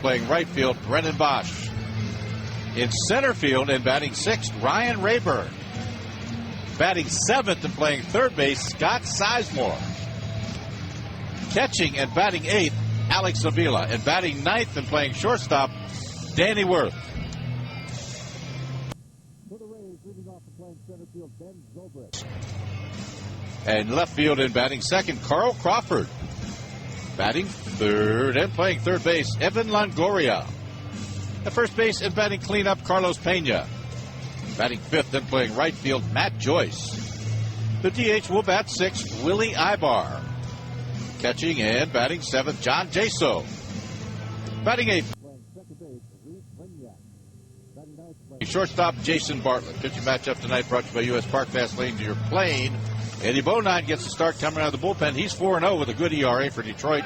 playing right field, Brennan Bosch. In center field and batting sixth, Ryan Rayburn. Batting seventh and playing third base, Scott Sizemore. Catching and batting eighth, Alex Avila. And batting ninth and playing shortstop, Danny Worth. For the Rays, leading off the playing center field, Ben Zobrist. And left field and batting second, Carl Crawford. Batting third and playing third base, Evan Longoria. At first base and batting cleanup, Carlos Pena. Batting fifth and playing right field, Matt Joyce. The DH will bat sixth, Willie Ibar. Catching and batting seventh, John Jaso. Batting eighth, Second base, Reed Brignac. Batting ninth, shortstop, Jason Bartlett. Pitching matchup tonight brought to you by U.S. Park Fast Lane to your plane. Eddie Bonine gets the start coming out of the bullpen. He's 4-0 with a good ERA for Detroit.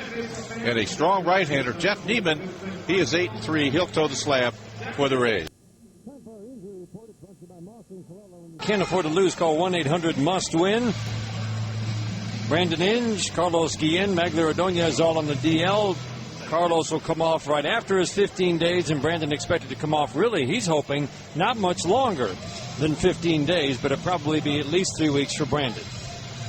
And a strong right-hander, Jeff Neiman. He is 8-3. He'll toe the slab for the Rays. Can't afford to lose. Call 1-800-MUST-WIN. Brandon Inge, Carlos Guillen, Magler Ordonez all on the DL. Carlos will come off right after his 15 days, and Brandon expected to come off, really, he's hoping, not much longer than 15 days, but it'll probably be at least 3 weeks for Brandon.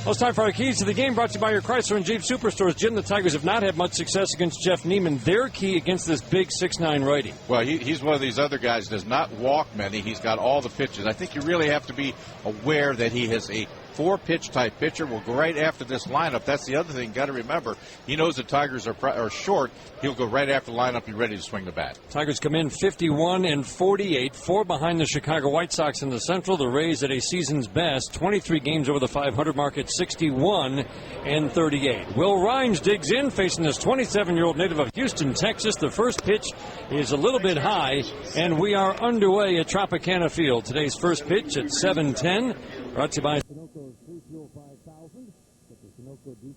Well, it's time for our keys to the game, brought to you by your Chrysler and Jeep Superstores. Jim, the Tigers have not had much success against Jeff Neiman. Their key against this big 6'9 righty. Well, he's one of these other guys that does not walk many. He's got all the pitches. I think you really have to be aware that he has a 4-pitch type pitcher. Will go right after this lineup. That's the other thing you got to remember. He knows the Tigers are short. He'll go right after the lineup. Be ready to swing the bat. Tigers come in 51-48, 4 behind the Chicago White Sox in the Central. The Rays at a season's best, 23 games over the 500 mark at 61-38. Will Rhymes digs in, facing this 27-year-old native of Houston, Texas. The first pitch is a little bit high, and we are underway at Tropicana Field. Today's first pitch at 7:10. Brought to you by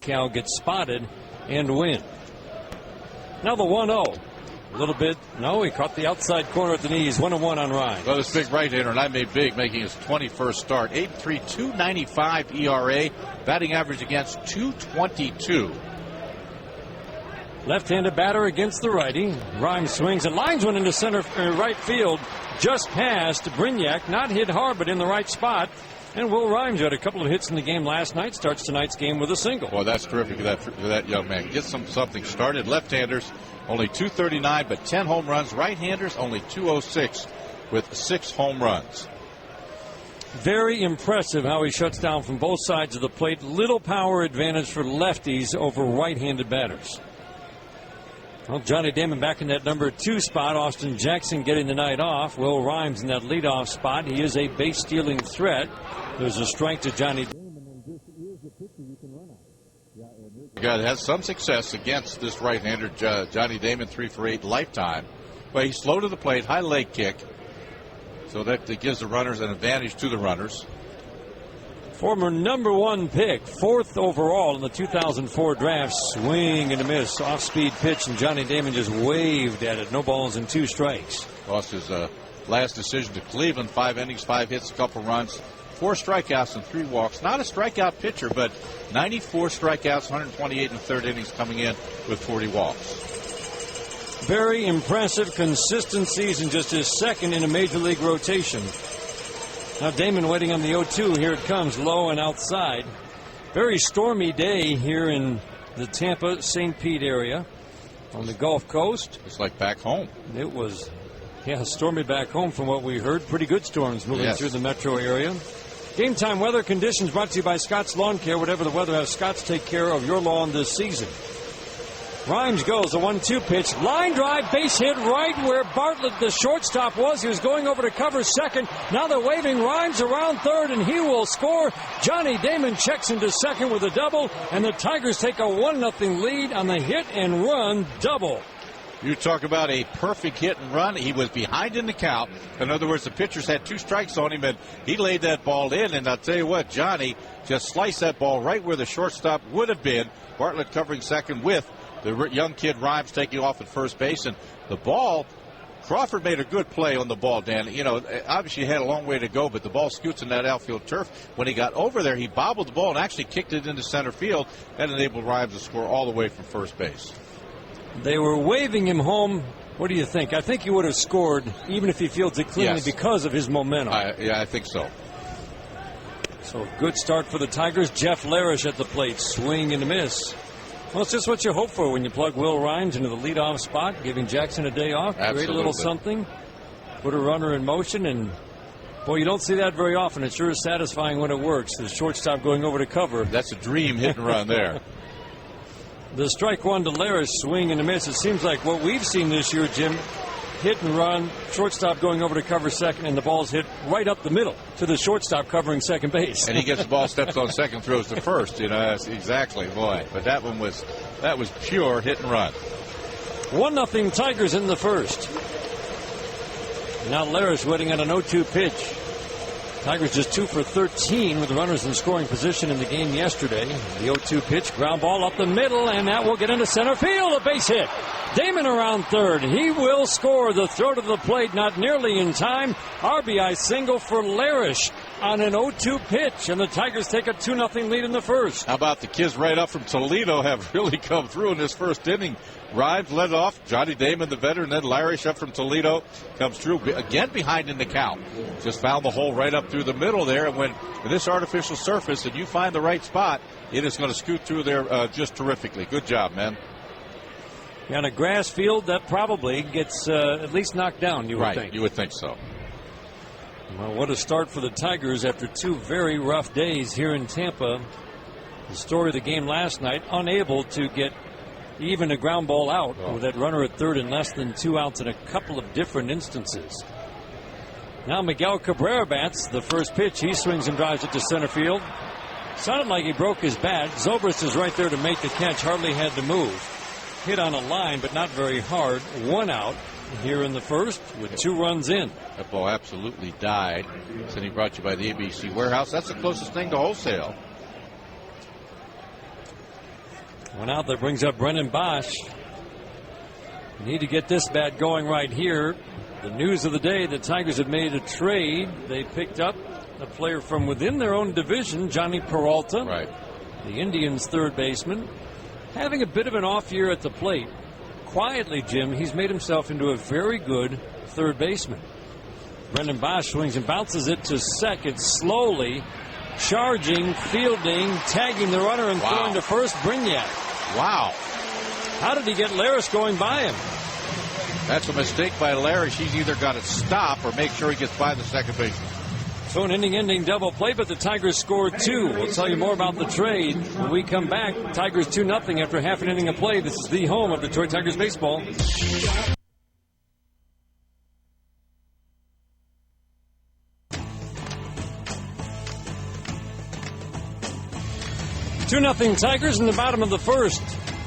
Cal gets spotted and win. Now the 1-0. A little bit. No, he caught the outside corner at the knees. 1-1 on Ryan. Well, this big right-hander, and I made big, making his 21st start. 8-3, 2.95 ERA. Batting average against 2.22. Left-handed batter against the righty. Rhymes swings and lines one into center right field. Just past Brignac. Not hit hard, but in the right spot. And Will Rhymes had a couple of hits in the game last night. Starts tonight's game with a single. Well, that's terrific for that young man. Get something started. Left-handers only 239, but 10 home runs. Right-handers only 206 with 6 home runs. Very impressive how he shuts down from both sides of the plate. Little power advantage for lefties over right-handed batters. Well, Johnny Damon back in that number 2 spot. Austin Jackson getting the night off. Will Rhymes in that leadoff spot. He is a base-stealing threat. There's a strike to Johnny Damon. Guy that has some success against this right-hander, Johnny Damon, 3 for 8 lifetime. But he's slow to the plate, high leg kick. So that gives the runners an advantage to the runners. Former number 1 pick, 4th overall in the 2004 draft. Swing and a miss. Off-speed pitch, and Johnny Damon just waved at it. No balls and 2 strikes. Lost his last decision to Cleveland. 5 innings, 5 hits, a couple runs, 4 strikeouts and 3 walks. Not a strikeout pitcher, but 94 strikeouts, 128 in the 3rd innings, coming in with 40 walks. Very impressive, consistent season, just his 2nd in a major league rotation. Now Damon waiting on the 0-2. Here it comes, low and outside. Very stormy day here in the Tampa, St. Pete area on the Gulf Coast. It's like back home. It was, stormy back home from what we heard. Pretty good storms moving through the metro area. Game time weather conditions brought to you by Scott's Lawn Care. Whatever the weather, have Scott's take care of your lawn this season. Rhymes goes, the 1-2 pitch. Line drive, base hit right where Bartlett, the shortstop, was. He was going over to cover second. Now they're waving Rhymes around third, and he will score. Johnny Damon checks into second with a double, and the Tigers take a 1-0 lead on the hit and run double. You talk about a perfect hit and run. He was behind in the count. In other words, the pitchers had 2 strikes on him, and he laid that ball in. And I'll tell you what, Johnny just sliced that ball right where the shortstop would have been. Bartlett covering second with the young kid Rhymes taking off at first base. And the ball, Crawford made a good play on the ball, Dan. You know, obviously he had a long way to go, but the ball scoots in that outfield turf. When he got over there, he bobbled the ball and actually kicked it into center field and enabled Rhymes to score all the way from first base. They were waving him home What do you think? I think he would have scored even if he fields it cleanly because of his momentum. I think so. So good start for the Tigers. Jeff Larish at the plate. Swing and a miss. Well, it's just what you hope for when you plug Will Rhymes into the leadoff spot, giving Jackson a day off. Absolutely. Create a little something. Put a runner in motion, and boy, you don't see that very often. It sure is satisfying when it works. The shortstop going over to cover. That's a dream hit and run there. The strike one to Larish, swing and a miss. It seems like what we've seen this year, Jim, hit and run, shortstop going over to cover second, and the ball's hit right up the middle to the shortstop covering second base. And he gets the ball, steps on second, throws to first. That's exactly, boy. But that was pure hit and run. 1-0 Tigers in the first. Now Larish waiting on an 0-2 pitch. Tigers just 2 for 13 with runners in scoring position in the game yesterday. The 0-2 pitch, ground ball up the middle, and that will get into center field. A base hit. Damon around third. He will score. The throw to the plate not nearly in time. RBI single for Larish on an 0-2 pitch, and the Tigers take a 2-0 lead in the first. How about the kids right up from Toledo have really come through in this first inning? Rhymes led off. Johnny Damon, the veteran, then Larish up from Toledo comes through again behind in the count. Just found the hole right up through the middle there. And when this artificial surface and you find the right spot, it is going to scoot through there just terrifically. Good job, man. On a grass field, that probably gets at least knocked down, you would think. You would think so. Well, what a start for the Tigers after 2 very rough days here in Tampa. The story of the game last night, unable to get even a ground ball out with that runner at third and less than 2 outs in a couple of different instances. Now Miguel Cabrera bats the first pitch. He swings and drives it to center field. Sounded like he broke his bat. Zobrist is right there to make the catch. Hardly had to move. Hit on a line, but not very hard. 1 out here in the first with 2 runs in. That ball absolutely died. Cindy brought you by the ABC Warehouse. That's the closest thing to wholesale. 1 out. That brings up Brennan Bosch. Need to get this bat going right here. The news of the day, the Tigers have made a trade. They picked up a player from within their own division, Johnny Peralta. Right. The Indians' third baseman. Having a bit of an off year at the plate. Quietly, Jim, he's made himself into a very good third baseman. Brendan Bosch swings and bounces it to second slowly. Charging, fielding, tagging the runner and throwing to first, Brignac. Wow. How did he get Larish going by him? That's a mistake by Larish. He's either got to stop or make sure he gets by the second baseman. So an inning-ending double play, but the Tigers scored 2. We'll tell you more about the trade when we come back. Tigers 2-0 after half an inning of play. This is the home of Detroit Tigers baseball. 2-0 Tigers in the bottom of the first.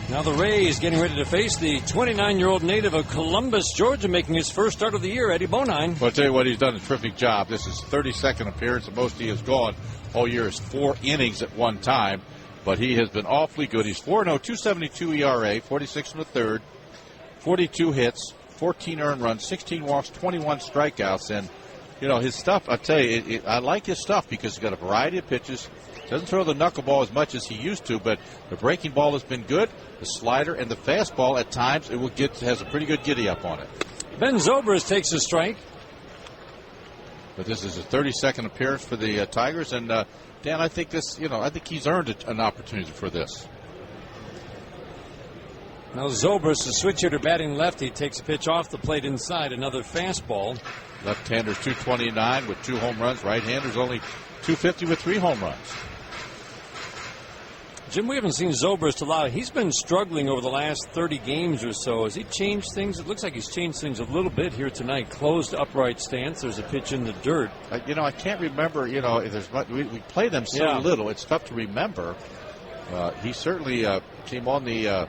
Now the Rays getting ready to face the 29-year-old native of Columbus, Georgia, making his first start of the year, Eddie Bonine. Well, I'll tell you what, he's done a terrific job. This is his 32nd appearance. The most he has gone all year is 4 innings at one time. But he has been awfully good. He's 4-0, 2.72 ERA, 46 in the third, 42 hits, 14 earned runs, 16 walks, 21 strikeouts. And, you know, his stuff, I'll tell you, I like his stuff because he's got a variety of pitches. Doesn't throw the knuckleball as much as he used to, but the breaking ball has been good. The slider and the fastball at times has a pretty good giddy up on it. Ben Zobrist takes a strike. But this is his 32nd appearance for the Tigers, and Dan, I think I think he's earned an opportunity for this. Now Zobrist, the switch hitter batting lefty, takes a pitch off the plate inside, another fastball. Left-hander's 229 with 2 home runs. Right-hander's only 250 with 3 home runs. Jim, we haven't seen Zobrist a lot. He's been struggling over the last 30 games or so. Has he changed things? It looks like he's changed things a little bit here tonight. Closed upright stance. There's a pitch in the dirt. I can't remember. We play them so little. It's tough to remember. He certainly came on the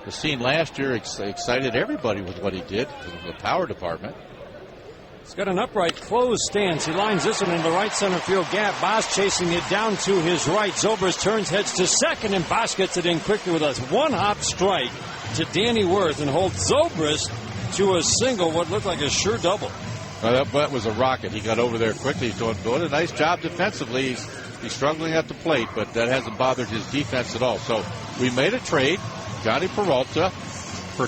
scene last year. Excited everybody with what he did in the power department. He's got an upright closed stance. He lines this one in the right center field gap. Bosch chasing it down to his right. Zobrist turns, heads to second, and Bosch gets it in quickly with a one-hop strike to Danny Worth and holds Zobrist to a single, what looked like a sure double. That was a rocket. He got over there quickly. He's doing a nice job defensively. He's struggling at the plate, but that hasn't bothered his defense at all. So we made a trade. Johnny Peralta for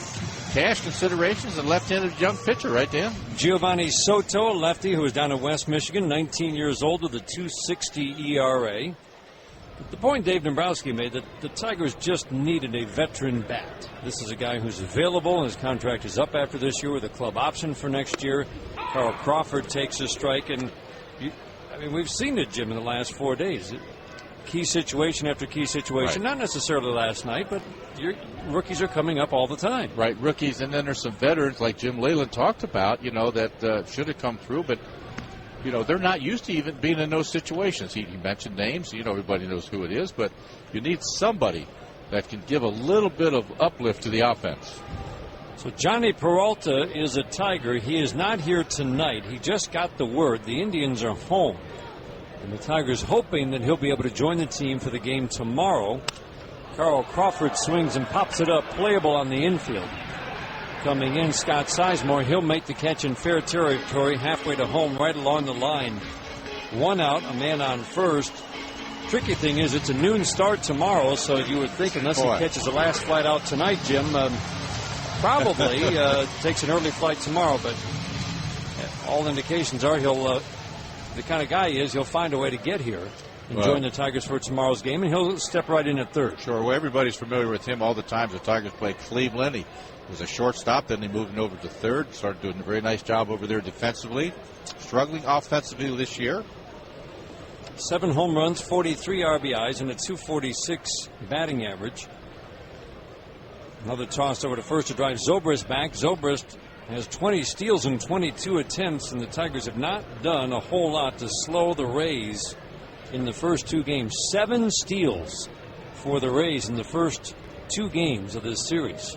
cash considerations and left-handed young pitcher, right, Dan? Giovanni Soto, a lefty who is down in West Michigan, 19 years old with a 2.60 ERA. The point Dave Dombrowski made that the Tigers just needed a veteran bat. This is a guy who's available, and his contract is up after this year with a club option for next year. Carl Crawford takes a strike, and we've seen it, Jim, in the last 4 days. Key situation after key situation. Right. Not necessarily last night, but your rookies are coming up all the time. Right, rookies, and then there's some veterans like Jim Leyland talked about, that should have come through, but they're not used to even being in those situations. He mentioned names. Everybody knows who it is, but you need somebody that can give a little bit of uplift to the offense. So Johnny Peralta is a Tiger. He is not here tonight. He just got the word the Indians are home. And the Tigers hoping that he'll be able to join the team for the game tomorrow. Carl Crawford swings and pops it up, playable on the infield. Coming in, Scott Sizemore. He'll make the catch in fair territory, halfway to home, right along the line. 1 out, a man on first. Tricky thing is, it's a noon start tomorrow, so you would think unless he catches the last flight out tonight, Jim, probably takes an early flight tomorrow. But all indications are he'll, the kind of guy he is, he'll find a way to get here and join the Tigers for tomorrow's game, and he'll step right in at third. Sure, well, everybody's familiar with him all the times the Tigers played Cleveland. He was a shortstop, then they moved him over to third, started doing a very nice job over there defensively, struggling offensively this year. 7 home runs, 43 RBIs, and a 246 batting average. Another toss over to first to drive Zobrist back. Zobrist has 20 steals in 22 attempts, and the Tigers have not done a whole lot to slow the Rays in the first 2 games. 7 steals for the Rays in the first 2 games of this series.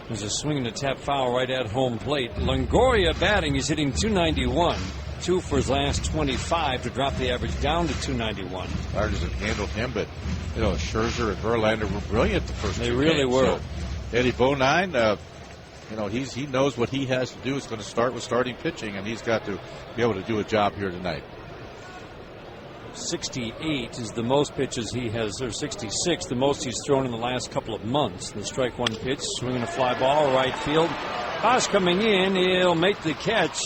There's a swing and a tap foul right at home plate. Longoria batting. He's hitting .291. 2 for his last 25 to drop the average down to .291. Tigers have handled him, but Scherzer and Verlander were brilliant the first 2 games. They really were. So, Eddie Bonine, he knows what he has to do. He's going to start with starting pitching, and he's got to be able to do a job here tonight. 68 is the most pitches he has, or 66, the most he's thrown in the last couple of months. The strike one pitch, swinging a fly ball, right field. Haas coming in, he'll make the catch.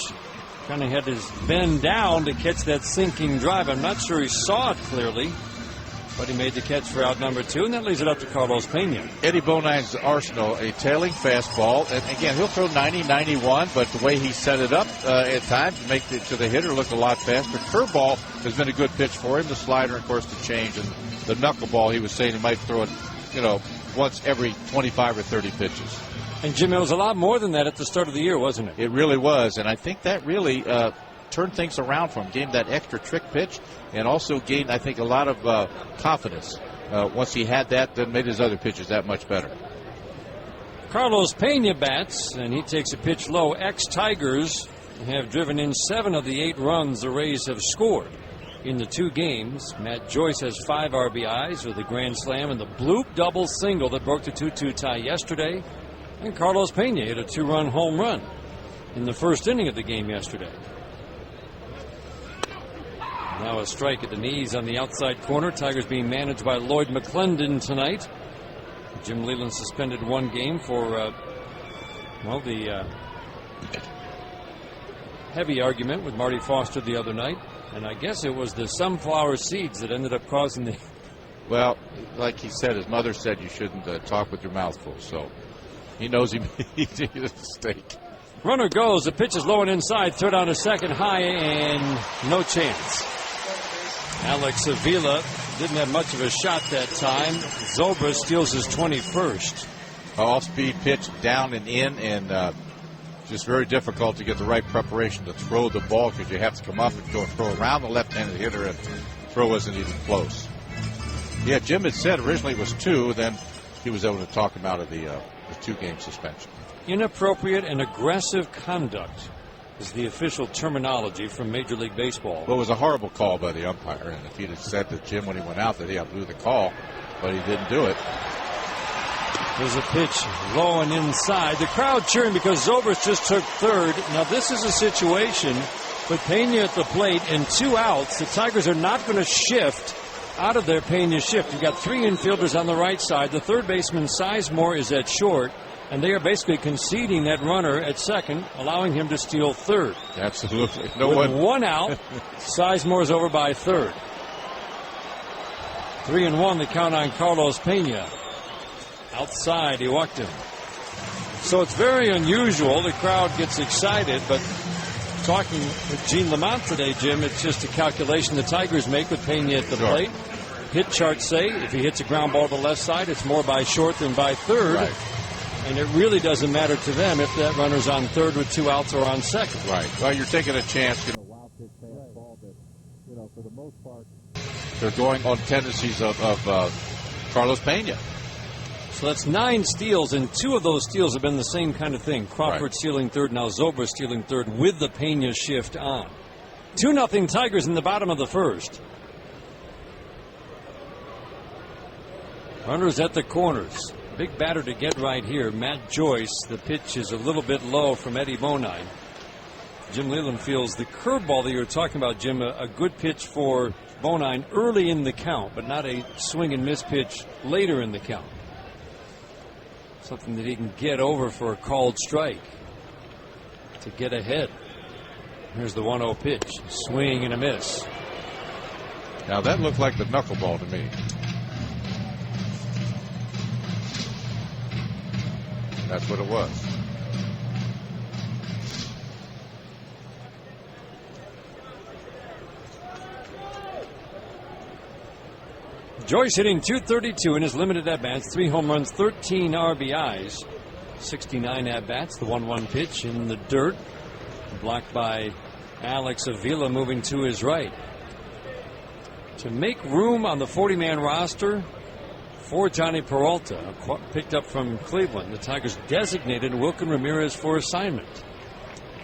Kind of had his bend down to catch that sinking drive. I'm not sure he saw it clearly, but he made the catch for out number 2, and that leaves it up to Carlos Pena. Eddie Bonine's arsenal, a tailing fastball, and again, he'll throw 90, 91, but the way he set it up at times make it to the hitter look a lot faster. Curveball has been a good pitch for him. The slider, of course, the change, and the knuckleball, he was saying he might throw it, once every 25 or 30 pitches. And Jim, it was a lot more than that at the start of the year, wasn't it? It really was, and I think that really turned things around for him, gave him that extra trick pitch, and also gained, I think, a lot of confidence. Once he had that, then made his other pitches that much better. Carlos Pena bats, and he takes a pitch low. Ex-Tigers have driven in 7 of the 8 runs the Rays have scored in the 2 games. Matt Joyce has 5 RBIs with a grand slam and the bloop double single that broke the 2-2 tie yesterday. And Carlos Pena hit a 2-run home run in the first inning of the game yesterday. Now a strike at the knees on the outside corner. Tigers being managed by Lloyd McClendon tonight. Jim Leyland suspended 1 game for, the heavy argument with Marty Foster the other night. And I guess it was the sunflower seeds that ended up causing the... Well, like he said, his mother said you shouldn't talk with your mouth full, so he knows he made a mistake. Runner goes. The pitch is low and inside. Third on to second high, and no chance. Alex Avila didn't have much of a shot that time. Zobrist steals his 21st. Off-speed pitch down and in, and just very difficult to get the right preparation to throw the ball because you have to come up and go throw around the left-handed hitter, and throw wasn't even close. Yeah, Jim had said originally it was 2, then he was able to talk him out of the 2-game suspension. Inappropriate and aggressive conduct is the official terminology from Major League Baseball. Well, it was a horrible call by the umpire, and if he'd have said to Jim when he went out that he blew the call, but he didn't do it. There's a pitch low and inside. The crowd cheering because Zobrist just took third. Now this is a situation with Pena at the plate and 2 outs. The Tigers are not going to shift out of their Pena shift. You've got 3 infielders on the right side. The third baseman, Sizemore, is at short. and they are basically conceding that runner at second, allowing him to steal third. Absolutely. With one out, Sizemore's over by third. 3-1 the count on Carlos Pena. Outside, he walked him. So it's very unusual. The crowd gets excited, but talking with Gene Lamont today, Jim, it's just a calculation the Tigers make with Pena at the plate. Hit charts say if he hits a ground ball to the left side, it's more by short than by third. Right. And it really doesn't matter to them if that runner's on third with 2 outs or on second. Right. Well, you're taking a chance. A wild pitch fastball that, for the most part. They're going on tendencies of Carlos Pena. So that's 9 steals, and 2 of those steals have been the same kind of thing. Crawford stealing third, now Zobrist stealing third with the Pena shift on. 2-0 Tigers in the bottom of the first. Runners at the corners. Big batter to get right here. Matt Joyce. The pitch is a little bit low from Eddie Bonine. Jim Leland feels the curveball that you were talking about, Jim, a good pitch for Bonine early in the count, but not a swing and miss pitch later in the count. Something that he can get over for a called strike to get ahead. Here's the 1-0 pitch. Swing and a miss. Now that looked like the knuckleball to me. That's what it was. Joyce hitting .232 in his limited at-bats, 3 home runs, 13 RBIs, 69 at-bats. The 1-1 pitch in the dirt, blocked by Alex Avila, moving to his right. To make room on the 40-man roster for Johnny Peralta, picked up from Cleveland, the Tigers designated Wilkin Ramirez for assignment,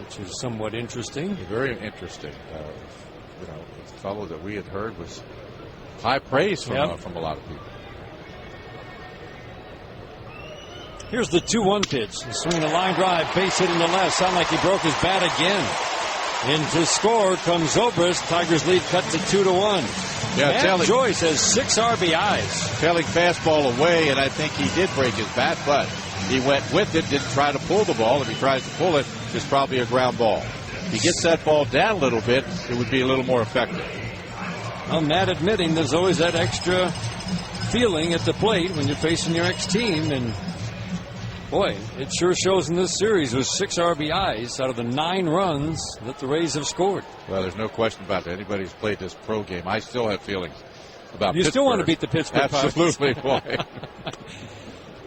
which is somewhat interesting. Very interesting. The fellow that we had heard was high praise from a lot of people. Here's the 2-1 pitch. Swinging a line drive, base hit in the left. Sound like he broke his bat again. In to score comes Zobrist. Tigers lead cut to 2-1. Yeah, Matt Joyce has 6 RBIs. Tailing fastball away, and I think he did break his bat, but he went with it, didn't try to pull the ball. If he tries to pull it, it's probably a ground ball. If he gets that ball down a little bit, it would be a little more effective. Well, Matt admitting there's always that extra feeling at the plate when you're facing your ex-team, and boy, it sure shows in this series with 6 RBIs out of the 9 runs that the Rays have scored. Well, there's no question about it. Anybody who's played this pro game, I still have feelings about Pittsburgh. You still want to beat the Pittsburgh Pirates. Absolutely, boy.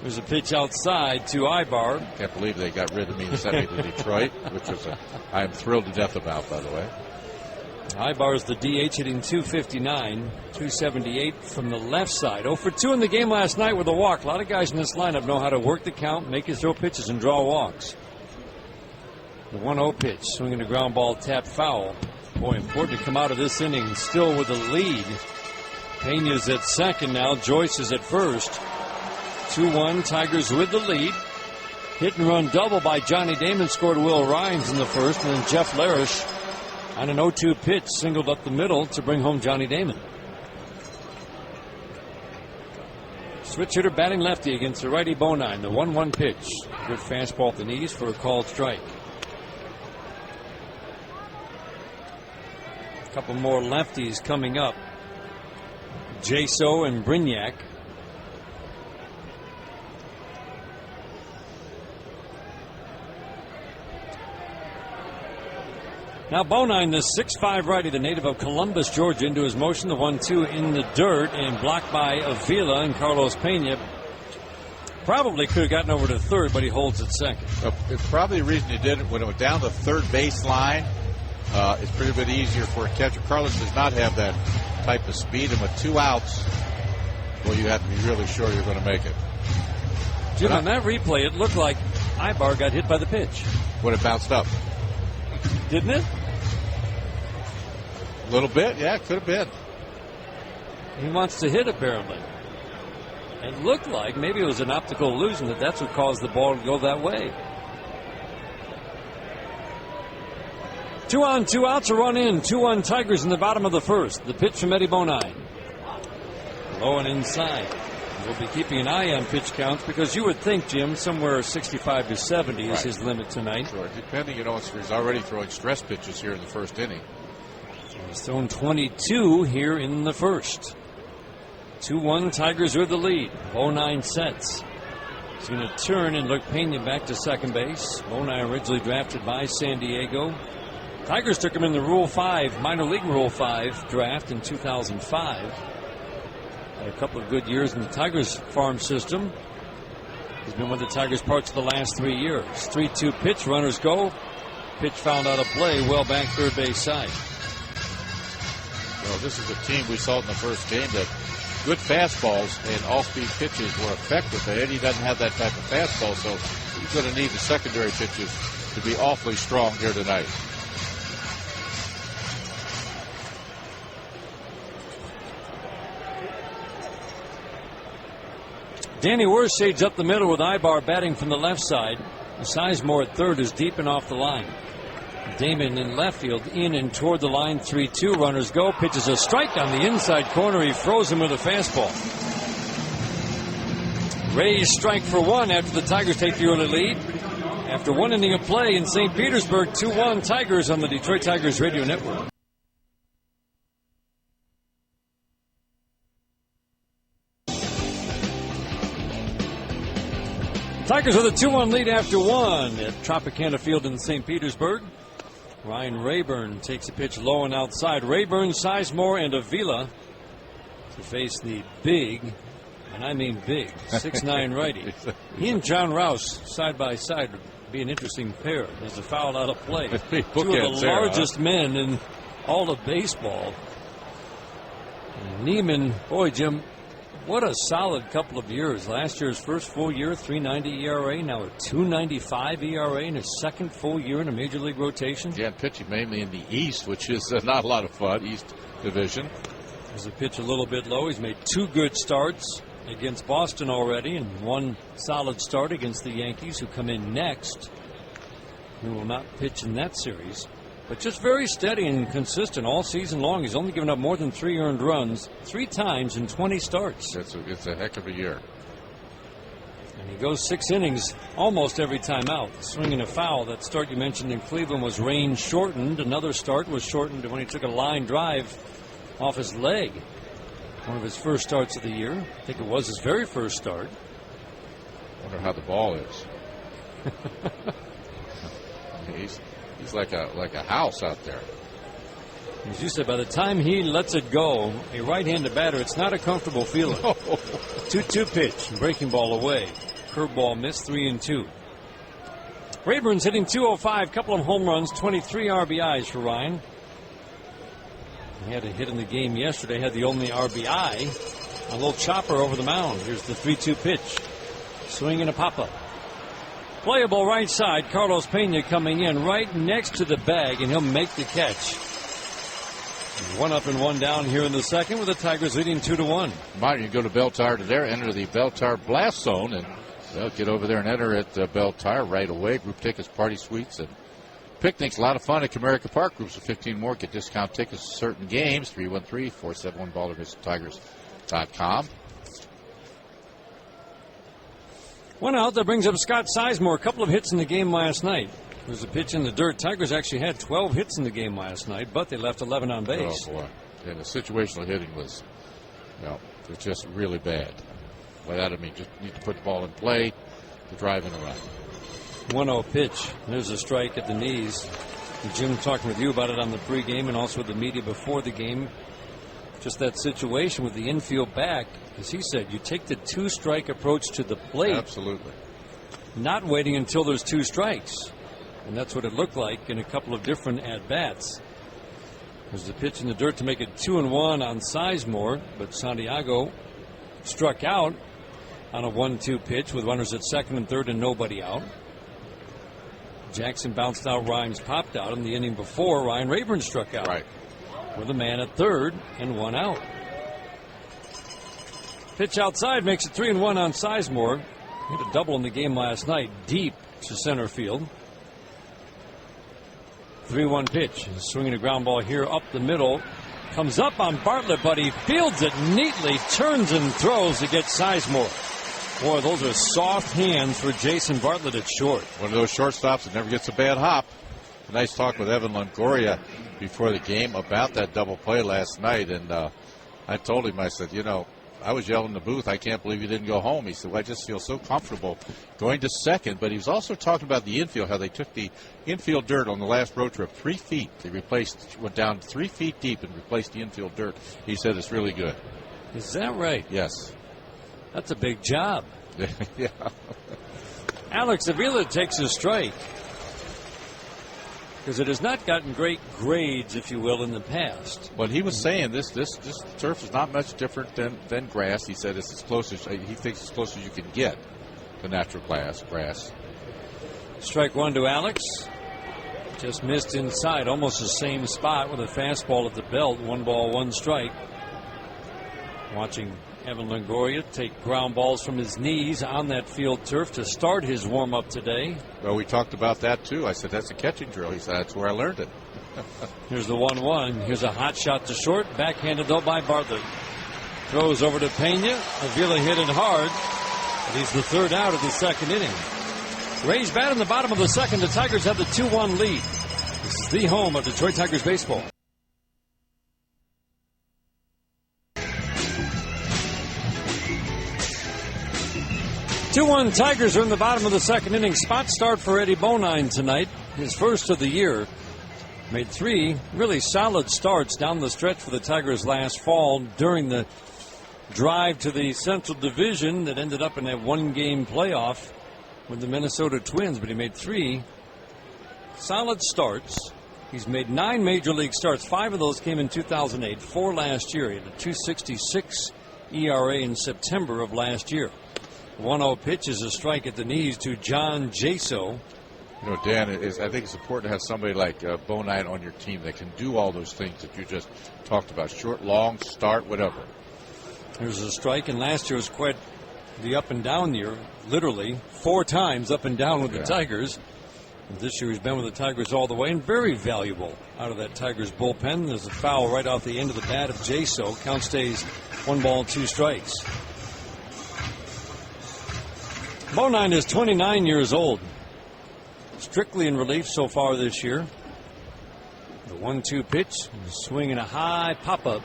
There's a pitch outside to Ibar. Can't believe they got rid of me and sent me to Detroit, which was I am thrilled to death about, by the way. Ibar's the DH, hitting .259, .278 from the left side. 0 for 2 in the game last night with a walk. A lot of guys in this lineup know how to work the count, make his throw pitches, and draw walks. The 1-0 pitch, swinging a ground ball, tap foul. Boy, important to come out of this inning still with the lead. Pena's at second now. Joyce is at first. 2-1, Tigers with the lead. Hit and run double by Johnny Damon scored Will Rhines in the first, and then Jeff Larish on an 0-2 pitch singled up the middle to bring home Johnny Damon. Switch hitter batting lefty against the righty Bonine. The 1-1 pitch. Good fastball at the knees for a called strike. A couple more lefties coming up. Jaso and Brignac. Now Bonine, the 6'5 righty, the native of Columbus, Georgia, into his motion. The 1-2 in the dirt and blocked by Avila, and Carlos Pena probably could have gotten over to third, but he holds at second. It's probably the reason he did it when it went down the third base line. It's pretty bit easier for a catcher. Carlos does not have that type of speed, and with 2 outs, well, you have to be really sure you're going to make it. Jim, on that replay, it looked like Ibar got hit by the pitch. When it bounced up. Didn't it? A little bit, yeah, it could have been. He wants to hit, apparently. It looked like maybe it was an optical illusion that's what caused the ball to go that way. 2 on, 2 outs, a run in. 2-1 Tigers in the bottom of the first. The pitch from Eddie Bonine. Low and inside. We'll be keeping an eye on pitch counts because you would think, Jim, somewhere 65 to 70 is his limit tonight. Sure, depending, he's already throwing stress pitches here in the first inning. He's thrown 22 here in the first. 2-1, Tigers with the lead. 09 sets. He's going to turn and look Pena back to second base. 09 originally drafted by San Diego. Tigers took him in the Rule 5, minor league Rule 5 draft in 2005. Had a couple of good years in the Tigers farm system. He's been with the Tigers parts of the last 3 years. 3-2 pitch, runners go. Pitch found out of play, well back third base side. Well, this is a team we saw in the first game that good fastballs and all-speed pitches were effective, but Eddie doesn't have that type of fastball, so he's going to need the secondary pitches to be awfully strong here tonight. Danny Worth shades up the middle with Ibar batting from the left side. Sizemore at third is deep and off the line. Damon in left field, in and toward the line. 3-2, runners go. Pitches a strike on the inside corner. He froze him with a fastball. Rays strike for one after the Tigers take the early lead. After 1 inning of play in St. Petersburg, 2-1 Tigers on the Detroit Tigers Radio Network. Tigers with a 2-1 lead after 1 at Tropicana Field in St. Petersburg. Ryan Rayburn takes a pitch low and outside. Rayburn, Sizemore, and Avila to face the big, and I mean big, 6'9" righty. He and John Rouse side by side would be an interesting pair. There's a foul out of play. Two of the largest men in all of baseball. And Neiman, boy, Jim, what a solid couple of years. Last year's first full year, 3.90 ERA. Now a 2.95 ERA in his second full year in a major league rotation. Yeah, pitching mainly in the East, which is not a lot of fun. East Division. There's a pitch a little bit low. He's made 2 good starts against Boston already, and 1 solid start against the Yankees, who come in next. He will not pitch in that series. But just very steady and consistent all season long. He's only given up more than 3 earned runs 3 times in 20 starts. It's a heck of a year. And he goes 6 innings almost every time out. Swinging a foul. That start you mentioned in Cleveland was rain shortened. Another start was shortened when he took a line drive off his leg. One of his first starts of the year. I think it was his very first start. Wonder how the ball is. He's like a house out there. As you said, by the time he lets it go, a right-handed batter, it's not a comfortable feeling. 2-2 pitch, breaking ball away. Curveball missed, 3-2. Rayburn's hitting .205, couple of home runs, 23 RBIs for Ryan. He had a hit in the game yesterday, had the only RBI. A little chopper over the mound. Here's the 3-2 pitch. Swing and a pop-up. Playable right side. Carlos Pena coming in right next to the bag, and he'll make the catch. 1 up and 1 down here in the second, with the Tigers leading 2-1. Martin, you go to Bell Tire today, enter the Bell Tire Blast Zone, and they'll get over there and enter at Bell Tire right away. Group tickets, party suites, and picnics. A lot of fun at Comerica Park. Groups of 15 more get discount tickets to certain games. 313-471-BALL or visit Tigers.com. 1 out. That brings up Scott Sizemore. A couple of hits in the game last night. There was a pitch in the dirt. Tigers actually had 12 hits in the game last night, but they left 11 on base. Oh, boy. And the situational hitting was, it's just really bad. By that I mean just need to put the ball in play to drive in a run. 1-0 pitch. There's a strike at the knees. And Jim talking with you about it on the pregame and also with the media before the game. Just that situation with the infield back, as he said, you take the 2-strike approach to the plate. Absolutely. Not waiting until there's 2 strikes. And that's what it looked like in a couple of different at-bats. There's a pitch in the dirt to make it 2-1 on Sizemore, but Santiago struck out on a 1-2 pitch with runners at second and third and nobody out. Jackson bounced out, Rhymes popped out. In the inning before, Ryan Rayburn struck out. Right. With a man at third and 1 out. Pitch outside makes it 3-1 on Sizemore. Hit a double in the game last night, deep to center field. 3-1 pitch. Swinging a ground ball here up the middle. Comes up on Bartlett, but he fields it neatly, turns and throws to get Sizemore. Boy, those are soft hands for Jason Bartlett at short. One of those shortstops that never gets a bad hop. A nice talk with Evan Longoria before the game about that double play last night. And I told him, I said, you know, I was yelling in the booth, I can't believe you didn't go home. He said, well, I just feel so comfortable going to second. But he was also talking about the infield, how they took the infield dirt on the last road trip 3 feet. They went down 3 feet deep and replaced the infield dirt. He said it's really good. Is that right? Yes. That's a big job. Yeah. Alex Avila takes a strike because it has not gotten great grades, if you will, in the past. But he was saying this turf is not much different than grass. He said it's as close as he thinks as close as you can get to natural grass. Strike one to Alex. Just missed inside, almost the same spot with a fastball at the belt. 1 ball, 1 strike. Watching Evan Longoria take ground balls from his knees on that field turf to start his warm-up today. Well, we talked about that, too. I said, that's a catching drill. He said, that's where I learned it. Here's the 1-1. Here's a hot shot to short. Backhanded, though, by Bartlett. Throws over to Pena. Avila hit it hard. But he's the 3rd out of the 2nd inning. Rays bat in the bottom of the 2nd. The Tigers have the 2-1 lead. This is the home of Detroit Tigers baseball. 2-1 Tigers are in the bottom of the 2nd inning. Spot start for Eddie Bonine tonight. His first of the year. Made 3 really solid starts down the stretch for the Tigers last fall during the drive to the Central Division that ended up in a 1-game playoff with the Minnesota Twins. But he made 3 solid starts. He's made 9 major league starts. 5 of those came in 2008, 4 last year. He had a .266 ERA in September of last year. 1-0 pitch is a strike at the knees to John Jaso. You know, Dan, I think it's important to have somebody like Bonine on your team that can do all those things that you just talked about. Short, long, start, whatever. There's a strike, and last year was quite the up and down year. Literally 4 times up and down with the Tigers. And this year he's been with the Tigers all the way and very valuable out of that Tigers bullpen. There's a foul right off the end of the bat of Jaso. Count stays 1 ball, 2 strikes. Bonine is 29 years old. Strictly in relief so far this year. The 1-2 pitch. Swinging a high pop-up.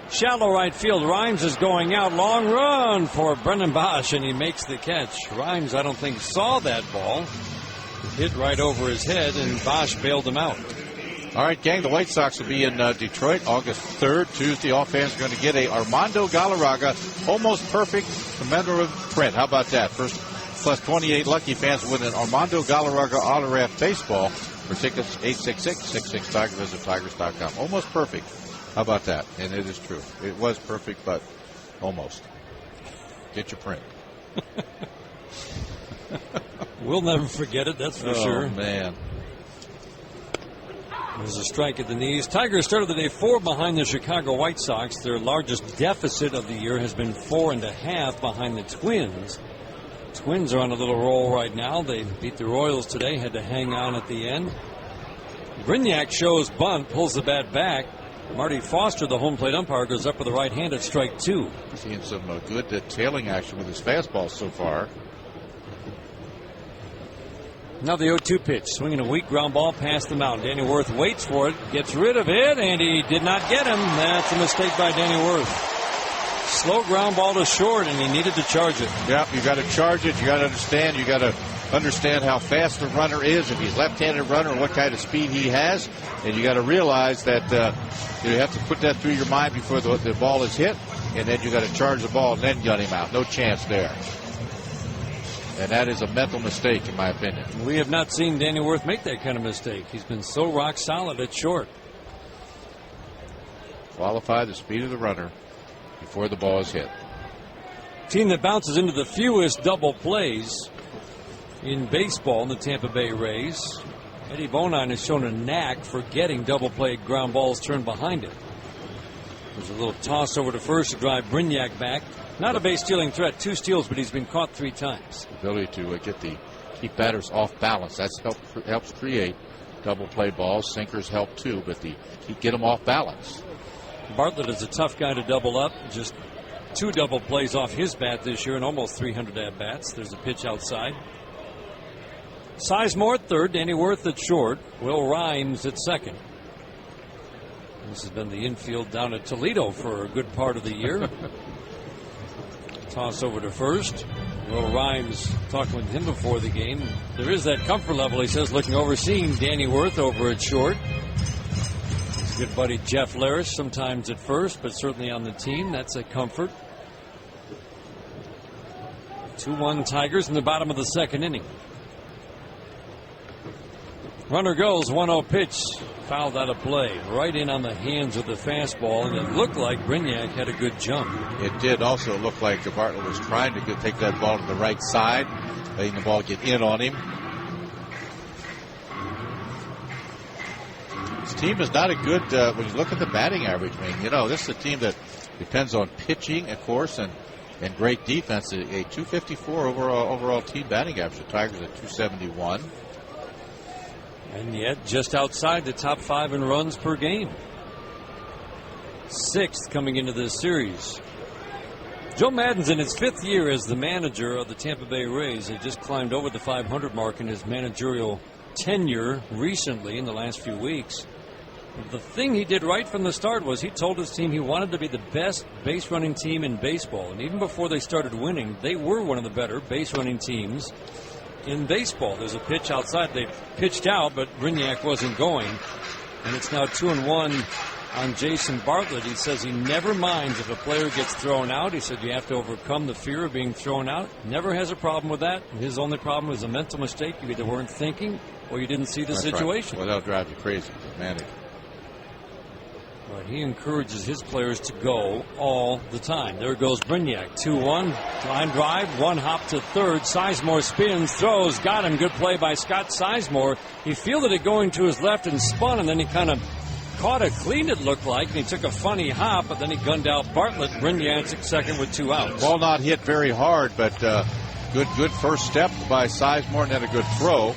Shallow right field. Rhymes is going out. Long run for Brendan Bosch, and he makes the catch. Rhymes, I don't think, saw that ball. Hit right over his head, and Bosch bailed him out. All right, gang, the White Sox will be in Detroit August 3rd, Tuesday. All fans are going to get a Armando Galarraga almost perfect commemorative print. How about that? First plus 28 lucky fans win an Armando Galarraga autographed baseball. For tickets, 866-66-TIGER. Visit Tigers.com. Almost perfect. How about that? And it is true. It was perfect, but almost. Get your print. We'll never forget it, that's for sure. Oh, man. There's a strike at the knees. Tigers started the day 4 behind the Chicago White Sox. Their largest deficit of the year has been 4.5 behind the Twins. Twins are on a little roll right now. They beat the Royals today, had to hang on at the end. Brignac shows bunt, pulls the bat back. Marty Foster, the home plate umpire, goes up with the right hand at strike 2. Seeing some good tailing action with his fastball so far. Now the 0-2 pitch, swinging a weak ground ball past the mound. Danny Worth waits for it, gets rid of it, and he did not get him. That's a mistake by Danny Worth. Slow ground ball to short, and he needed to charge it. Yeah, you got to charge it. You got to understand. You got to understand how fast the runner is, if he's left-handed runner, what kind of speed he has, and you got to realize that you have to put that through your mind before the ball is hit, and then you got to charge the ball and then gut him out. No chance there. And that is a mental mistake, in my opinion. We have not seen Danny Worth make that kind of mistake. He's been so rock solid at short. Qualify the speed of the runner before the ball is hit. Team that bounces into the fewest double plays in baseball in the Tampa Bay Rays. Eddie Bonine has shown a knack for getting double play ground balls turned behind him. There's a little toss over to first to drive Brignac back. Not a base stealing threat, 2 steals, but he's been caught 3 times. The ability to keep batters off balance. That helps create double play balls. Sinkers help too, but get them off balance. Bartlett is a tough guy to double up. Just 2 double plays off his bat this year and almost 300 at-bats. There's a pitch outside. Sizemore at third, Danny Worth at short, Will Rhymes at second. This has been the infield down at Toledo for a good part of the year. Toss over to first. Will Rhymes, talking with him before the game. There is that comfort level, he says, looking over, seeing Danny Worth over at short. His good buddy Jeff Larish, sometimes at first, but certainly on the team. That's a comfort. 2-1 Tigers in the bottom of the second inning. Runner goes, 1-0 pitch, fouled out of play, right in on the hands of the fastball, and it looked like Brignac had a good jump. It did also look like Bartlett was trying to take that ball to the right side, letting the ball get in on him. This team is not a good, when you look at the batting average, this is a team that depends on pitching, of course, and great defense. A 254 overall team batting average. The Tigers at 271. And yet just outside the top 5 in runs per game. 6th coming into this series. Joe Maddon's in his 5th year as the manager of the Tampa Bay Rays. He just climbed over the 500 mark in his managerial tenure recently in the last few weeks. The thing he did right from the start was he told his team he wanted to be the best base running team in baseball. And even before they started winning, they were one of the better base running teams in baseball. There's a pitch outside. They pitched out, but Brignac wasn't going. And it's now 2-1 on Jason Bartlett. He says he never minds if a player gets thrown out. He said you have to overcome the fear of being thrown out. Never has a problem with that. His only problem was a mental mistake. You either weren't thinking or you didn't see the situation. Right. Well, that'll drive you crazy, Manny. But he encourages his players to go all the time. There goes Brignac. 2-1. Line drive. One hop to third. Sizemore spins. Throws. Got him. Good play by Scott Sizemore. He fielded it going to his left and spun, and then he kind of caught it clean, it looked like, and he took a funny hop, but then he gunned out Bartlett. Brignac at second with 2 outs. Ball not hit very hard, but good first step by Sizemore and then a good throw.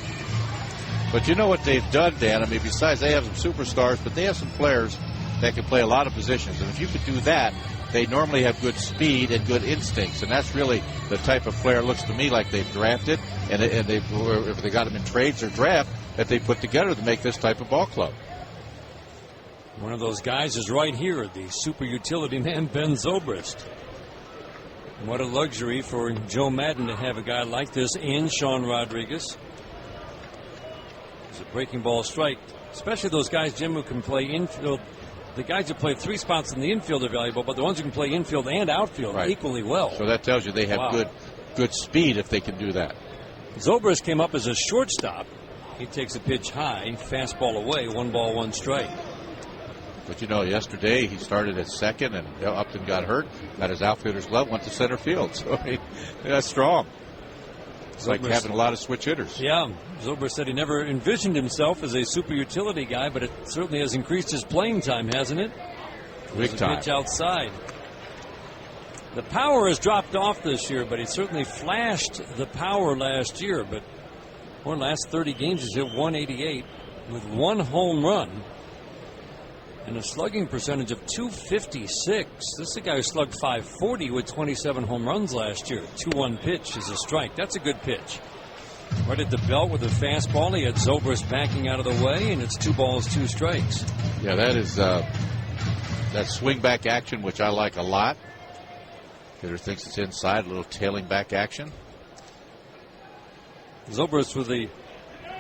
But you know what they've done, Dan? I mean, besides they have some superstars, but they have some players that can play a lot of positions. And if you could do that, they normally have good speed and good instincts. And that's really the type of player, looks to me like they've drafted, and if they got them in trades or draft, that they put together to make this type of ball club. One of those guys is right here, the super utility man, Ben Zobrist. What a luxury for Joe Maddon to have a guy like this and Sean Rodriguez. It's a breaking ball strike, especially those guys, Jim, who can play infield. The guys who play 3 spots in the infield are valuable, but the ones who can play infield and outfield equally well. So that tells you they have good speed if they can do that. Zobrist came up as a shortstop. He takes a pitch high, fastball away, 1 ball, 1 strike. But yesterday he started at second and Upton got hurt, got his outfielder's glove, went to center field. So that's strong. It's like having a lot of switch hitters. Yeah, Zobrist said he never envisioned himself as a super utility guy, but it certainly has increased his playing time, hasn't it? Big time. Pitch outside. The power has dropped off this year, but he certainly flashed the power last year. But for the last 30 games, he's hit 188 with 1 home run and a slugging percentage of .256. This is a guy who slugged .540 with 27 home runs last year. 2-1 pitch is a strike. That's a good pitch. Right at the belt with a fastball. He had Zobrist backing out of the way, and it's 2 balls, 2 strikes. Yeah, that is that swing back action, which I like a lot. Hitter thinks it's inside, a little tailing back action. Zobrist with the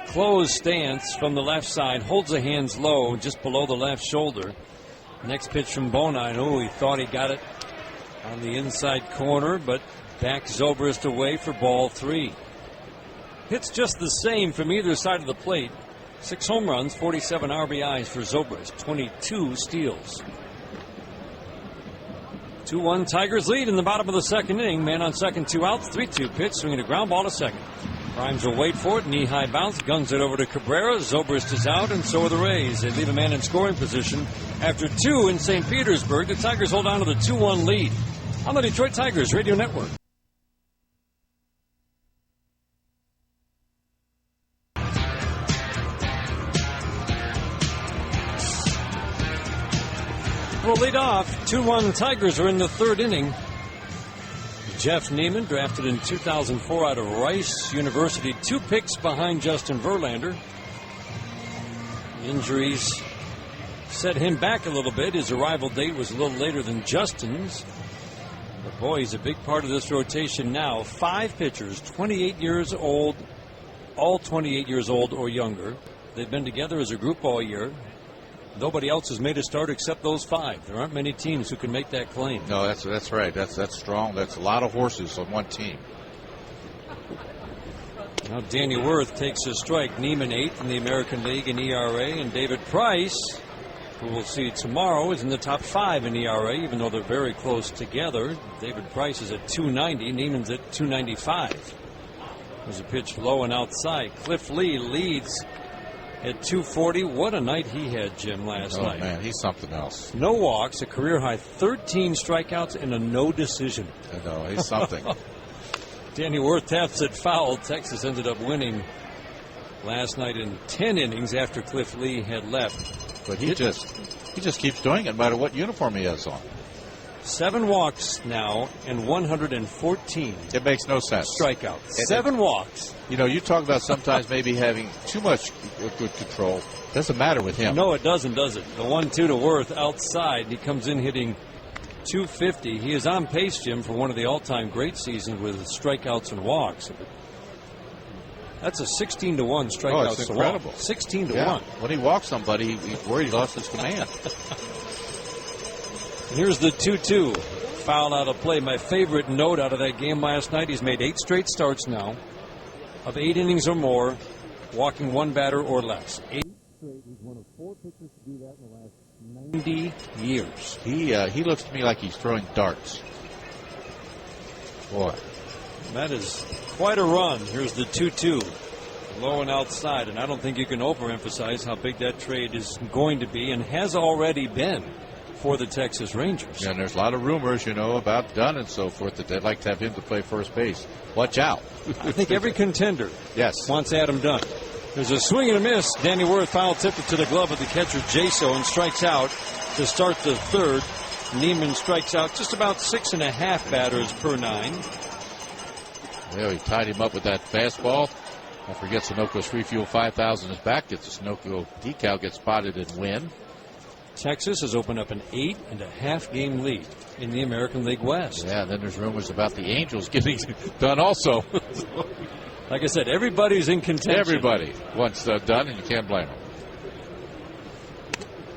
closed stance from the left side, holds the hands low just below the left shoulder. Next pitch from Bonine. Oh, he thought he got it on the inside corner, but back Zobrist away for ball 3. Hits just the same from either side of the plate. 6 home runs, 47 RBIs for Zobrist, 22 steals. 2-1 Tigers lead in the bottom of the second inning. Man on second, 2 outs, 3-2 pitch, swinging a ground ball to second. Rhymes will wait for it. Knee-high bounce. Guns it over to Cabrera. Zobrist is out, and so are the Rays. They leave a man in scoring position. After 2 in St. Petersburg, the Tigers hold on to the 2-1 lead on the Detroit Tigers Radio Network. We'll lead off. 2-1 Tigers are in the third inning. Jeff Neiman, drafted in 2004 out of Rice University, 2 picks behind Justin Verlander. Injuries set him back a little bit. His arrival date was a little later than Justin's. But boy, he's a big part of this rotation now. 5 pitchers, 28 years old, all 28 years old or younger. They've been together as a group all year. Nobody else has made a start except those 5. There aren't many teams who can make that claim. No, that's right. That's strong. That's a lot of horses on one team. Now Danny Wirth takes a strike. Neiman 8th in the American League in ERA, and David Price, who we'll see tomorrow, is in the top 5 in ERA, even though they're very close together. David Price is at 290. Neiman's at 295. There's a pitch low and outside. Cliff Lee leads at 240. What a night he had, Jim, last night. Oh, man, he's something else. No walks, a career-high 13 strikeouts, and a no decision. I know, he's something. Danny Wirth taps it foul. Texas ended up winning last night in 10 innings after Cliff Lee had left. But he just keeps doing it no matter what uniform he has on. 7 walks now and 114. It makes no sense. Strikeouts. 7 walks. You know, you talk about sometimes maybe having too much good control. Doesn't matter with him. No, it doesn't, does it? The 1-2 to Wirth outside. He comes in hitting .250. He is on pace, Jim, for one of the all-time great seasons with strikeouts and walks. That's a 16-1 strikeouts. Oh, it's incredible. 16-1. When he walks somebody, he's worried he lost his command. Here's the 2-2. Foul out of play. My favorite note out of that game last night, he's made 8 straight starts now of 8 innings or more, walking 1 batter or less. 8 straight. He's one of 4 pitchers to do that in the last 90 years. He looks to me like he's throwing darts. Boy. That is quite a run. Here's the 2-2. Low and outside, and I don't think you can overemphasize how big that trade is going to be and has already been for the Texas Rangers. Yeah, and there's a lot of rumors, about Dunn and so forth, that they'd like to have him to play first base. Watch out. I think every contender yes wants Adam Dunn. There's a swing and a miss. Danny Wirth foul tipped it to the glove of the catcher, Jaso, and strikes out to start the third. Neiman strikes out just about 6.5 batters per 9. Well, he tied him up with that fastball. I forget Sunoco's Free Fuel 5000 is back. Gets the Sunoco decal, gets spotted and win. Texas has opened up an 8.5 game lead in the American League West. Yeah, and then there's rumors about the Angels getting done also. Like I said, everybody's in contention. Everybody wants done, and you can't blame them.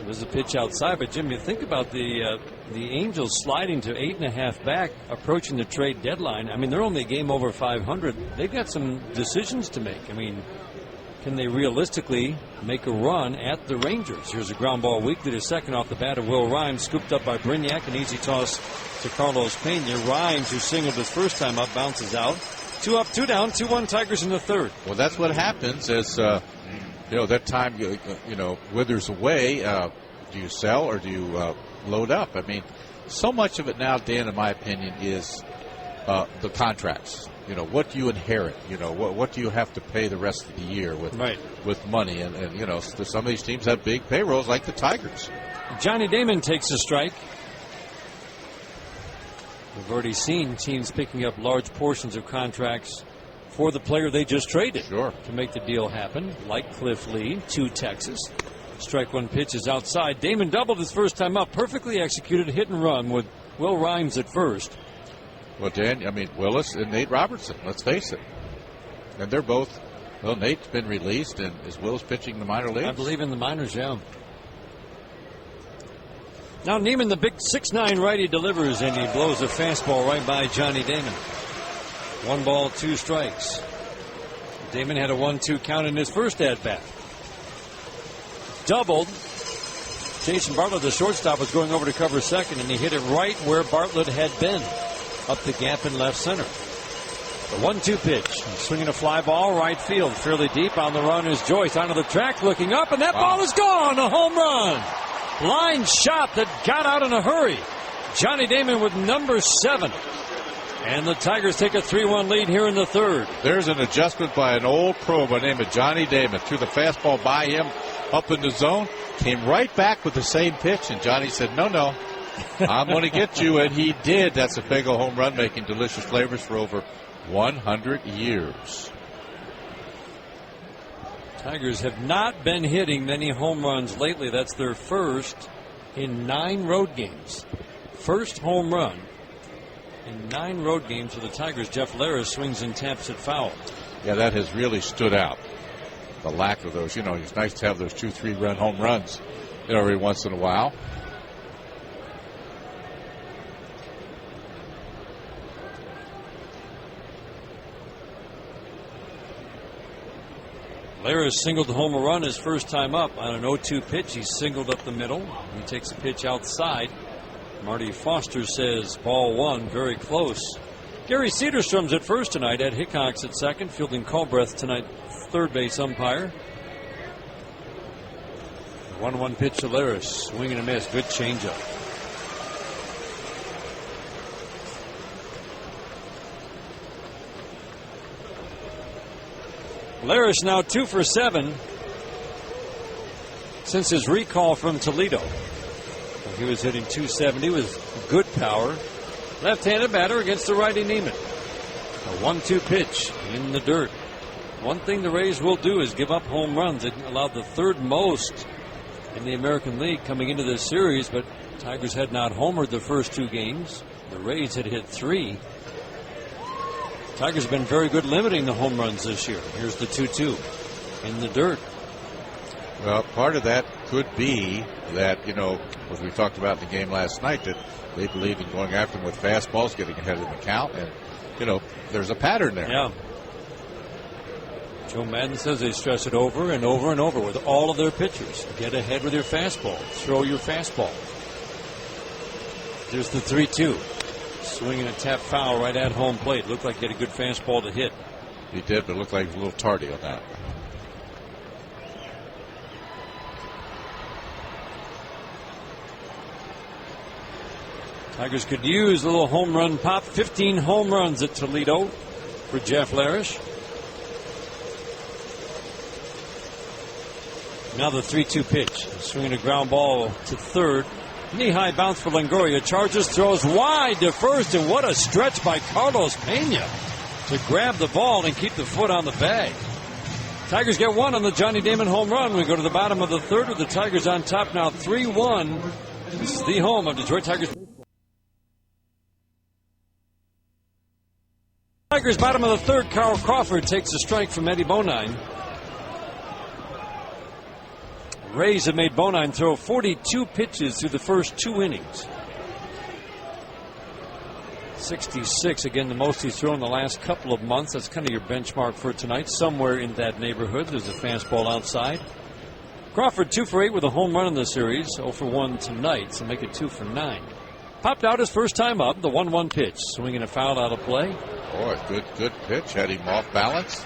There's a pitch outside, but Jim, you think about the Angels sliding to 8.5 back, approaching the trade deadline. I mean, they're only a game over 500. They've got some decisions to make. I mean, can they realistically make a run at the Rangers? Here's a ground ball weakly to second off the bat of Will Rhymes, scooped up by Brignac. An easy toss to Carlos Pena. Rhymes, who singled his first time up, bounces out. 2 up, 2 down, 2-1 Tigers in the third. Well, that's what happens as, that time, withers away. Do you sell or do you load up? I mean, so much of it now, Dan, in my opinion, is the contracts. What do you inherit? What do you have to pay the rest of the year with money? And some of these teams have big payrolls like the Tigers. Johnny Damon takes a strike. We've already seen teams picking up large portions of contracts for the player they just traded to make the deal happen, like Cliff Lee to Texas. Strike 1 pitch is outside. Damon doubled his first time up. Perfectly executed hit and run with Will Rhymes at first. Well, Dan, Willis and Nate Robertson, let's face it. And they're both, Nate's been released, and is Willis pitching in the minor leagues? I believe in the minors, yeah. Now Neiman, the big 6'9" righty, delivers, and he blows a fastball right by Johnny Damon. 1 ball, 2 strikes. Damon had a 1-2 count in his first at-bat. Doubled. Jason Bartlett, the shortstop, was going over to cover second, and he hit it right where Bartlett had been, up the gap in left center. The 1-2 pitch. Swinging a fly ball, right field, fairly deep. On the run is Joyce onto the track, looking up, and that ball is gone. A home run. Line shot that got out in a hurry. Johnny Damon with number 7. And the Tigers take a 3-1 lead here in the third. There's an adjustment by an old pro by the name of Johnny Damon. Threw the fastball by him up in the zone. Came right back with the same pitch. And Johnny said, no, I'm going to get you. And he did. That's a big old home run, making delicious flavors for over 100 years. Tigers have not been hitting many home runs lately. That's their first in 9 road games. First home run in 9 road games for the Tigers. Jeff Larris swings and taps it foul. Yeah, that has really stood out. The lack of those. It's nice to have those 2-3 run home runs every once in a while. Larris singled home a run his first time up on an 0-2 pitch. He singled up the middle. He takes a pitch outside. Marty Foster says ball 1, very close. Gary Cederstrom's at first tonight. Ed Hickox at second. Fielding Culbreth tonight, third base umpire. 1-1 pitch to Larris. Swing and a miss. Good changeup. Larris now 2 for 7 since his recall from Toledo. He was hitting .270 with good power. Left-handed batter against the righty Neiman. A 1-2 pitch in the dirt. One thing the Rays will do is give up home runs. It allowed the third most in the American League coming into this series, but Tigers had not homered the first 2 games. The Rays had hit 3. Tigers have been very good limiting the home runs this year. Here's the 2-2 in the dirt. Well, part of that could be that, as we talked about in the game last night, that they believe in going after them with fastballs, getting ahead of the count, and, there's a pattern there. Yeah. Joe Madden says they stress it over and over and over with all of their pitchers. Get ahead with your fastball. Throw your fastball. There's the 3-2. Swinging a tap foul right at home plate. Looked like he had a good fastball to hit. He did, but it looked like he was a little tardy on that. Tigers could use a little home run pop. 15 home runs at Toledo for Jeff Larris. Now the 3-2 pitch. Swinging a ground ball to third. Knee-high bounce for Longoria. Charges, throws wide to first, and what a stretch by Carlos Pena to grab the ball and keep the foot on the bag. Tigers get 1 on the Johnny Damon home run. We go to the bottom of the third with the Tigers on top now 3-1. This is the home of Detroit Tigers. Tigers bottom of the third. Carl Crawford takes a strike from Eddie Bonine. Rays have made Bonine throw 42 pitches through the first 2 innings. 66, again, the most he's thrown in the last couple of months. That's kind of your benchmark for tonight. Somewhere in that neighborhood. There's a fastball outside. Crawford 2 for 8 with a home run in the series. 0 for 1 tonight, so make it 2 for 9. Popped out his first time up, the 1-1 pitch. Swinging a foul out of play. Boy, good pitch. Had him off balance.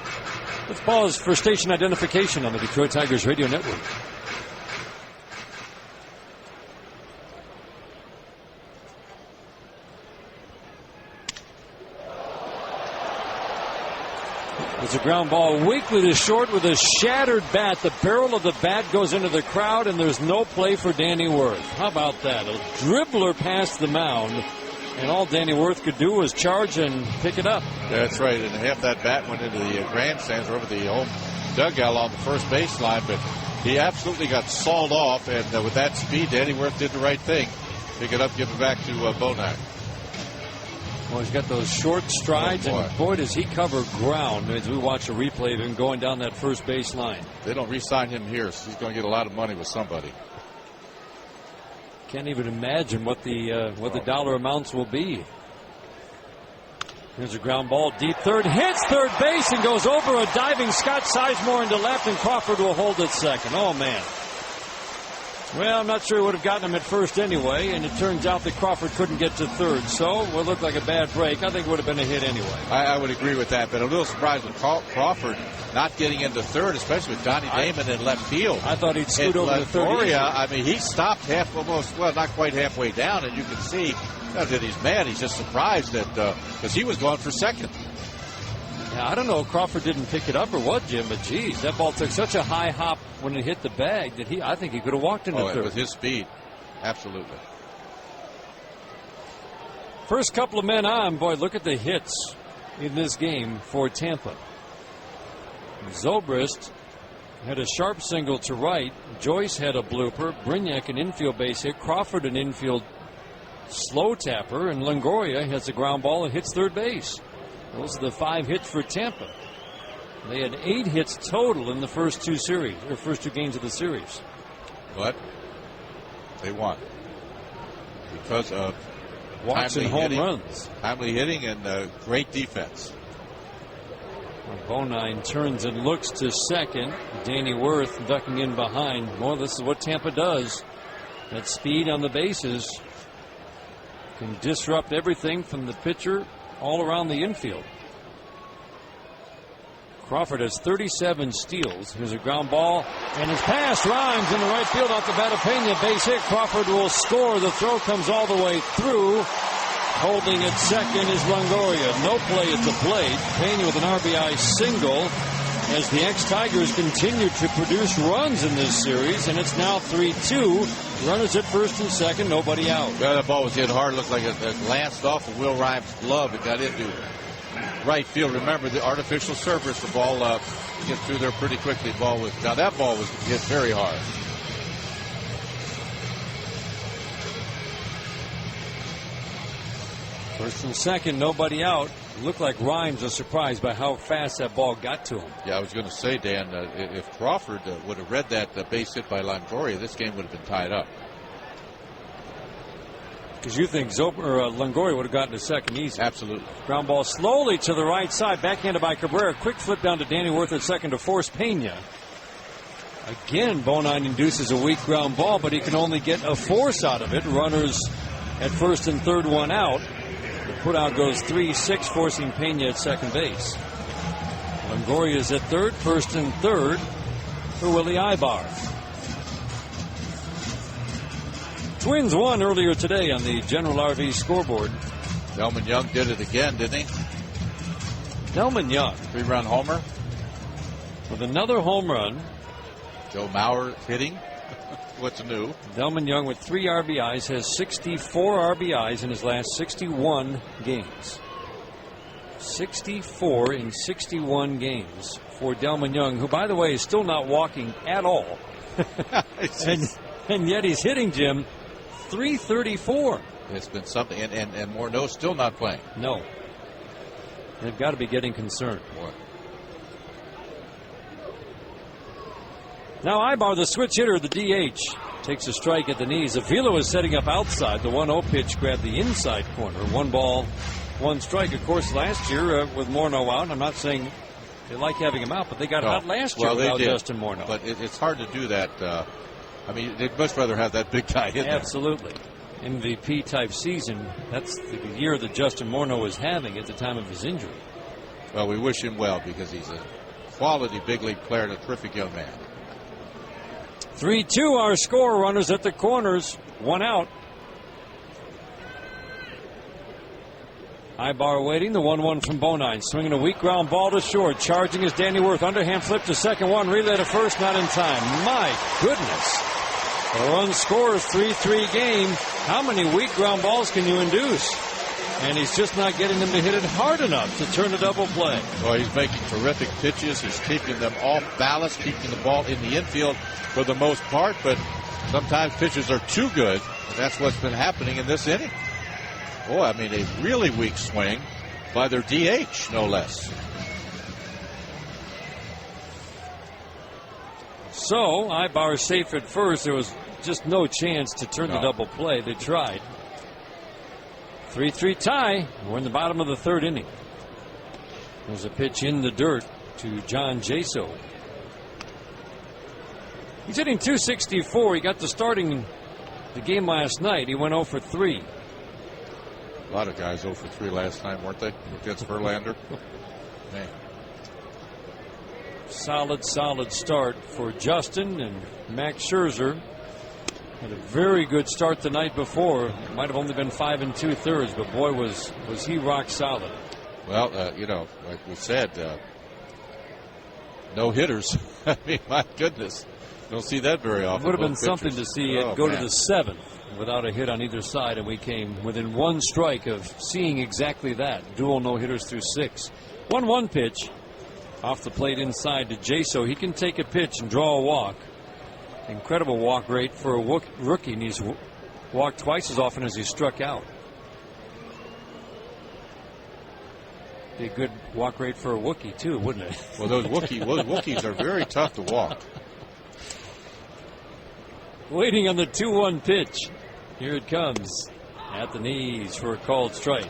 Let's pause for station identification on the Detroit Tigers Radio Network. It's a ground ball weakly to short with a shattered bat. The barrel of the bat goes into the crowd, and there's no play for Danny Worth. How about that? A dribbler past the mound, and all Danny Worth could do was charge and pick it up. That's right, and half that bat went into the grandstands or over the home dugout on the first baseline, but he absolutely got sawed off, and with that speed, Danny Worth did the right thing. Pick it up, give it back to Bonine. Well, he's got those short strides, and boy, does he cover ground as we watch a replay of him going down that first base line. They don't re-sign him here, so he's going to get a lot of money with somebody. Can't even imagine what the dollar amounts will be. Here's a ground ball, deep third, hits third base and goes over a diving Scott Sizemore into left, and Crawford will hold at second. Oh, man. Well, I'm not sure he would have gotten him at first anyway, and it turns out that Crawford couldn't get to third, so it would look like a bad break. I think it would have been a hit anyway. I would agree with that, but a little surprised with Crawford not getting into third, especially with Johnny Damon in left field. I thought he'd scoot over to third. I mean, he stopped not quite halfway down, and you can see not that he's mad. He's just surprised that because he was going for second. Yeah, I don't know if Crawford didn't pick it up or what, Jim, but geez, that ball took such a high hop when it hit the bag that I think he could have walked into third. With his speed, absolutely. First couple of men on, boy, look at the hits in this game for Tampa. Zobrist had a sharp single to right. Joyce had a blooper. Brignac an infield base hit. Crawford an infield slow tapper. And Longoria has a ground ball and hits third base. Those are the 5 hits for Tampa. They had 8 hits total in the first two games of the series. But they won because of walks and home runs, timely hitting, and great defense. Bonine turns and looks to second. Danny Worth ducking in behind. Well, this is what Tampa does. That speed on the bases can disrupt everything from the pitcher all around the infield. Crawford has 37 steals. Here's a ground ball, and his pass rhymes in the right field off the bat of Pena. Base hit. Crawford will score. The throw comes all the way through. Holding at second is Longoria. No play at the plate. Pena with an RBI single as the ex-Tigers continue to produce runs in this series, and it's now 3-2. Runners at first and second, nobody out. Yeah, that ball was hit hard. Looked like it lanced off of Will Rhymes' glove. It got into right field. Remember the artificial surface. The ball gets through there pretty quickly. That ball was hit very hard. First and second, nobody out. Looked like Rhymes was surprised by how fast that ball got to him. Yeah, I was going to say, Dan, if Crawford would have read that base hit by Longoria, this game would have been tied up. Because you think Longoria would have gotten to second easy. Absolutely. Ground ball slowly to the right side, backhanded by Cabrera. Quick flip down to Danny Worth at second to force Pena. Again, Bonine induces a weak ground ball, but he can only get a force out of it. Runners at first and third, one out. The putout goes 3-6, forcing Pena at second base. Longoria is at third, first and third for Willie Ibar. Twins won earlier today on the General RV scoreboard. Delman Young did it again, didn't he? Delman Young. 3-run homer. With another home run. Joe Mauer hitting. What's new? Delman Young with 3 RBIs has 64 RBIs in his last 61 games. 64 in 61 games for Delman Young, who, by the way, is still not walking at all. and yet he's hitting, Jim, .334. It's been something, and Morneau still not playing. No. They've got to be getting concerned. Boy. Now Ibar, the switch hitter, the DH, takes a strike at the knees. Avila is setting up outside. The 1-0 pitch grabbed the inside corner. 1 ball, 1 strike. Of course, last year with Morneau out, I'm not saying they like having him out, but they got hot last year without Justin Morneau. But it's hard to do that. I mean, they'd much rather have that big guy in there. Absolutely. MVP type season. That's the year that Justin Morneau was having at the time of his injury. Well, we wish him well because he's a quality big league player and a terrific young man. 3-2 our score. Runners at the corners. 1 out. Ibar waiting. The 1-1 from Bonine. Swinging a weak ground ball to short. Charging is Danny Worth. Underhand flip to second. One relay to first. Not in time. My goodness. The run scores 3-3 game. How many weak ground balls can you induce? And he's just not getting them to hit it hard enough to turn a double play. Well, he's making terrific pitches. He's keeping them off balance, keeping the ball in the infield for the most part. But sometimes pitches are too good, and that's what's been happening in this inning. Boy, I mean, a really weak swing by their DH, no less. So, Ibar safe at first. There was just no chance to turn the double play. They tried. 3-3 tie. We're in the bottom of the third inning. There's a pitch in the dirt to John Jaso. He's hitting .264. He got the starting the game last night. He went 0 for 3. A lot of guys 0 for 3 last night, weren't they? Against Verlander. Man. Solid start for Justin, and Max Scherzer had a very good start the night before. It might have only been 5 2/3, but boy, was he rock solid. Well, like we said, no hitters. I mean, my goodness, don't see that very often. It would have been something to see it go to the 7th without a hit on either side, and we came within 1 strike of seeing exactly that. Dual no hitters through 6. 1-1 pitch off the plate inside to Jaso. He can take a pitch and draw a walk. Incredible walk rate for a rookie, and he's walked twice as often as he struck out. Be a good walk rate for a Wookiee too, wouldn't it? Well, those Wookiees are very tough to walk. Waiting on the 2-1 pitch. Here it comes at the knees for a called strike.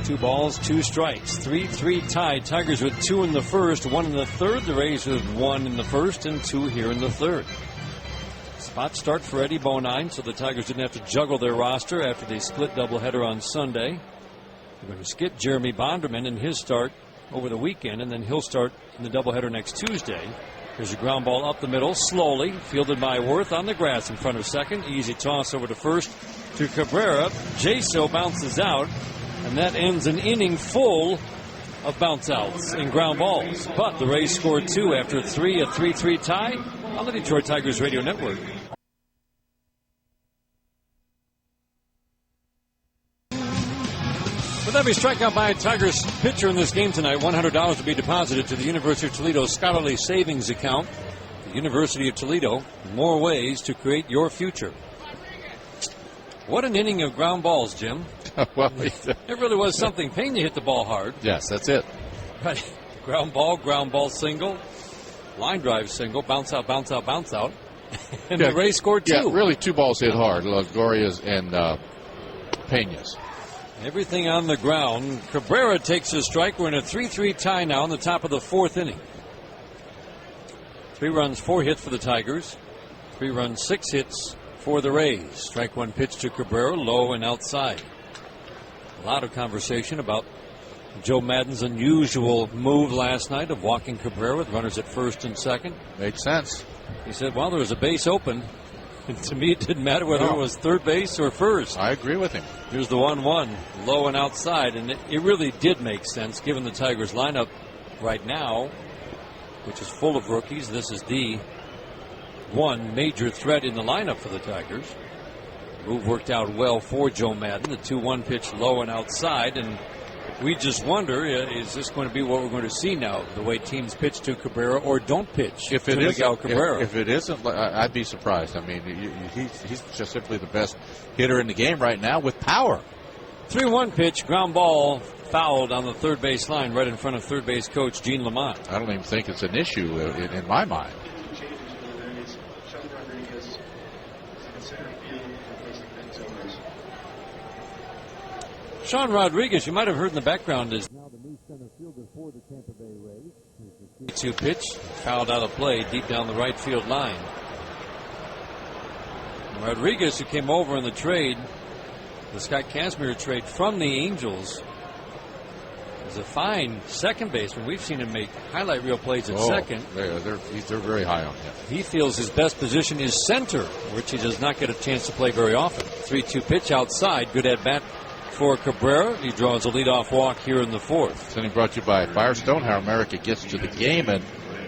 2 balls, 2 strikes. 3-3 tied. Tigers with 2 in the first, 1 in the third. The Rays with 1 in the first and 2 here in the third. Spot start for Eddie Bonine, so the Tigers didn't have to juggle their roster after they split doubleheader on Sunday. They're going to skip Jeremy Bonderman in his start over the weekend, and then he'll start in the doubleheader next Tuesday. There's a ground ball up the middle, slowly, fielded by Worth on the grass in front of second. Easy toss over to first to Cabrera. Jaso bounces out, and that ends an inning full of bounce outs and ground balls. But the Rays scored 2 after 3, a 3-3 tie on the Detroit Tigers Radio Network. With every strikeout by a Tigers pitcher in this game tonight, $100 will be deposited to the University of Toledo Scholarly Savings Account. The University of Toledo, more ways to create your future. What an inning of ground balls, Jim. Well, it really was something. Pena hit the ball hard. Yes, that's it. Right. Ground ball single, line drive single, bounce out. And the Rays scored 2. Yeah, really 2 balls hit hard, Logoria's and Pena's. Everything on the ground. Cabrera takes a strike. We're in a 3-3 tie now in the top of the 4th inning. 3 runs, 4 hits for the Tigers. 3 runs, 6 hits for the Rays. Strike 1 pitch to Cabrera, low and outside. A lot of conversation about Joe Maddon's unusual move last night of walking Cabrera with runners at first and second. Makes sense. He said, well, there was a base open. And to me, it didn't matter whether it was third base or first. I agree with him. Here's the 1-1, low and outside. And it really did make sense given the Tigers lineup right now, which is full of rookies. This is the one major threat in the lineup for the Tigers. Move worked out well for Joe Maddon. The 2-1 pitch low and outside. And we just wonder, is this going to be what we're going to see now, the way teams pitch to Cabrera or don't pitch to Miguel Cabrera? If it isn't, I'd be surprised. I mean, he's just simply the best hitter in the game right now with power. 3-1 pitch, ground ball, fouled on the third base line right in front of third base coach Gene Lamont. I don't even think it's an issue in my mind. Sean Rodriguez, you might have heard in the background, is Now the new center fielder for the Tampa Bay Rays. 2 pitch, fouled out of play deep down the right field line. Rodriguez, who came over in the trade, the Scott Kazmir trade from the Angels, is a fine second baseman. We've seen him make highlight reel plays at second. They're very high on him. He feels his best position is center, which he does not get a chance to play very often. 3-2 pitch outside, good at bat for Cabrera. He draws a leadoff walk here in the 4th. Something brought to you by Firestone, how America gets to the game, and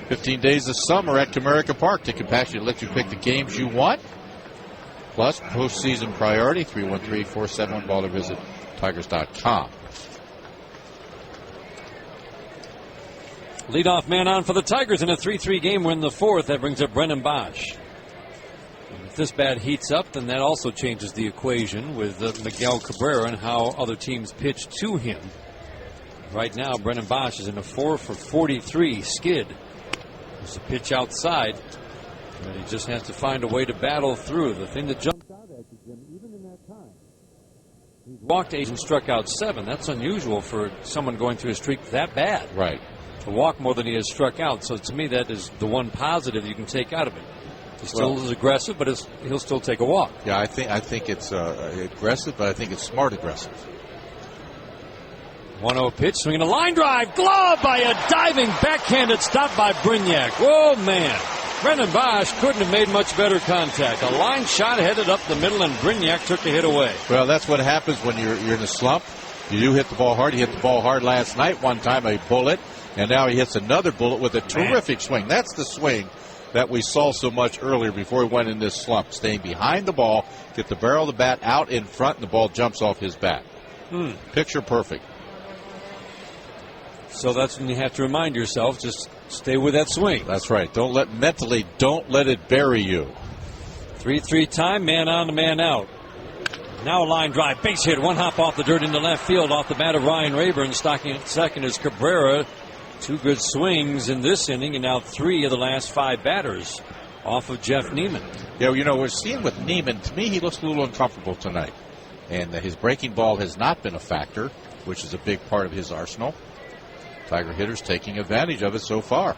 15 days of summer at Comerica Park. Ticket Passion lets you pick the games you want. Plus, postseason priority, 313-471-BALL, or visit Tigers.com. Leadoff man on for the Tigers in a 3-3 game win the 4th. That brings up Brennan Bosch. If this bat heats up, then that also changes the equation with Miguel Cabrera and how other teams pitch to him. Right now, Brennan Bosch is in a 4-for-43 skid. There's a pitch outside, and he just has to find a way to battle through. The thing that jumps out at you, Jim, even in that time, he's walked 8 and struck out 7. That's unusual for someone going through a streak that bad. Right. to walk more than he has struck out. So to me, that is the one positive you can take out of it. He still is aggressive, but he'll still take a walk. Yeah, I think it's aggressive, but I think it's smart aggressive. 1-0 pitch, swinging a line drive, glove by a diving backhanded stop by Brignac. Whoa, man. Brendan Bosch couldn't have made much better contact. A line shot headed up the middle, and Brignac took the hit away. Well, that's what happens when you're in a slump. You do hit the ball hard. He hit the ball hard last night. One time a bullet, and now he hits another bullet with a terrific swing. That's the swing that we saw so much earlier before he went in this slump. Staying behind the ball, get the barrel of the bat out in front, and the ball jumps off his bat. Picture perfect. So that's when you have to remind yourself, just stay with that swing. That's right. Don't let it bury you. 3-3 time, man on to man out. Now a line drive, base hit, one hop off the dirt into left field off the bat of Ryan Rayburn. Stocking at second is Cabrera. Two good swings in this inning, and now 3 of the last 5 batters off of Jeff Neiman. Yeah, we're seeing with Neiman, to me, he looks a little uncomfortable tonight. And his breaking ball has not been a factor, which is a big part of his arsenal. Tiger hitters taking advantage of it so far.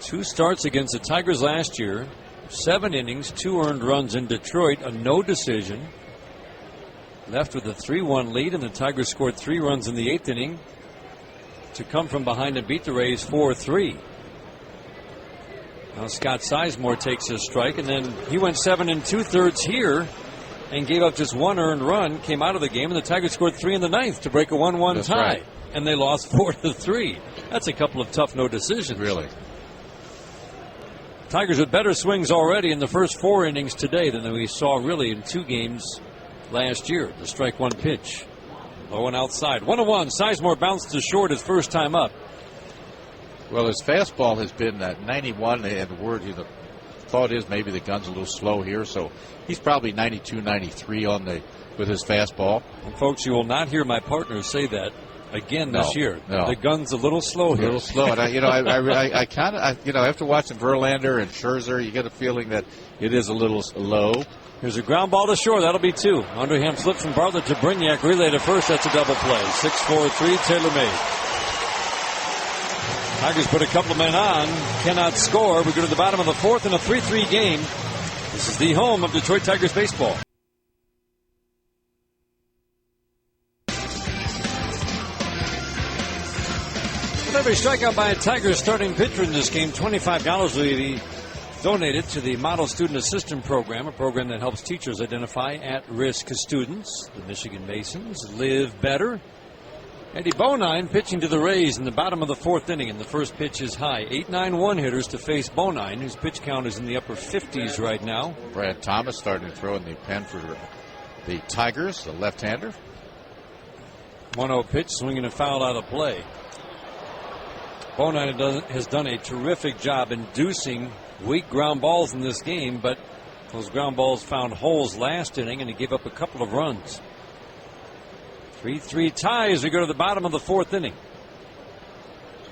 2 starts against the Tigers last year. 7 innings, 2 earned runs in Detroit, a no decision. Left with a 3-1 lead, and the Tigers scored 3 runs in the 8th inning to come from behind and beat the Rays 4-3. Now Scott Sizemore takes his strike, and then he went 7 2/3 here and gave up just 1 earned run, came out of the game, and the Tigers scored 3 in the 9th to break a 1-1 tie. Right. And they lost 4-3. That's a couple of tough no decisions. Really. Tigers with better swings already in the first 4 innings today than we saw really in 2 games last year. The strike 1 pitch. Low and outside. 1-1. Sizemore bounced to short his first time up. Well, his fastball has been at 91, and the thought is maybe the gun's a little slow here, so he's probably 92, 93 with his fastball. And folks, you will not hear my partner say that again this year. No. The gun's a little slow here. A little slow, and I kind of after watching Verlander and Scherzer, you get a feeling that it is a little low. Here's a ground ball to short. That'll be 2. Underhand flip from Bartlett to Brignac. Relay to first. That's a double play. 6-4-3. Taylor-made. Tigers put a couple of men on. Cannot score. We go to the bottom of the 4th in a 3-3 game. This is the home of Detroit Tigers baseball. With every strikeout by a Tigers starting pitcher in this game, $25 will be donated to the Model Student Assistant Program, a program that helps teachers identify at-risk students. The Michigan Masons live better. Eddie Bonine pitching to the Rays in the bottom of the 4th inning, and the first pitch is high. 8-9-1 hitters to face Bonine, whose pitch count is in the upper 50s right now. Brad Thomas starting to throw in the pen for the Tigers, the left-hander. 1-0 pitch, swinging a foul out of play. Bonine has done a terrific job inducing weak ground balls in this game, but those ground balls found holes last inning, and he gave up a couple of runs. 3-3 tie as we go to the bottom of the 4th inning.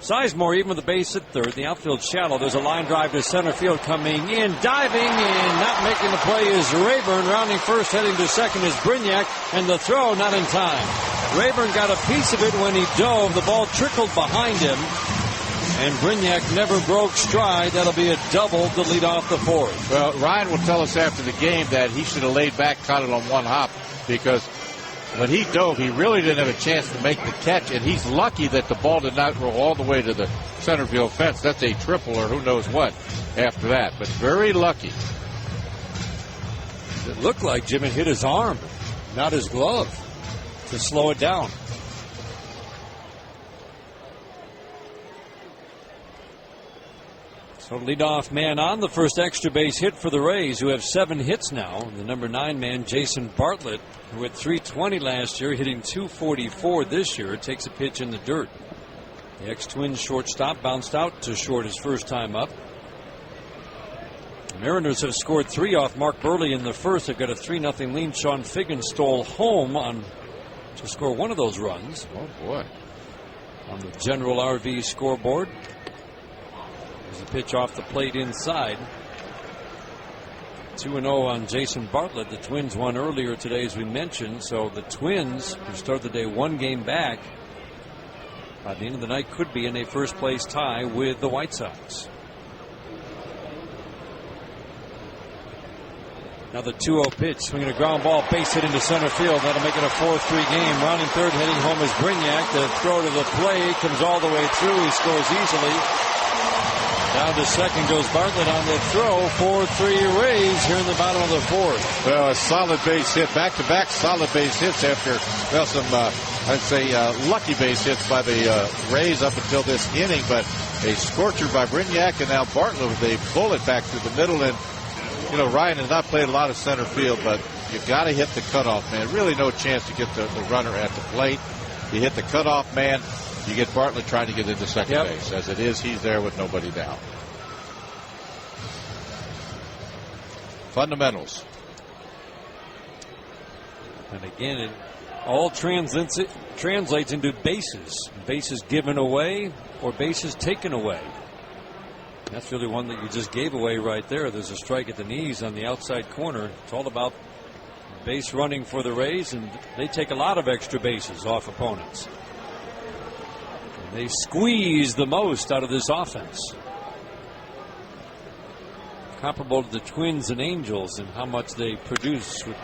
Sizemore even with the base at 3rd. The outfield shallow. There's a line drive to center field coming in. Diving and not making the play is Rayburn. Rounding first, heading to second is Brignac. And the throw not in time. Rayburn got a piece of it when he dove. The ball trickled behind him. And Brignac never broke stride. That'll be a double to lead off the 4th. Well, Ryan will tell us after the game that he should have laid back, caught it on 1 hop, because when he dove, he really didn't have a chance to make the catch, and he's lucky that the ball did not roll all the way to the center field fence. That's a triple or who knows what after that, but very lucky. It looked like Jimmy hit his arm, not his glove, to slow it down. So leadoff man on, the first extra base hit for the Rays, who have 7 hits now. The number 9 man, Jason Bartlett, who had .320 last year, hitting .244 this year, takes a pitch in the dirt. The ex-Twins shortstop bounced out to short his first time up. The Mariners have scored 3 off Mark Burley in the first. They've got a 3-0 lead. Sean Figgin stole home to score one of those runs. Oh, boy. On the General RV scoreboard. There's a pitch off the plate inside. 2-0 on Jason Bartlett. The Twins won earlier today, as we mentioned. So the Twins, who start the day 1 game back, by the end of the night could be in a first place tie with the White Sox. Now the 2-0 pitch, swinging a ground ball, base hit into center field. That'll make it a 4-3 game. Rounding third, heading home is Brignac. The throw to the plate comes all the way through. He scores easily. Down to second goes Bartlett on the throw. 4-3 Rays here in the bottom of the fourth. Well, a solid base hit, back-to-back solid base hits after, well, some, I'd say, lucky base hits by the Rays up until this inning. But a scorcher by Brignac, and now Bartlett with a bullet back through the middle. And you know, Ryan has not played a lot of center field, but you've got to hit the cutoff man. Really no chance to get the runner at the plate. You hit the cutoff man, you get Bartlett trying to get into second base. As it is, he's there with nobody down. Fundamentals. And again, it all translates into bases. Bases given away or bases taken away. That's really one that you just gave away right there. There's a strike at the knees on the outside corner. It's all about base running for the Rays, and they take a lot of extra bases off opponents. And they squeeze the most out of this offense. Comparable to the Twins and Angels in how much they produce. With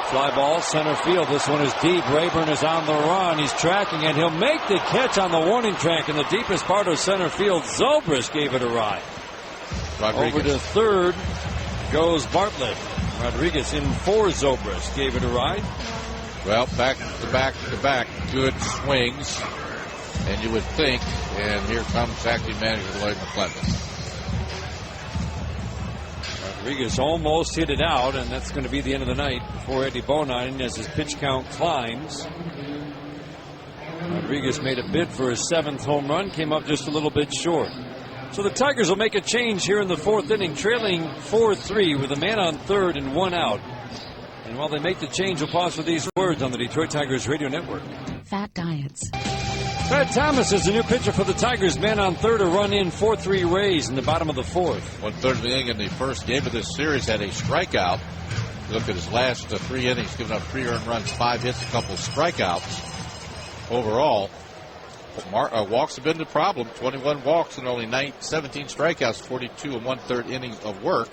fly ball, center field. This one is deep. Rayburn is on the run. He's tracking it. He'll make the catch on the warning track in the deepest part of center field. Zobrist gave it a ride. Rodriguez. Over to third goes Bartlett. Rodriguez in for Zobrist. Gave it a ride. Well, back to back. Good swings. And you would think, and here comes acting manager Lloyd McClendon. Rodriguez almost hit it out, and that's going to be the end of the night for Eddie Bonine as his pitch count climbs. Rodriguez made a bid for his 7th home run, came up just a little bit short. So the Tigers will make a change here in the 4th inning, trailing 4-3 with a man on third and 1 out. And while they make the change, we'll pause for these words on the Detroit Tigers Radio Network. Fat Diets. Brad Thomas is the new pitcher for the Tigers. Man on third, a run in, 4-3 Rays in the bottom of the 4th. 1/3 of the inning in the first game of this series had a strikeout. Look at his last 3 innings, giving up 3 earned runs, 5 hits, a couple of strikeouts. Overall, walks have been the problem. 21 walks and only 17 strikeouts, 42 1/3 innings of work.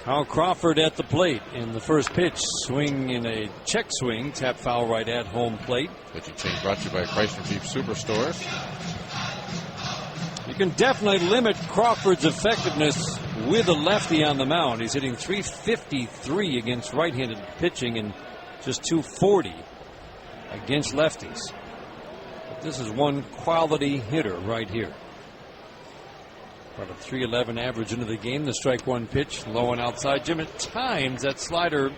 Kyle Crawford at the plate in the first pitch. Swing in a check swing. Tap foul right at home plate. Pitching change brought to you by Chrysler Jeep Superstores. You can definitely limit Crawford's effectiveness with a lefty on the mound. He's hitting .353 against right-handed pitching and just .240 against lefties. But this is one quality hitter right here. About a .311 average into the game. The strike one pitch, low and outside. Jim, at times that slider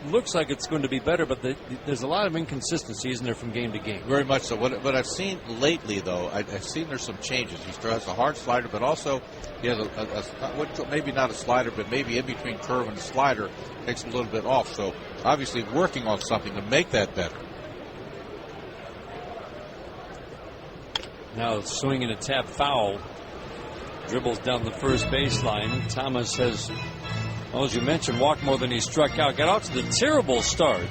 looks like it's going to be better, but there's a lot of inconsistency, isn't there, from game to game? Very much so. What I've seen lately, though, I've seen there's some changes. He still has a hard slider, but also he has maybe not a slider, but maybe in between curve and slider takes a little bit off. So obviously working on something to make that better. Now swinging a tap foul. Dribbles down the first baseline. Thomas has, well, as you mentioned, walked more than he struck out. Got off to the terrible start.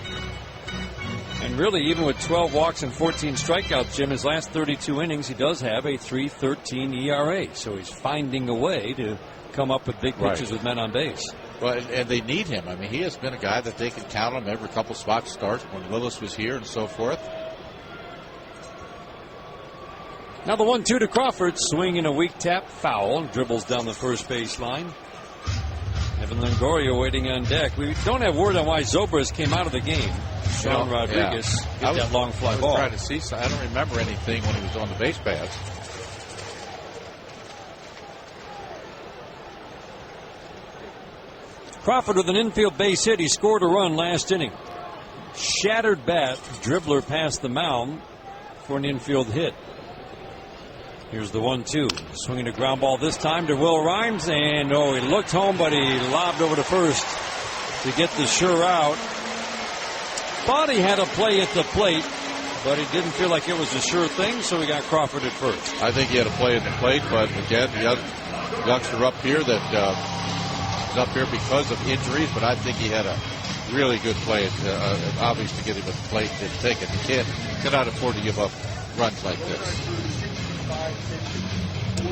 And really, even with 12 walks and 14 strikeouts, Jim, his last 32 innings, he does have a .313 ERA. So he's finding a way to come up with big pitches with men on base. Well, and they need him. I mean, he has been a guy that they can count on every couple spot starts when Willis was here and so forth. Now the 1-2 to Crawford. Swing in a weak tap foul. Dribbles down the first baseline. Evan Longoria waiting on deck. We don't have word on why Zobrist came out of the game. Sean Rodriguez hit that long fly ball. Trying to see, so I don't remember anything when he was on the base paths. Crawford with an infield base hit. He scored a run last inning. Shattered bat. Dribbler past the mound for an infield hit. Here's the 1-2. Swinging a ground ball this time to Will Rhymes. And, he looked home, but he lobbed over to first to get the sure out. Thought he had a play at the plate, but he didn't feel like it was a sure thing, so he got Crawford at first. I think he had a play at the plate, but again, the youngster up here that is up here because of injuries, but I think he had a really good play. Obvious to get him at the plate and didn't take it. He cannot afford to give up runs like this.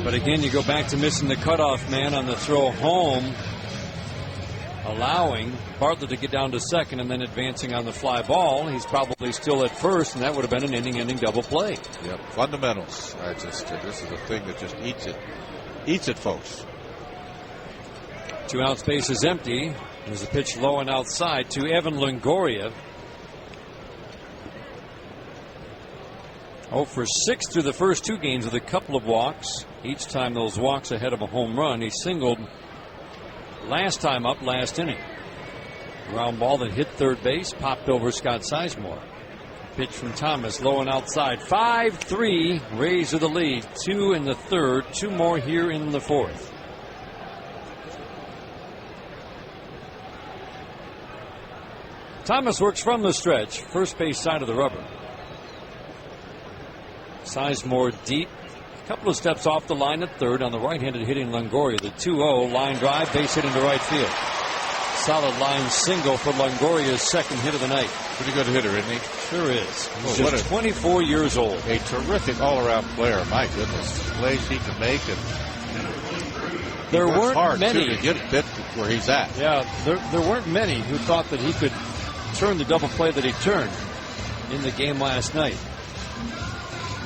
But again, you go back to missing the cutoff man on the throw home, allowing Bartlett to get down to second and then advancing on the fly ball. He's probably still at first, and that would have been an inning-ending double play. Yep, fundamentals. This is a thing that just eats it, folks. 2 out, space is empty. There's a pitch low and outside to Evan Longoria. 0 for 6 through the first 2 games with a couple of walks. Each time those walks ahead of a home run. He singled last time up, last inning. Ground ball that hit third base, popped over Scott Sizemore. Pitch from Thomas, low and outside. 5-3, Rays with the lead. 2 in the third, 2 more here in the fourth. Thomas works from the stretch, first base side of the rubber. Sizemore deep, a couple of steps off the line at third on the right-handed hitting Longoria. The 2-0 line drive, base hit into right field. Solid line single for Longoria's second hit of the night. Pretty good hitter, isn't he? Sure is. He's just 24 years old. A terrific all-around player. My goodness, the plays he can make, and there weren't hard many to get it where he's at. Yeah, there weren't many who thought that he could turn the double play that he turned in the game last night.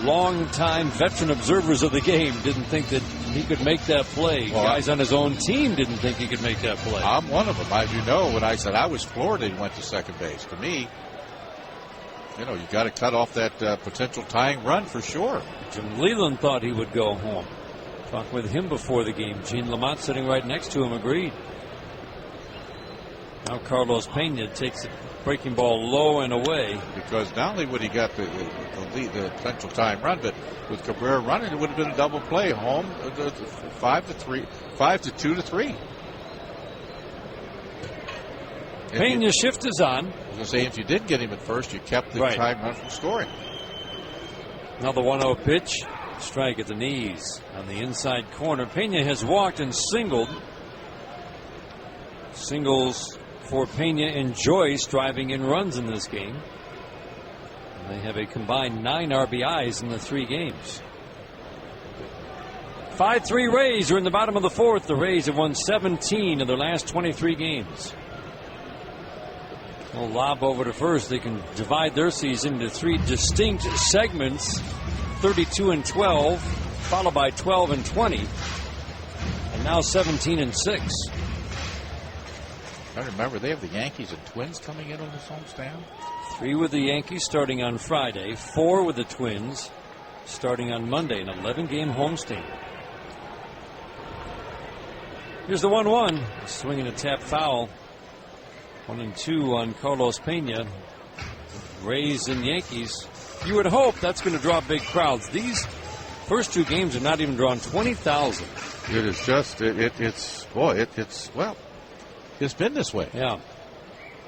Long-time veteran observers of the game didn't think that he could make that play. Well, guys on his own team didn't think he could make that play. I'm one of them. As you know, when I said I was floored he went to second base. To me, you got to cut off that potential tying run for sure. Jim Leland thought he would go home. Talked with him before the game. Gene Lamont sitting right next to him agreed. Now Carlos Pena takes a breaking ball low and away. Because not only would he got the lead, the potential tying run, but with Cabrera running, it would have been a double play home, 5-2-3. Pena's shift is on. I was going to say, if you did get him at first, you kept the tying run from scoring. Now the 1-0 pitch. Strike at the knees on the inside corner. Pena has walked and singled. Singles for Pena and Joyce driving in runs in this game. And they have a combined 9 RBIs in the 3 games. 5-3 Rays are in the bottom of the fourth. The Rays have won 17 of their last 23 games. A lob over to first. They can divide their season into 3 distinct segments. 32-12, followed by 12-20, and now 17-6. I remember they have the Yankees and Twins coming in on this homestand. 3 with the Yankees starting on Friday, 4 with the Twins starting on Monday, an 11-game homestand. Here's the 1-1, swinging a tap foul. 1-2 on Carlos Pena. Rays and Yankees. You would hope that's going to draw big crowds. These first 2 games are not even drawn 20,000. It is just it's been this way. Yeah,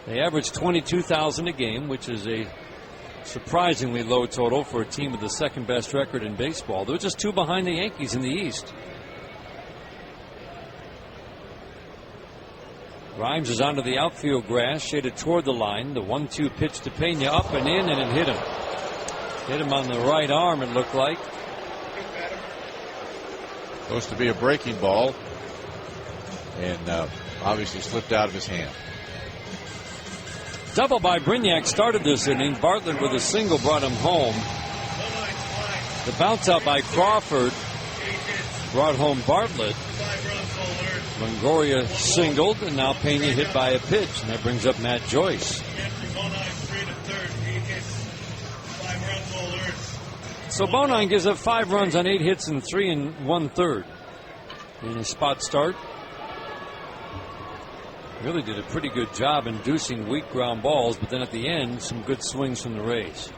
they average 22,000 a game, which is a surprisingly low total for a team with the second best record in baseball. They're just 2 behind the Yankees in the East. Grimes is onto the outfield grass, shaded toward the line. The 1-2 pitch to Pena, up and in, and it hit him. Hit him on the right arm, it looked like. Supposed to be a breaking ball, and obviously slipped out of his hand. Double by Brignac started this inning. Bartlett with a single brought him home. The bounce out by Crawford brought home Bartlett. Longoria singled, and now Pena hit by a pitch, and that brings up Matt Joyce. So Bonine gives up 5 runs on 8 hits and 3 1/3 in a spot start. Really did a pretty good job inducing weak ground balls, but then at the end, some good swings from the Rays.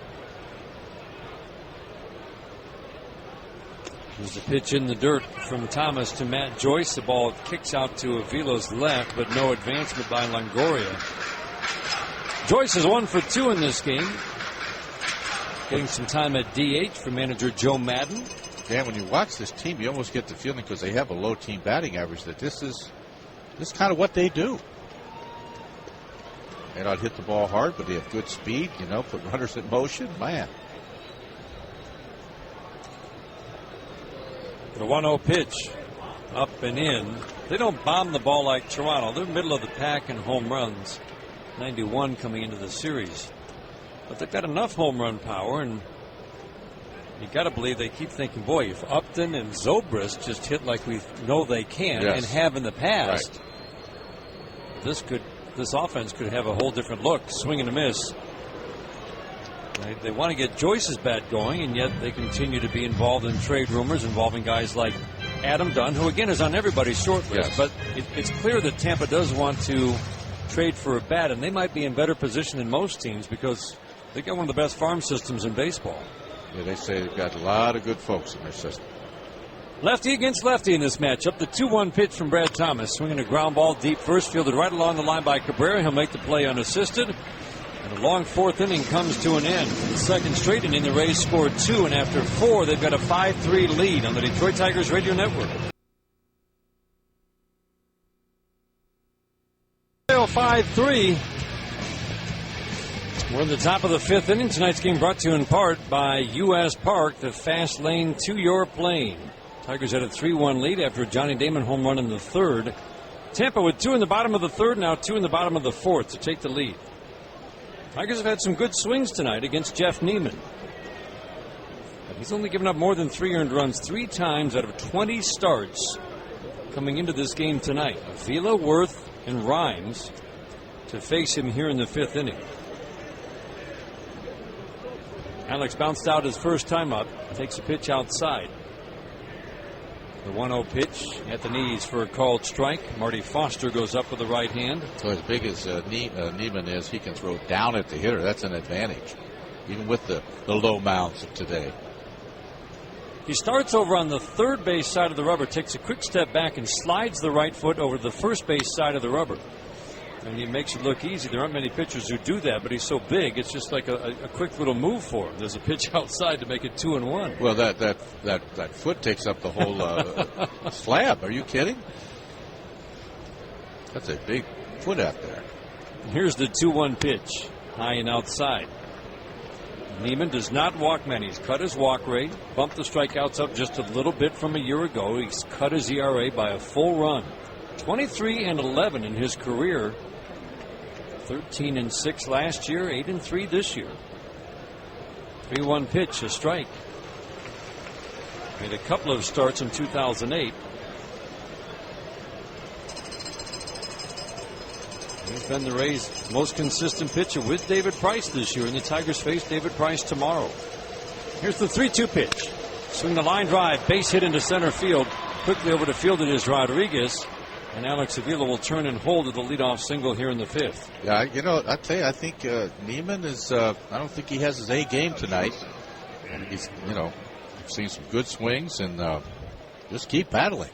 There's a pitch in the dirt from Thomas to Matt Joyce. The ball kicks out to Avila's left, but no advancement by Longoria. Joyce is 1 for 2 in this game. Getting some time at DH for manager Joe Madden. Dan, when you watch this team, you almost get the feeling, because they have a low team batting average, that this is kind of what they do. May not hit the ball hard, but they have good speed, put runners in motion. Man. The 1-0 pitch, up and in. They don't bomb the ball like Toronto. They're middle of the pack in home runs. 91 coming into the series. But they've got enough home run power, and you got to believe they keep thinking, boy, if Upton and Zobrist just hit like we know they can and have in the past, this offense could have a whole different look. Swing and a miss. They want to get Joyce's bat going, and yet they continue to be involved in trade rumors involving guys like Adam Dunn, who again is on everybody's short list. But it's clear that Tampa does want to trade for a bat, and they might be in better position than most teams because they got one of the best farm systems in baseball. Yeah, they say they've got a lot of good folks in their system. Lefty against lefty in this matchup. The 2-1 pitch from Brad Thomas, swinging a ground ball deep first, fielded right along the line by Cabrera. He'll make the play unassisted. And a long fourth inning comes to an end. For the second straight inning, the Rays scored 2, and after 4, they've got a 5-3 lead on the Detroit Tigers radio network. 5-3. We're in the top of the 5th inning. Tonight's game brought to you in part by U.S. Park, the fast lane to your plane. Tigers had a 3-1 lead after a Johnny Damon home run in the 3rd. Tampa with 2 in the bottom of the 3rd, now 2 in the bottom of the 4th to take the lead. Tigers have had some good swings tonight against Jeff Neiman. But he's only given up more than 3 earned runs 3 times out of 20 starts coming into this game tonight. Avila, Worth, and Rhymes to face him here in the 5th inning. Alex bounced out his first time up, takes a pitch outside. The 1-0 pitch at the knees for a called strike. Marty Foster goes up with the right hand. So as big as Neiman is, he can throw down at the hitter. That's an advantage, even with the low mounds of today. He starts over on the third base side of the rubber, takes a quick step back and slides the right foot over the first base side of the rubber. And he makes it look easy. There aren't many pitchers who do that, but he's so big, it's just like a quick little move for him. There's a pitch outside to make it 2-1. Well, that foot takes up the whole slab. Are you kidding? That's a big foot out there. Here's the 2-1 pitch, high and outside. Neiman does not walk many. He's cut his walk rate, bumped the strikeouts up just a little bit from a year ago. He's cut his ERA by a full run. 23-11 in his career. 13-6 last year, 8-3 this year. 3-1 pitch, a strike. Made a couple of starts in 2008. He's been the Rays' most consistent pitcher with David Price this year, and the Tigers face David Price tomorrow. Here's the 3-2 pitch. Swing the line drive, base hit into center field. Quickly over to field it is Rodriguez. And Alex Avila will turn and hold at the leadoff single here in the 5th. Yeah, I tell you, I think Neiman is. I don't think he has his A game tonight. And he's, I've seen some good swings, and just keep battling.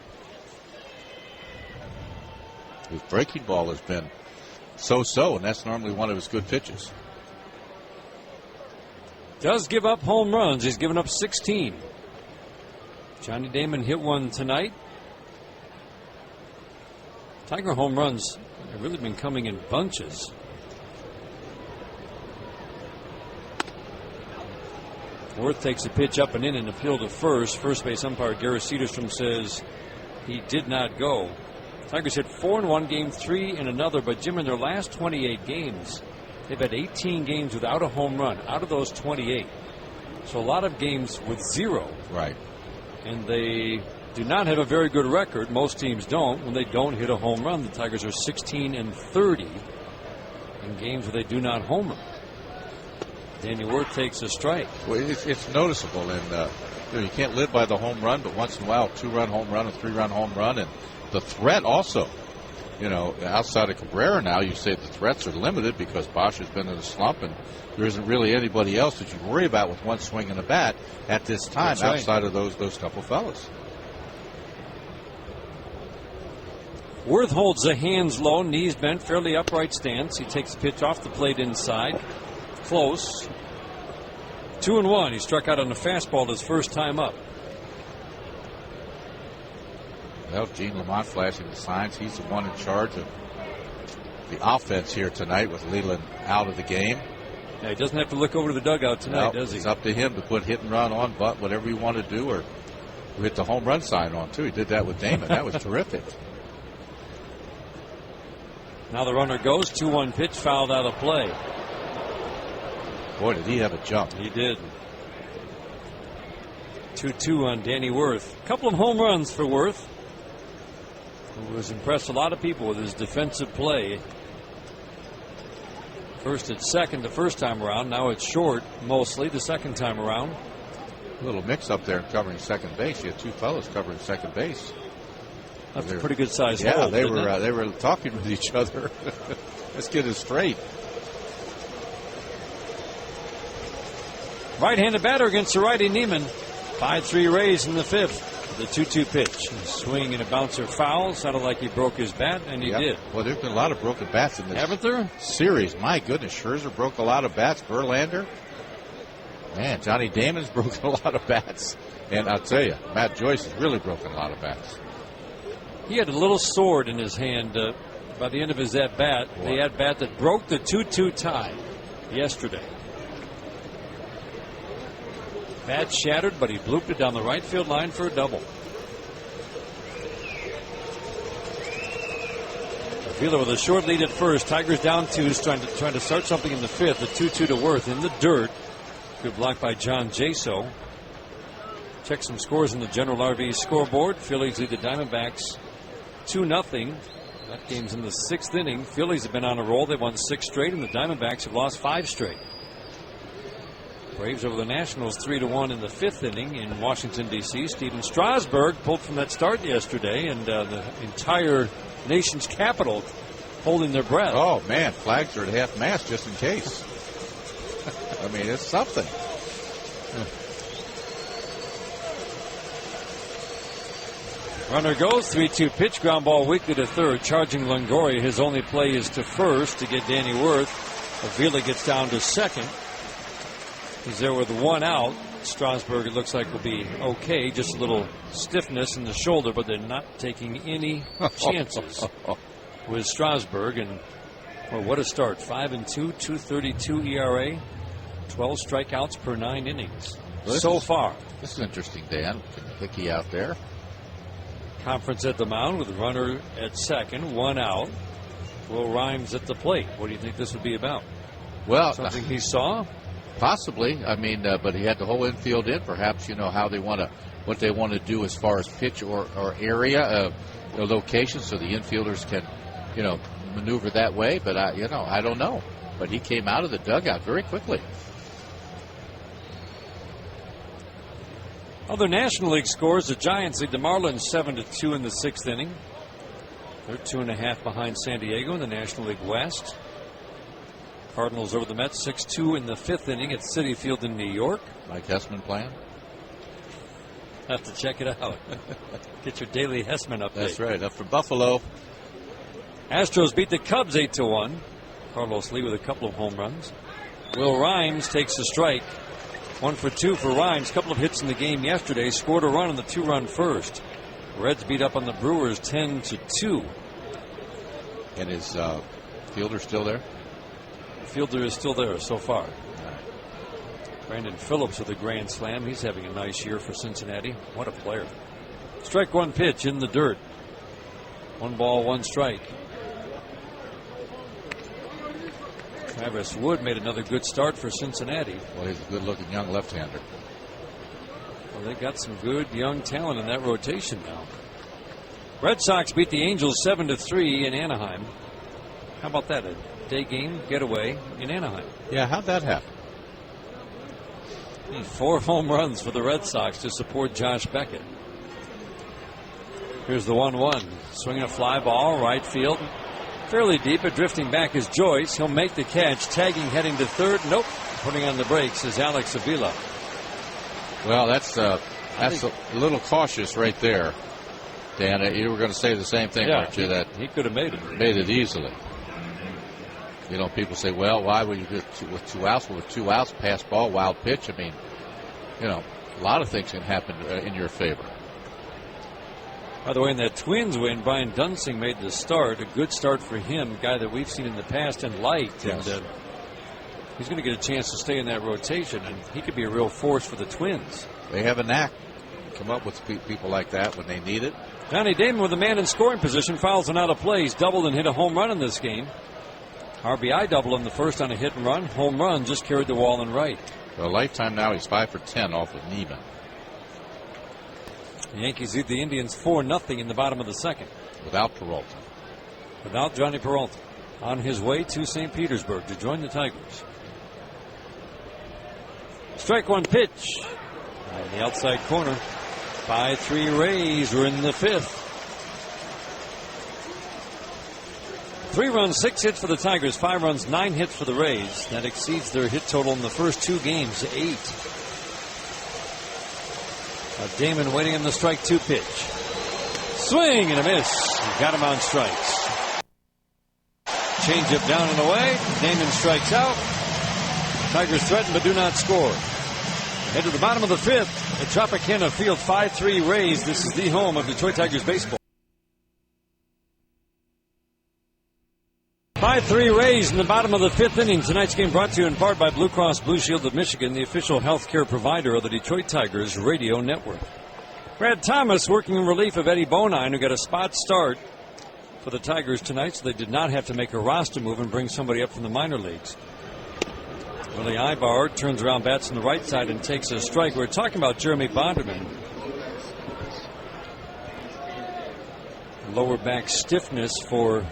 His breaking ball has been so-so, and that's normally one of his good pitches. Does give up home runs. He's given up 16. Johnny Damon hit one tonight. Tiger home runs have really been coming in bunches. Worth takes a pitch up and in and appeal to first. First base umpire Gary Cederstrom says he did not go. Tigers hit 4 in one game, 3 in another, but Jim, in their last 28 games, they've had 18 games without a home run out of those 28. So a lot of games with 0. Right. And they do not have a very good record. Most teams don't. When they don't hit a home run, the Tigers are 16-30 in games where they do not homer. Daniel Worth takes a strike. Well, it's noticeable, and you can't live by the home run, but once in a while, a 2-run home run, a 3-run home run, and the threat also. Outside of Cabrera now, you say the threats are limited because Bosch has been in a slump, and there isn't really anybody else that you worry about with one swing and a bat at this time outside of those couple fellas. Worth holds the hands low, knees bent, fairly upright stance. He takes the pitch off the plate inside. Close. 2-1. He struck out on a fastball his first time up. Well, Gene Lamont flashing the signs. He's the one in charge of the offense here tonight with Leland out of the game. Yeah, he doesn't have to look over to the dugout tonight, does he? It's up to him to put hit and run on, but whatever you want to do, or hit the home run sign on too. He did that with Damon. That was terrific. Now the runner goes. 2-1 pitch, fouled out of play. Boy, did he have a jump. He did. 2-2 on Danny Worth. A couple of home runs for Worth, who has impressed a lot of people with his defensive play. First at second the first time around. Now it's short mostly the second time around. A little mix up there covering second base. You had two fellows covering second base. That's a pretty good size hole. Yeah, they were talking with each other. Let's get it straight. Right-handed batter against the righty Neiman. 5-3 Rays in the fifth. The 2-2 pitch. A swing and a bouncer foul. Sounded like he broke his bat, and he did. Well, there's been a lot of broken bats in this Haven't there? series. My goodness, Scherzer broke a lot of bats. Verlander. Man, Johnny Damon's broken a lot of bats. And I'll tell you, Matt Joyce has really broken a lot of bats. He had a little sword in his hand by the end of his at-bat. The at-bat that broke the 2-2 tie yesterday. Bat shattered, but he blooped it down the right field line for a double. Avila with a short lead at first. Tigers down 2, trying to start something in the fifth. The 2-2 to Worth in the dirt. Good block by John Jaso. Check some scores in the General RV scoreboard. Phillies lead the Diamondbacks 2-0. That game's in the sixth inning. Phillies have been on a roll. They won 6 straight, and the Diamondbacks have lost 5 straight. Braves over the Nationals 3-1 in the fifth inning in Washington, D.C. Steven Strasburg pulled from that start yesterday, and the entire nation's capital holding their breath. Oh, man, flags are at half mast just in case. I mean, it's something. Runner goes. 3-2 pitch. Ground ball weakly to third. Charging Longoria. His only play is to first to get Danny Worth. Avila gets down to second. He's there with 1 out. Strasburg, it looks like, will be okay. Just a little stiffness in the shoulder, but they're not taking any chances with Strasburg. And well, what a start. 5-2, 2.32 ERA, 12 strikeouts per 9 innings so far. This is interesting, Dan. Hickey out there. Conference at the mound with a runner at second, 1 out. Will Rhymes at the plate. What do you think this would be about? Well, something he saw? Possibly. I mean, but he had the whole infield in. Perhaps, how they want to, what they want to do as far as pitch or area, location, so the infielders can, maneuver that way. But I don't know. But he came out of the dugout very quickly. Other National League scores: the Giants lead the Marlins 7-2 in the sixth inning. They're 2.5 behind San Diego in the National League West. Cardinals over the Mets 6-2 in the fifth inning at Citi Field in New York. Mike Hessman playing? Have to check it out. Get your daily Hessman update. That's right, up from Buffalo. Astros beat the Cubs 8-1. Carlos Lee with a couple of home runs. Will Rhymes takes a strike. 1 for 2 for Rhymes. Couple of hits in the game yesterday. Scored a run in the 2-run first. Reds beat up on the Brewers 10-2. And is Fielder still there? Fielder is still there so far. Brandon Phillips with a grand slam. He's having a nice year for Cincinnati. What a player. Strike 1 pitch in the dirt. 1 ball, 1 strike. Travis Wood made another good start for Cincinnati. Well, he's a good-looking young left-hander. Well, they got some good young talent in that rotation now. Red Sox beat the Angels 7-3 in Anaheim. How about that? A day game getaway in Anaheim. Yeah, how'd that happen? 4 home runs for the Red Sox to support Josh Beckett. Here's the 1-1. Swinging a fly ball, right field. Fairly deep, but drifting back is Joyce. He'll make the catch. Tagging, heading to third. Nope. Putting on the brakes is Alex Avila. Well, that's a little cautious right there, Dan. You were going to say the same thing, weren't you? That he could have made it. Made it easily. People say, well, why would you get with 2 outs? Well, with 2 outs, pass ball, wild pitch. I mean, a lot of things can happen in your favor. By the way, in that Twins win, Brian Dunsing made the start. A good start for him, a guy that we've seen in the past and liked. Yes. And he's going to get a chance to stay in that rotation, and he could be a real force for the Twins. They have a knack. Come up with people like that when they need it. Johnny Damon with a man in scoring position, fouls and out of play. He's doubled and hit a home run in this game. RBI double in the first on a hit and run. Home run just carried the wall in right. For a lifetime now, he's 5 for 10 off of Neiman. The Yankees lead the Indians 4-0 in the bottom of the second. Without Peralta. Without Johnny Peralta. On his way to St. Petersburg to join the Tigers. Strike one pitch. On the outside corner. 5-3 Rays. We're in the fifth. 3 runs, 6 hits for the Tigers. 5 runs, 9 hits for the Rays. That exceeds their hit total in the first 2 games, 8. Damon waiting on the strike 2 pitch. Swing and a miss. He got him on strikes. Changeup down and away. Damon strikes out. Tigers threaten but do not score. Head to the bottom of the fifth at Tropicana Field. 5-3 Rays. This is the home of Detroit Tigers baseball. 5-3 Rays in the bottom of the fifth inning. Tonight's game brought to you in part by Blue Cross Blue Shield of Michigan, the official health care provider of the Detroit Tigers radio network. Brad Thomas working in relief of Eddie Bonine, who got a spot start for the Tigers tonight, so they did not have to make a roster move and bring somebody up from the minor leagues. Willie Ibar turns around, bats on the right side, and takes a strike. We're talking about Jeremy Bonderman. Lower back stiffness for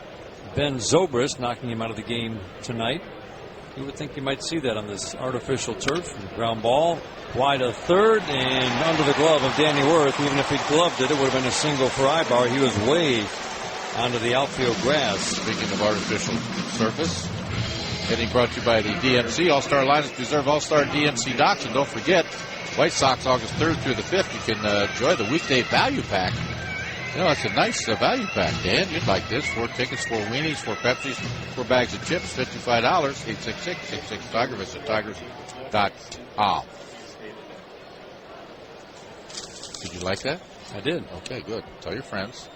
Ben Zobrist, knocking him out of the game tonight. You would think you might see that on this artificial turf. Ground ball, wide of third, and under the glove of Danny Worth. Even if he gloved it, it would have been a single for Ibar. He was way onto the outfield grass. Speaking of artificial surface, hitting brought to you by the DMC. All-Star lineups deserve All-Star DMC docs. And don't forget, White Sox August 3rd through the 5th. You can enjoy the weekday value pack. You know, it's a nice value pack, Dan. You'd like this. 4 tickets, 4 weenies, 4 Pepsis, 4 bags of chips, $55. 866-66-TIGER. Visit tigers.com. Did you like that? I did. Okay, good. Tell your friends.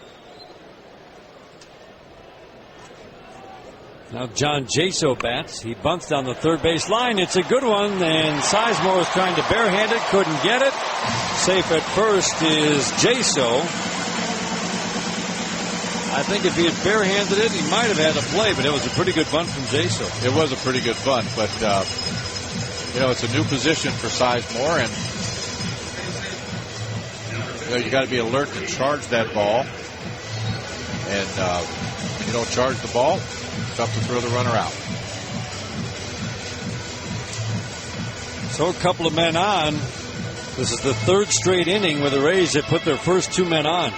Now John Jaso bats. He bunts down the third base line. It's a good one, and Sizemore is trying to barehand it. Couldn't get it. Safe at first is Jaso. I think if he had barehanded it, he might have had a play, but it was a pretty good bunt from Jaso. It was a pretty good bunt, but, you know, it's a new position for Sizemore, and, you know, you got to be alert to charge that ball. And if you don't charge the ball, it's tough to throw the runner out. So a couple of men on. This is the 3rd straight inning where the Rays have put their first 2 men on.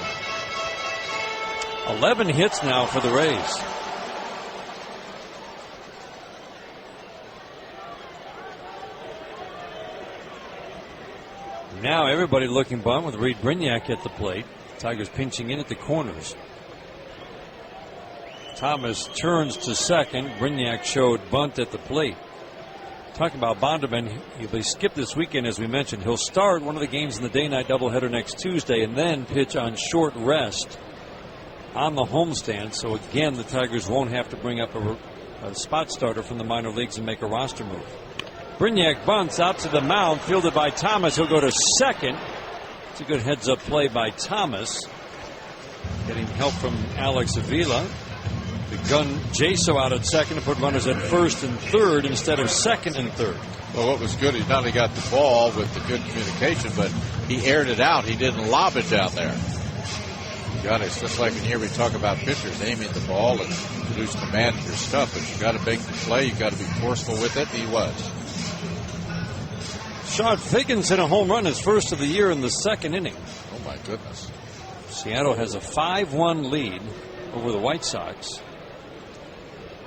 11 hits now for the Rays. Now everybody looking bunt with Reed Brignac at the plate. Tigers pinching in at the corners. Thomas turns to second. Brignac showed bunt at the plate. Talking about Bonderman, he'll be skipped this weekend, as we mentioned. He'll start one of the games in the day-night doubleheader next Tuesday and then pitch on short rest on the homestand. So again, the Tigers won't have to bring up a spot starter from the minor leagues and make a roster move. Brignac bunts out to the mound, fielded by Thomas. He'll go to second. It's a good heads-up play by Thomas, getting help from Alex Avila. The gun Jaso out at second to put runners at first and third instead of second and third. Well, what was good, he not only got the ball with the good communication, but he aired it out. He didn't lob it down there. God, it's just like in here we talk about pitchers aiming the ball and produce command of your stuff, but you got to make the play, you got to be forceful with it, and he was. Sean Figgins hit a home run, his first of the year in the second inning. Oh my goodness. Seattle has a 5-1 lead over the White Sox.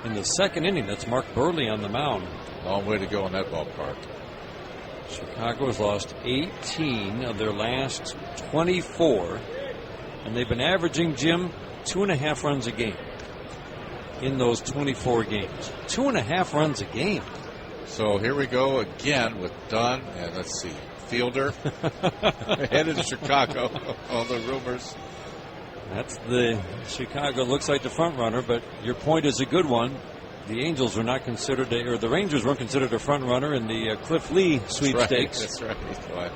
In the second inning, that's Mark Burley on the mound. Long way to go in that ballpark. Chicago has lost 18 of their last 24. And they've been averaging, Jim, 2.5 runs a game in those 24 games. 2.5 runs a game. So here we go again with Dunn, and let's see, Fielder headed to Chicago. All the rumors. That's the Chicago looks like the front runner, but your point is a good one. The Angels were not considered, or the Rangers weren't considered a front runner in the Cliff Lee sweepstakes. That's right.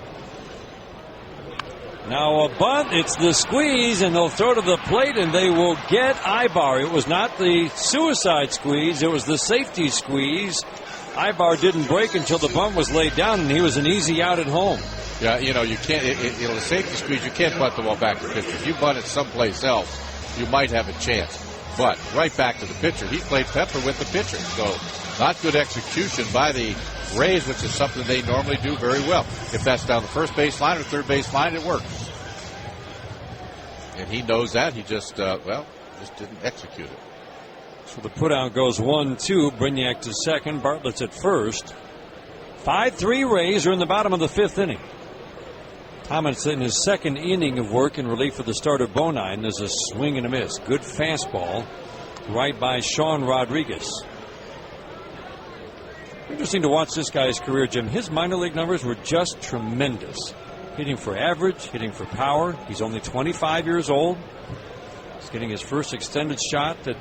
Now a bunt, it's the squeeze, and they'll throw to the plate, and they will get Ibar. It was not the suicide squeeze, it was the safety squeeze. Ibar didn't break until the bunt was laid down, and he was an easy out at home. Yeah, you can't, the safety squeeze, you can't bunt the ball back to the pitcher. If you bunt it someplace else, you might have a chance. But right back to the pitcher. He played Pepper with the pitcher. So not good execution by the Rays, which is something they normally do very well. If that's down the first base line or third base line, it works. And he knows that. He just didn't execute it. So the putout goes 1-2. Brignac to second. Bartlett's at first. 5-3 Rays are in the bottom of the fifth inning. Thomas in his second inning of work in relief for the starter Bonine. There's a swing and a miss. Good fastball right by Sean Rodriguez. Interesting to watch this guy's career, Jim. His minor league numbers were just tremendous. Hitting for average, hitting for power. He's only 25 years old. He's getting his first extended shot at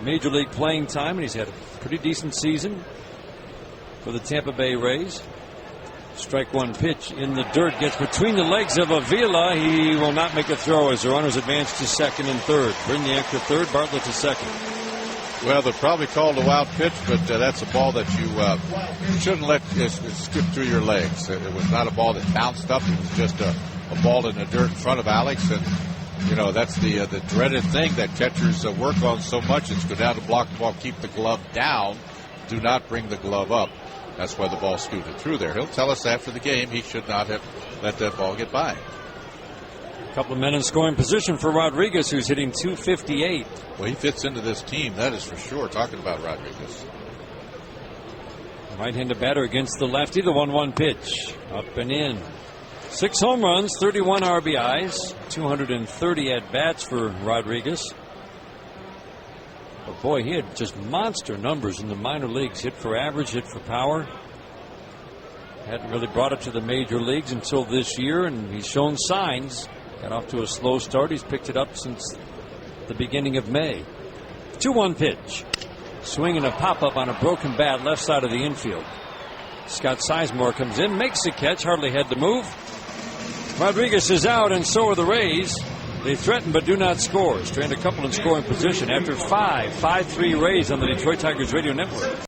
major league playing time, and he's had a pretty decent season for the Tampa Bay Rays. Strike one pitch in the dirt, gets between the legs of Avila. He will not make a throw as the runners advance to second and third. Brignac to third, Bartlett to second. Well, they'll probably call the wild pitch, but that's a ball that you shouldn't let skip through your legs. It was not a ball that bounced up. It was just a ball in the dirt in front of Alex. And, that's the dreaded thing that catchers work on so much. It's go down to block the ball, keep the glove down. Do not bring the glove up. That's why the ball scooted through there. He'll tell us after the game he should not have let that ball get by. A couple of men in scoring position for Rodriguez, who's hitting .258. Well, he fits into this team, that is for sure. Talking about Rodriguez. Right-handed batter against the lefty. The 1-1 pitch. Up and in. 6 home runs, 31 RBIs, 230 at-bats for Rodriguez. But boy, he had just monster numbers in the minor leagues. Hit for average, hit for power. Hadn't really brought it to the major leagues until this year, and he's shown signs. Got off to a slow start. He's picked it up since the beginning of May. 2-1 pitch. Swing and a pop-up on a broken bat left side of the infield. Scott Sizemore comes in, makes the catch, hardly had to move. Rodriguez is out, and so are the Rays. They threaten but do not score. Strand a couple in scoring position after 5-3 Rays on the Detroit Tigers radio network.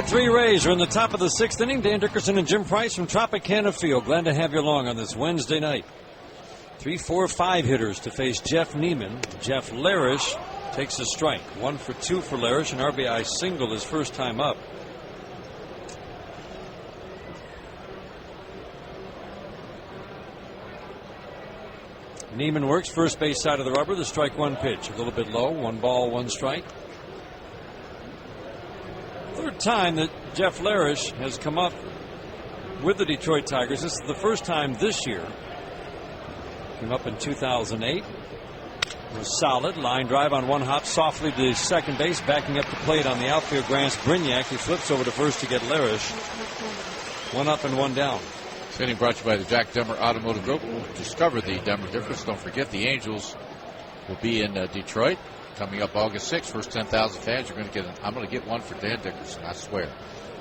Three Rays are in the top of the sixth inning. Dan Dickerson and Jim Price from Tropicana Field. Glad to have you along on this Wednesday night. 3, 4, 5 hitters to face Jeff Neiman. Jeff Larish takes a strike. 1 for 2 for Larish. An RBI single his first time up. Neiman works first base side of the rubber. The strike one pitch. A little bit low. 1 ball, 1 strike. Third time that Jeff Larish has come up with the Detroit Tigers. This is the first time this year. Came up in 2008. Was solid. Line drive on 1 hop softly to second base. Backing up the plate on the outfield grass. Brignac. He flips over to first to get Larish. 1 up and 1 down. This inning brought to you by the Jack Demmer Automotive Group. Discover the Demmer difference. Don't forget the Angels will be in Detroit. Coming up August 6th, first 10,000 fans, you're going to get I'm going to get one for Dan Dickerson, I swear.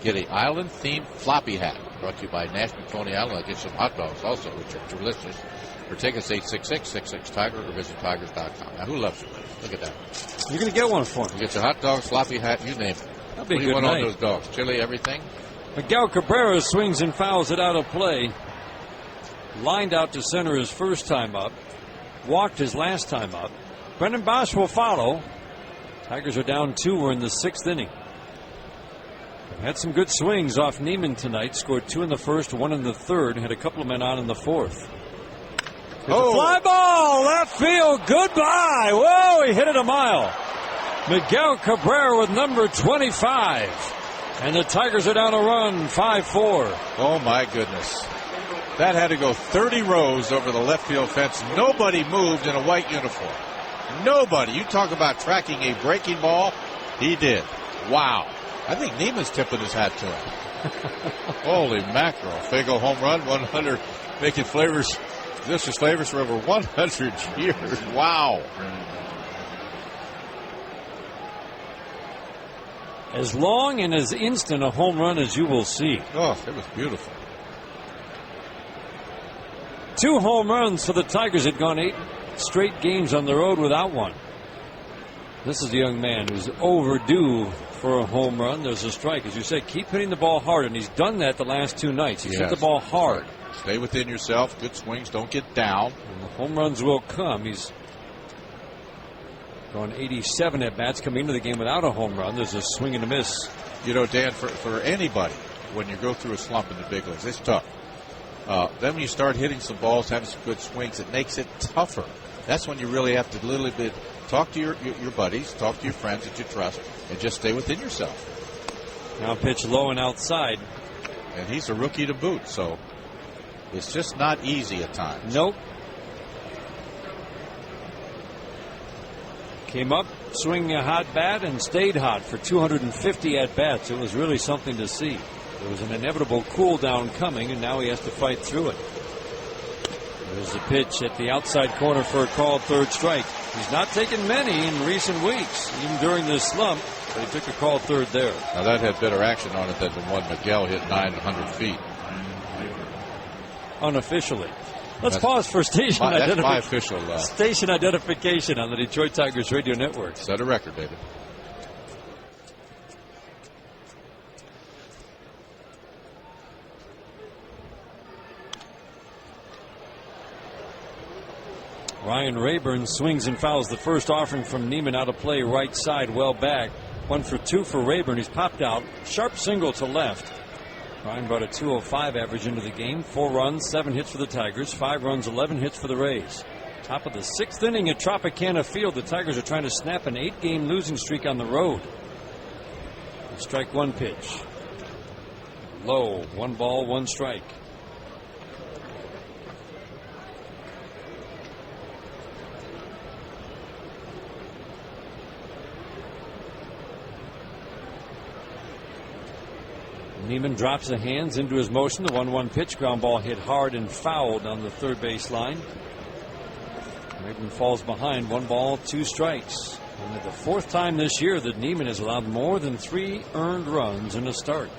Get a island-themed floppy hat brought to you by National Coney Island. I'll get some hot dogs also, which are delicious. For tickets, 866-66-TIGER or visit tigers.com. Now, who loves you? Look at that. You're going to get one for me. You get your hot dogs, floppy hat, you name it. That'd be what a do you good want night. on those dogs? Chili, everything? Miguel Cabrera swings and fouls it out of play. Lined out to center his first time up. Walked his last time up. Brendan Bosch will follow. Tigers are down 2. We're in the 6th inning. Had some good swings off Neiman tonight. Scored 2 in the first, 1 in the third. Had a couple of men on in the fourth. A fly ball, left field, goodbye. Whoa, he hit it a mile. Miguel Cabrera with number 25. And the Tigers are down a run, 5-4. Oh, my goodness. That had to go 30 rows over the left field fence. Nobody moved in a white uniform. Nobody. You talk about tracking a breaking ball. He did. Wow. I think Neiman's tipping his hat to him. Holy mackerel. Fago home run, 100, making Flavors. This is Flavors for over 100 years. Wow. As long and as instant a home run as you will see. Oh, it was beautiful. 2 home runs for the Tigers. Had gone 8 straight games on the road without one. This is a young man who's overdue for a home run. There's a strike. As you say, keep hitting the ball hard, and he's done that the last 2 nights. He's hit the ball hard. Stay within yourself. Good swings. Don't get down. And the home runs will come. He's gone 87 at-bats coming into the game without a home run. There's a swing and a miss. You know, Dan, for anybody, when you go through a slump in the big leagues, it's tough. Then when you start hitting some balls, having some good swings, it makes it tougher. That's when you really have to a little bit talk to your buddies, talk to your friends that you trust, and just stay within yourself. Now pitch low and outside. And he's a rookie to boot, so it's just not easy at times. Nope. Came up swinging a hot bat and stayed hot for 250 at-bats. It was really something to see. There was an inevitable cool down coming, and now he has to fight through it. There's a pitch at the outside corner for a called third strike. He's not taken many in recent weeks, even during this slump, but he took a called third there. Now that had better action on it than the one Miguel hit 900 feet. Unofficially. Let's pause for station station identification on the Detroit Tigers radio network. Set a record, David. Ryan Rayburn swings and fouls the first offering from Neiman out of play right side, well back. 1 for 2 for Rayburn. He's popped out. Sharp single to left. Ryan brought a 205 average into the game. 4 runs, 7 hits for the Tigers. 5 runs, 11 hits for the Rays. Top of the 6th inning at Tropicana Field. The Tigers are trying to snap an 8-game losing streak on the road. Strike 1 pitch. Low. 1 ball, 1 strike. Neiman drops the hands into his motion. The 1-1 pitch. Ground ball hit hard and fouled on the third base line. Rayburn falls behind. 1 ball, 2 strikes. Only the 4th time this year that Neiman has allowed more than 3 earned runs in a start.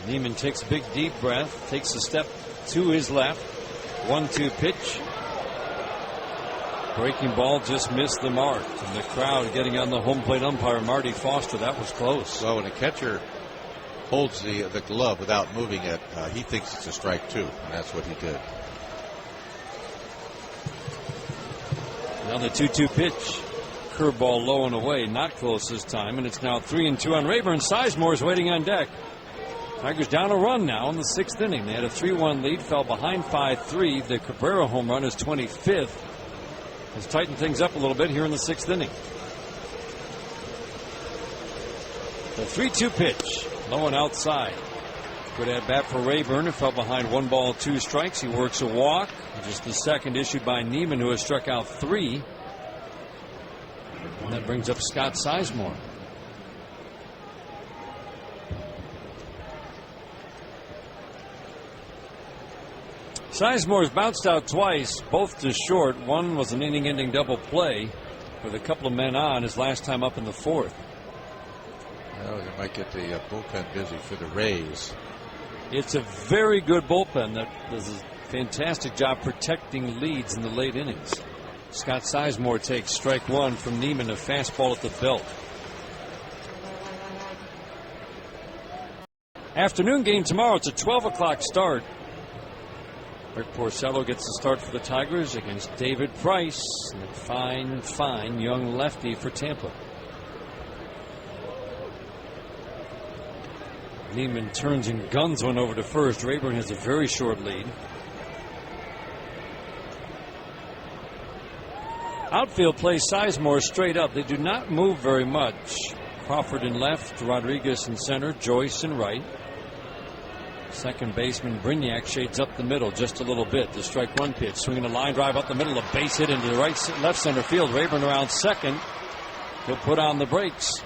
Neiman takes a big deep breath. Takes a step to his left. 1-2 pitch. Breaking ball just missed the mark. And the crowd getting on the home plate umpire, Marty Foster. That was close. Well, when a catcher holds the glove without moving it, he thinks it's a strike 2. And that's what he did. Now the 2-2 pitch. Curveball low and away. Not close this time. And it's now 3-2 on Rayburn. Sizemore's waiting on deck. Tigers down a run now in the 6th inning. They had a 3-1 lead. Fell behind 5-3. The Cabrera home run is 25th. Has tightened things up a little bit here in the 6th inning. The 3-2 pitch. Low and outside. Good at bat for Rayburn, who fell behind 1 ball, 2 strikes. He works a walk. Just the second issued by Neiman, who has struck out 3. And that brings up Scott Sizemore. Sizemore's bounced out twice, both to short. One was an inning-ending double play with a couple of men on his last time up in the 4th. Well, you might get the bullpen busy for the Rays. It's a very good bullpen that does a fantastic job protecting leads in the late innings. Scott Sizemore takes strike 1 from Neiman, a fastball at the belt. Afternoon game tomorrow. It's a 12 o'clock start. Rick Porcello gets the start for the Tigers against David Price, the fine young lefty for Tampa. Neiman turns and guns one over to first. Rayburn has a very short lead. Outfield plays Sizemore straight up. They do not move very much. Crawford in left, Rodriguez in center, Joyce in right. Second baseman Brignac shades up the middle just a little bit. The strike one pitch. Swinging a line drive up the middle. A base hit into the left center field. Rayburn around second. He'll put on the brakes.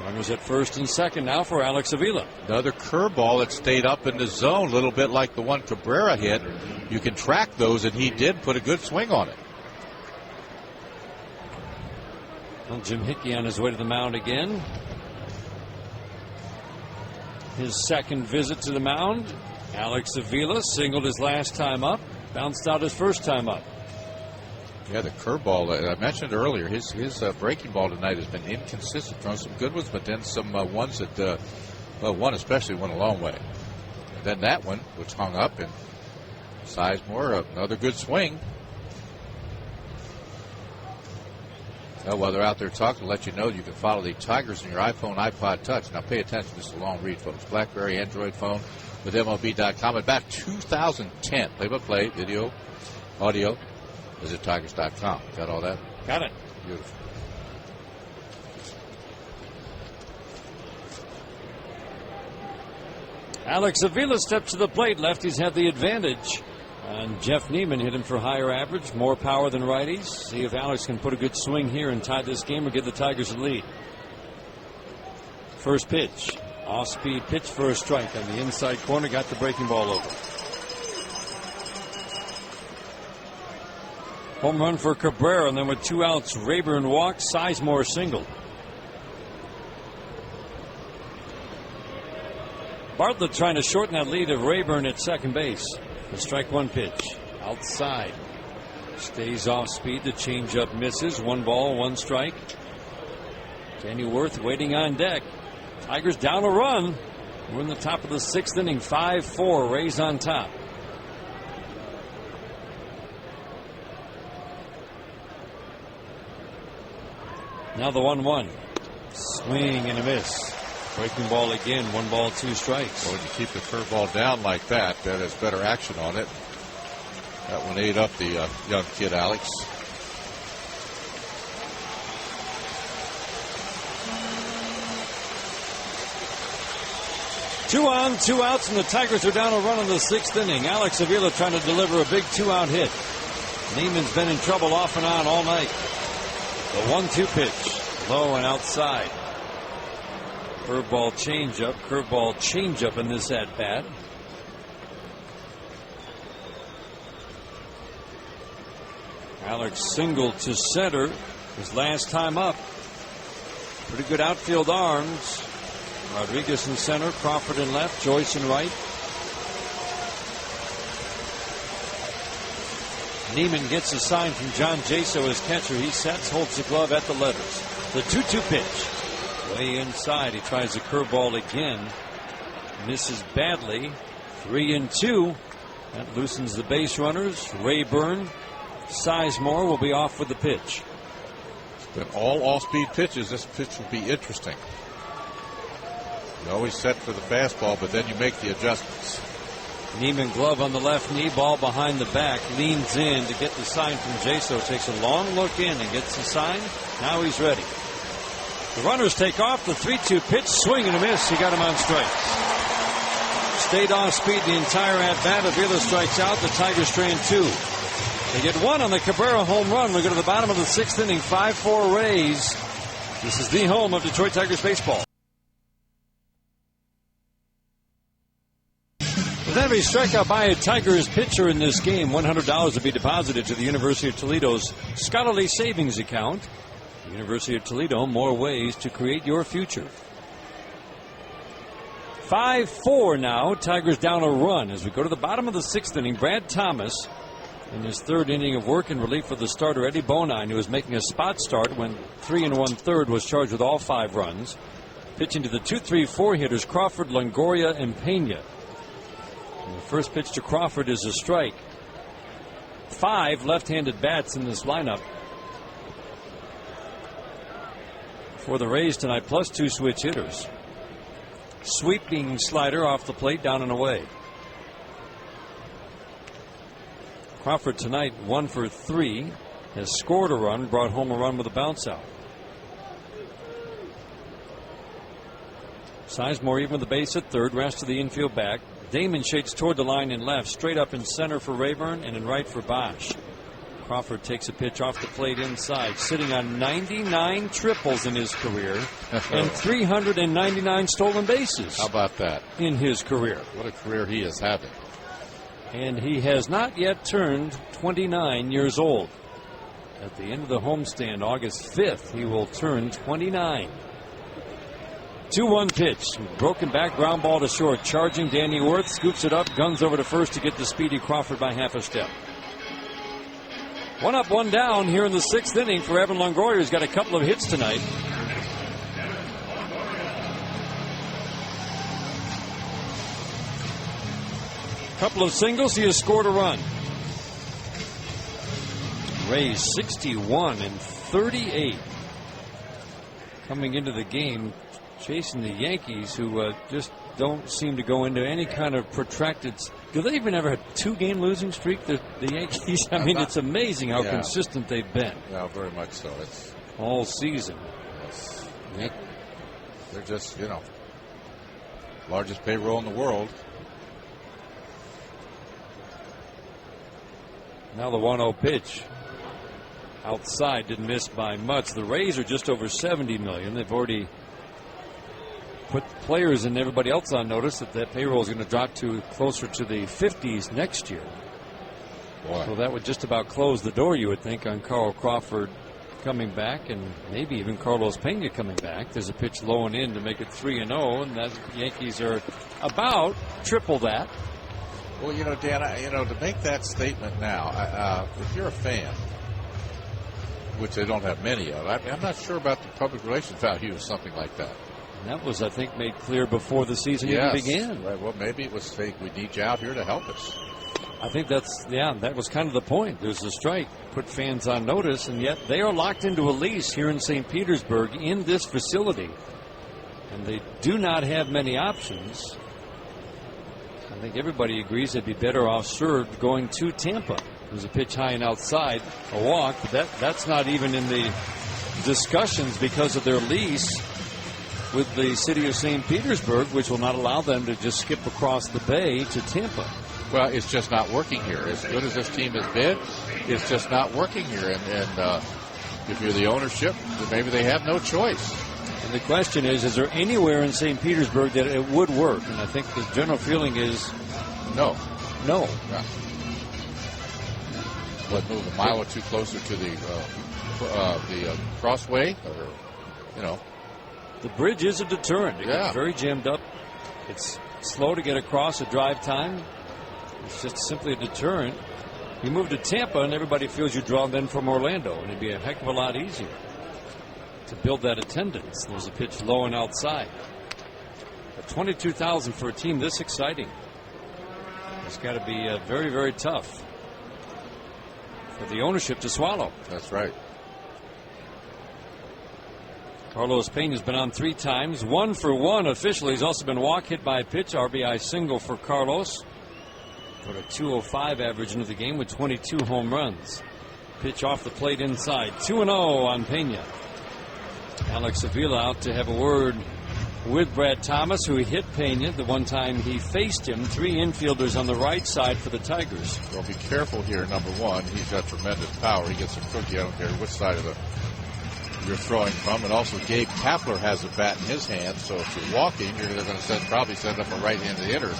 Runners at first and second now for Alex Avila. Another curveball that stayed up in the zone, a little bit like the one Cabrera hit. You can track those, and he did put a good swing on it. Well, Jim Hickey on his way to the mound again. His second visit to the mound. Alex Avila singled his last time up, bounced out his first time up. Yeah, the curveball I mentioned earlier, his breaking ball tonight has been inconsistent. Thrown some good ones, but then some ones that, one especially went a long way. And then that one, which hung up, and Sizemore, another good swing. Well, while they're out there talking, to let you know you can follow the Tigers on your iPhone, iPod Touch. Now pay attention, this is a long read, folks. BlackBerry, Android phone with MLB.com. About 2010, play-by-play, video, audio. Visit Tigers.com. Got all that? Got it. Beautiful. Alex Avila steps to the plate. Lefties have the advantage. And Jeff Neiman hit him for higher average, more power than righties. See if Alex can put a good swing here and tie this game or give the Tigers a lead. First pitch. Off-speed pitch for a strike on the inside corner. Got the breaking ball over. Home run for Cabrera, and then with 2 outs, Rayburn walked, Sizemore singled. Bartlett trying to shorten that lead of Rayburn at second base. The strike one pitch. Outside. Stays off speed. The changeup misses. 1 ball, 1 strike. Danny Worth waiting on deck. Tigers down a run. We're in the top of the 6th inning. 5-4. Rays on top. Now the 1-1. Swing and a miss. Breaking ball again. 1 ball, 2 strikes. Well, when you keep the curveball down like that, that has better action on it. That one ate up the young kid, Alex. Two on, 2 outs, and the Tigers are down a run in the 6th inning. Alex Avila trying to deliver a big 2-out hit. Neiman's been in trouble off and on all night. The 1-2 pitch, low and outside. Curveball changeup in this at bat. Alex singled to center his last time up. Pretty good outfield arms. Rodriguez in center, Crawford in left, Joyce in right. Neiman gets a sign from John Jaso as catcher. He sets, holds the glove at the letters. The 2-2 pitch. Way inside. He tries the curveball again. Misses badly. 3-2. That loosens the base runners. Rayburn. Sizemore will be off with the pitch. It's been all off-speed pitches. This pitch will be interesting. You always set for the fastball, but then you make the adjustments. Neiman glove on the left knee, ball behind the back, leans in to get the sign from Jaso, takes a long look in and gets the sign. Now he's ready. The runners take off. The 3-2 pitch, swing and a miss. He got him on strikes. Stayed off speed the entire at-bat. Avila strikes out. The Tigers train 2. They get 1 on the Cabrera home run. We go to the bottom of the 6th inning. 5-4 Rays. This is the home of Detroit Tigers baseball. With every strikeout by a Tigers pitcher in this game, $100 will be deposited to the University of Toledo's scholarly savings account. The University of Toledo, more ways to create your future. 5-4 now. Tigers down a run as we go to the bottom of the 6th inning. Brad Thomas in his 3rd inning of work in relief for the starter Eddie Bonine, who was making a spot start when 3 1/3 was charged with all 5 runs. Pitching to the 2-3-4 hitters Crawford, Longoria, and Pena. And the first pitch to Crawford is a strike. 5 left-handed bats in this lineup for the Rays tonight, plus 2 switch hitters. Sweeping slider off the plate, down and away. Crawford tonight 1 for 3, has scored a run, brought home a run with a bounce out. Sizemore even with the base at third. Rest of the infield back. Damon shades toward the line in left. Straight up in center for Rayburn and in right for Bosch. Crawford takes a pitch off the plate inside, sitting on 99 triples in his career and 399 stolen bases. How about that? In his career. What a career he is having. And he has not yet turned 29 years old. At the end of the homestand, August 5th, he will turn 29. 2-1 pitch. Broken back, ground ball to short. Charging Danny Worth, scoops it up, guns over to first to get to Speedy Crawford by half a step. 1 up, 1 down here in the 6th inning for Evan Longoria, who's got a couple of hits tonight. Couple of singles, he has scored a run. Rays 61 and 38 coming into the game, chasing the Yankees, who just don't seem to go into any kind of protracted. Do they even ever have 2-game losing streak? The Yankees. I mean, it's amazing how consistent they've been. Yeah, very much so. It's all season. Yes. Yeah. They're just, largest payroll in the world. Now the 1-0 pitch. Outside, didn't miss by much. The Rays are just over $70 million. They've already put players and everybody else on notice that payroll is going to drop to closer to the 50s next year. Boy. So that would just about close the door, you would think, on Carl Crawford coming back, and maybe even Carlos Pena coming back. There's a pitch low and in to make it 3-0, and the Yankees are about triple that. Well, Dan, to make that statement now, if you're a fan, which they don't have many of, I'm not sure about the public relations value of something like that. And that was, I think, made clear before the season even began. Right. Well, maybe it was, we need you out here to help us. I think that was kind of the point. There's a strike, put fans on notice, and yet they are locked into a lease here in St. Petersburg in this facility. And they do not have many options. I think everybody agrees they'd be better off served going to Tampa. There's a pitch high and outside, a walk, but that's not even in the discussions because of their lease with the city of St. Petersburg, which will not allow them to just skip across the bay to Tampa. Well, it's just not working here. As good as this team has been, it's just not working here. And if you're the ownership, then maybe they have no choice. And the question is there anywhere in St. Petersburg that it would work? And I think the general feeling is no. No. What, move a mile or two closer to the crossway? Or, The bridge is a deterrent. It gets very jammed up. It's slow to get across a drive time. It's just simply a deterrent. You move to Tampa and everybody feels you draw them from Orlando, and it'd be a heck of a lot easier to build that attendance. There's a pitch low and outside. But 22,000 for a team this exciting. It's got to be very, very tough for the ownership to swallow. That's right. Carlos Pena's been on 3 times, 1 for 1 officially. He's also been walk, hit by a pitch, RBI single for Carlos. Put a .205 average into the game with 22 home runs. Pitch off the plate inside. 2-0 on Pena. Alex Avila out to have a word with Brad Thomas, who hit Pena the one time he faced him. 3 infielders on the right side for the Tigers. Well, be careful here, number one. He's got tremendous power. He gets a cookie. I don't care which side of you're throwing from. And also Gabe Kapler has a bat in his hand. So if you're walking, you're going to probably send up a right-handed hitter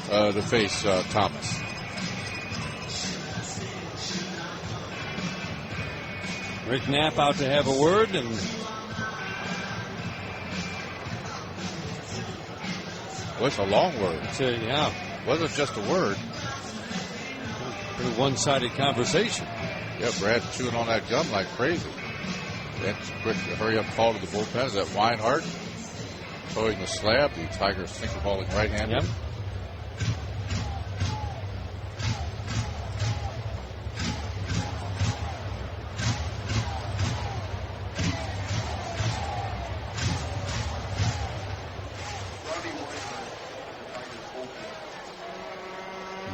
to face Thomas. Rick Knapp out to have a word, and well, it's a long word. Wasn't just a word. Pretty one-sided conversation. Yeah, Brad's chewing on that gum like crazy. That's a quick hurry up call to the bullpen. Is that Weinhardt throwing the slab? The Tigers sinker balling right-handed. Yep.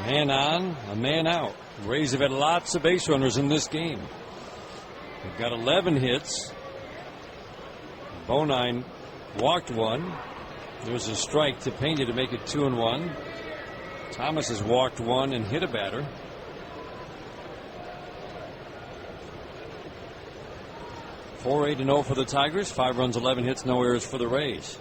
Man on, a man out. The Rays have had lots of base runners in this game. They've got 11 hits. Bonine walked 1. There's a strike to Pena to make it 2-1. Thomas has walked one and hit a batter. .480 for the Tigers. 5 runs, 11 hits, no errors for the Rays.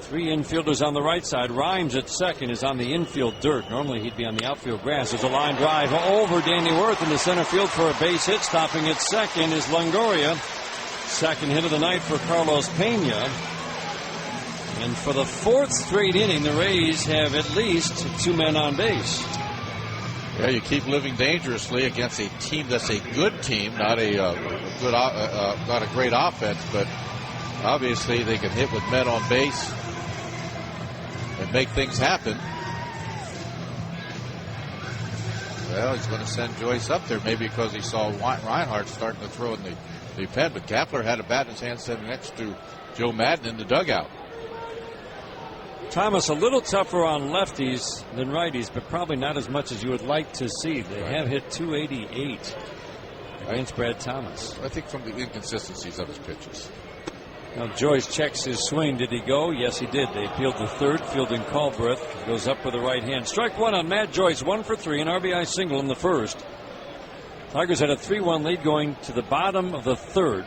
3 infielders on the right side. Rhymes at second is on the infield dirt. Normally he'd be on the outfield grass. There's a line drive over Danny Wirth in the center field for a base hit. Stopping at second is Longoria. Second hit of the night for Carlos Pena. And for the 4th straight inning, the Rays have at least 2 men on base. Yeah, you keep living dangerously against a team that's a good team, not a great offense, but obviously they can hit with men on base and make things happen. Well, he's going to send Joyce up there, maybe because he saw Reinhardt starting to throw in the pen, but Kapler had a bat in his hand sitting next to Joe Madden in the dugout. Thomas a little tougher on lefties than righties, but probably not as much as you would like to see. They have hit .288 against Brad Thomas. I think from the inconsistencies of his pitches. Now Joyce checks his swing. Did he go? Yes, he did. They appealed the third. Fielding Callbreath goes up with the right hand. Strike one on Matt Joyce. 1 for 3. An RBI single in the first. Tigers had a 3-1 lead going to the bottom of the third.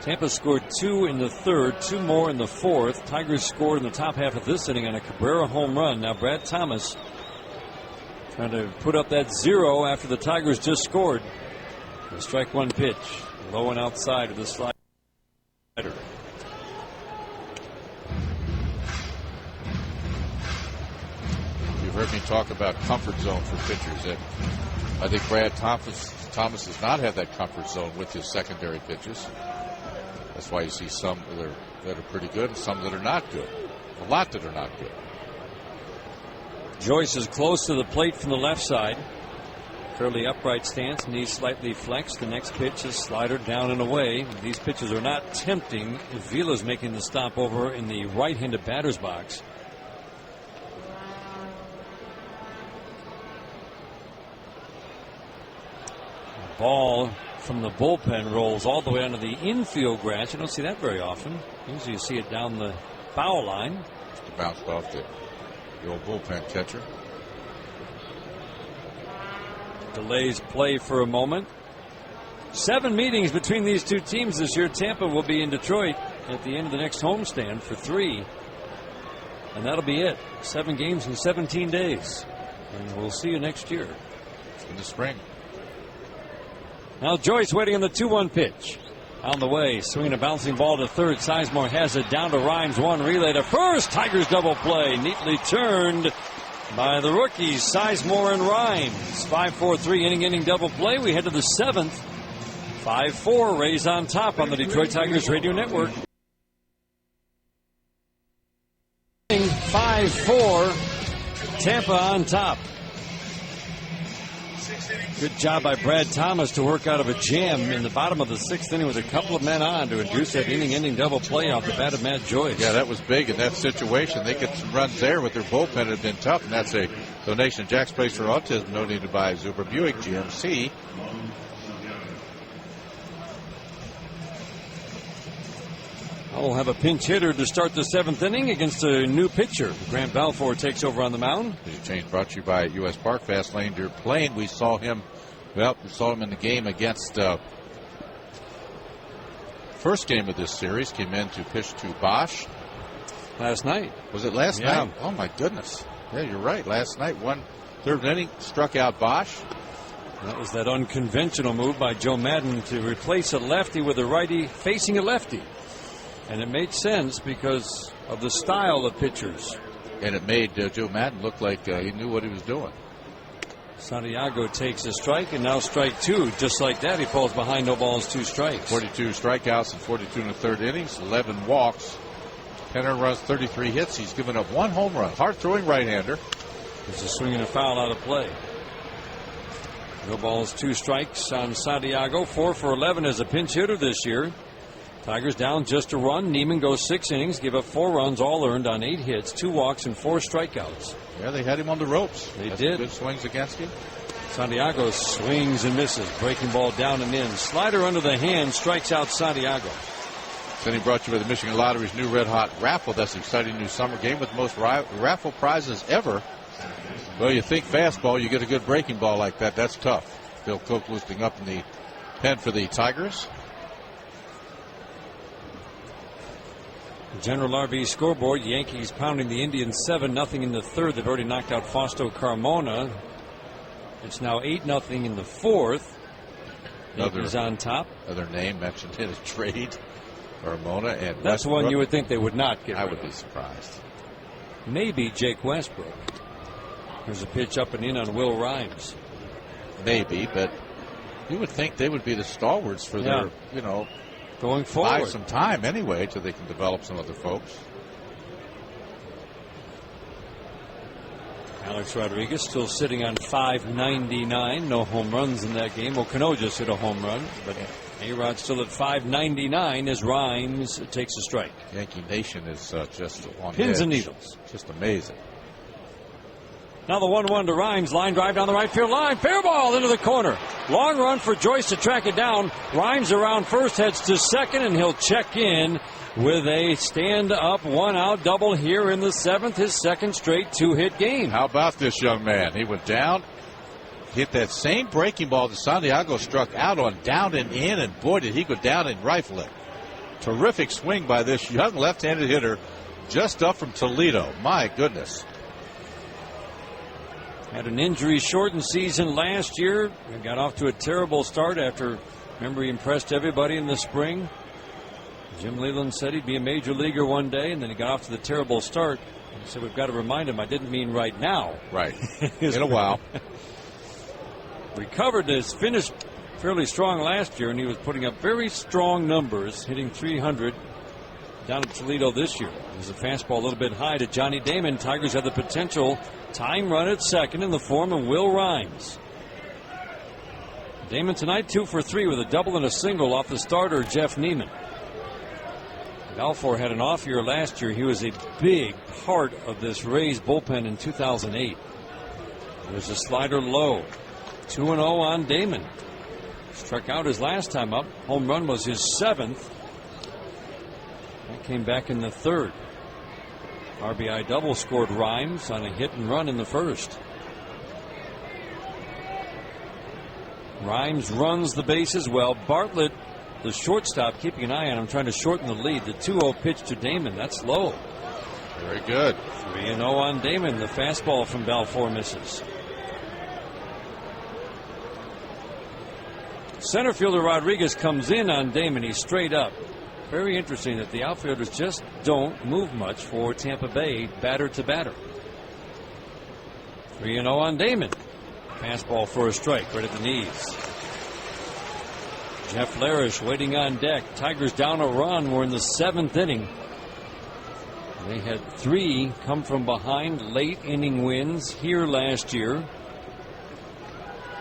Tampa scored 2 in the third, 2 more in the fourth. Tigers scored in the top half of this inning on a Cabrera home run. Now Brad Thomas trying to put up that 0 after the Tigers just scored. A strike one pitch, low and outside of the slider. You've heard me talk about comfort zone for pitchers. I think Brad Thomas does not have that comfort zone with his secondary pitches. That's why you see some that are pretty good and some that are not good. A lot that are not good. Joyce is close to the plate from the left side. Fairly upright stance, knees slightly flexed. The next pitch is slider down and away. These pitches are not tempting. Vila's making the stop over in the right-handed batter's box. Ball from the bullpen rolls all the way onto the infield grass. You don't see that very often. Usually you see it down the foul line. Just bounced off the old bullpen catcher. Delays play for a moment. 7 meetings between these two teams this year. Tampa will be in Detroit at the end of the next homestand for 3. And that'll be it. 7 games in 17 days. And we'll see you next year. In the spring. Now Joyce waiting on the 2-1 pitch. On the way, swinging a bouncing ball to third. Sizemore has it down to Rhymes. One relay to first. Tigers double play. Neatly turned by the rookies, Sizemore and Rhymes. 5-4-3 inning double play. We head to the 7th. 5-4. Rays on top on the Detroit Tigers Radio Network. 5-4. Tampa on top. Good job by Brad Thomas to work out of a jam in the bottom of the 6th inning with a couple of men on to induce that inning double play off the bat of Matt Joyce. Yeah, that was big in that situation. They get some runs there with their bullpen. It had been tough, and that's a donation to Jack's Place for Autism donated by Zuber Buick GMC. We'll have a pinch hitter to start the 7th inning against a new pitcher. Grant Balfour takes over on the mound. This change brought to you by U.S. Park Fast Lane Deer Plain. We saw him in the game against first game of this series. Came in to pitch to Bosch last night. Was it last night? Oh my goodness! Yeah, you're right. Last night, 1/3 inning, struck out Bosch. That was that unconventional move by Joe Madden to replace a lefty with a righty facing a lefty. And it made sense because of the style of pitchers. And it made Joe Madden look like he knew what he was doing. Santiago takes a strike, and now strike 2. Just like that, he falls behind, no balls, 2 strikes. 42 strikeouts and 42 in the 3rd innings, 11 walks, 10 earned runs, 33 hits. He's given up 1 home run. Hard-throwing right-hander. There's a swing and a foul out of play. No balls, 2 strikes on Santiago. 4 for 11 as a pinch hitter this year. Tigers down just a run. Neiman goes 6 innings, give up 4 runs, all earned on 8 hits, 2 walks, and 4 strikeouts. Yeah, they had him on the ropes. They did. Good swings against him. Santiago swings and misses. Breaking ball down and in. Slider under the hand strikes out Santiago. Cindy brought you by the Michigan Lottery's new Red Hot Raffle. That's an exciting new summer game with the most raffle prizes ever. Well, you think fastball, you get a good breaking ball like that. That's tough. Phil Coke loosening up in the pen for the Tigers. General RV scoreboard, Yankees pounding the Indians 7-0 in the third. They've already knocked out Fausto Carmona. It's now 8-0 in the fourth. Yankees on top. Other name mentioned in a trade. Carmona and that's Westbrook. One you would think they would not get. I would be surprised. Maybe Jake Westbrook. There's a pitch up and in on Will Rhymes. Maybe, but you would think they would be the stalwarts for their, going forward. Buy some time anyway till they can develop some other folks. Alex Rodriguez still sitting on .599. No home runs in that game. Well, Cano just hit a home run, but A-Rod still at .599 as Rhymes takes a strike. Yankee Nation is just on pins edge. And needles. Just amazing. Now the 1-1 to Rhymes. Line drive down the right field line. Fair ball into the corner. Long run for Joyce to track it down. Rhymes around first, heads to second, and he'll check in with a stand-up, one-out double here in the seventh. His second straight two-hit game. How about this young man? He went down, hit that same breaking ball that Santiago struck out on, down and in, and boy, did he go down and rifle it. Terrific swing by this young left-handed hitter just up from Toledo. My goodness. Had an injury-shortened season last year. Got off to a terrible start after, remember, he impressed everybody in the spring. Jim Leland said he'd be a major leaguer one day, and then he got off to the terrible start. He said, we've got to remind him, I didn't mean right now. Right. In a while. Recovered his finish fairly strong last year, and he was putting up very strong numbers, hitting .300 down at Toledo this year. There's a fastball a little bit high to Johnny Damon. Tigers have the potential time run at second in the form of Will Rhymes. Damon tonight 2 for 3 with a double and a single off the starter Jeff Neiman. Balfour had an off year last year. He was a big part of this Rays bullpen in 2008. There's a slider low. 2-0 on Damon. Struck out his last time up. Home run was his seventh. That came back in the third. RBI double scored Rhymes on a hit and run in the first. Rhymes runs the bases well. Bartlett, the shortstop, keeping an eye on him, trying to shorten the lead. The 2-0 pitch to Damon. That's low. Very good. 3-0 on Damon. The fastball from Balfour misses. Center fielder Rodriguez comes in on Damon. He's straight up. Very interesting that the outfielders just don't move much for Tampa Bay, batter to batter. 3-0 on Damon. Fastball for a strike right at the knees. Jeff Larish waiting on deck. Tigers down a run. We're in the seventh inning. They had 3 come from behind late inning wins here last year.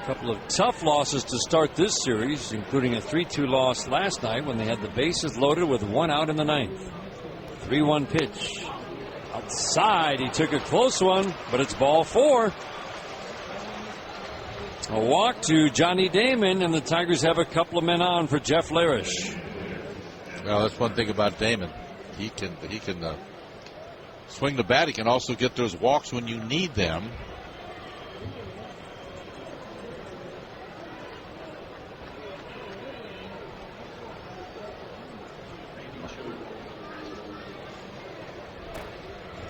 A couple of tough losses to start this series, including a 3-2 loss last night when they had the bases loaded with 1 out in the ninth. 3-1 pitch. Outside, he took a close one, but it's ball 4. A walk to Johnny Damon, and the Tigers have a couple of men on for Jeff Larish. Well, that's one thing about Damon. He can swing the bat. He can also get those walks when you need them.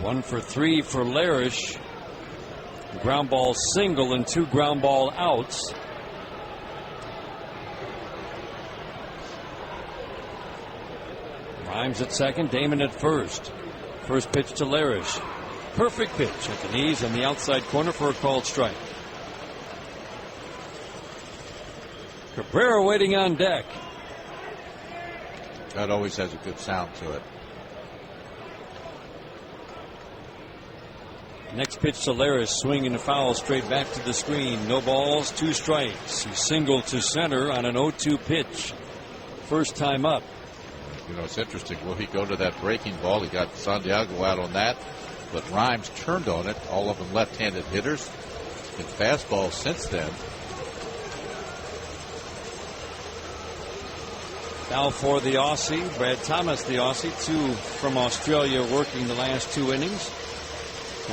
One for 3 for Larish. Ground ball single and 2 ground ball outs. Rhymes at second, Damon at first. First pitch to Larish. Perfect pitch at the knees and the outside corner for a called strike. Cabrera waiting on deck. That always has a good sound to it. Next pitch to Larish, swing and a foul straight back to the screen. No balls, 2 strikes. He singled to center on an 0-2 pitch. First time up. You know, it's interesting. Will he go to that breaking ball? He got Santiago out on that, but Rhymes turned on it. All of them left-handed hitters. And fastballs since then. Balfour, the Aussie. Brad Thomas, the Aussie. 2 from Australia working the last 2 innings.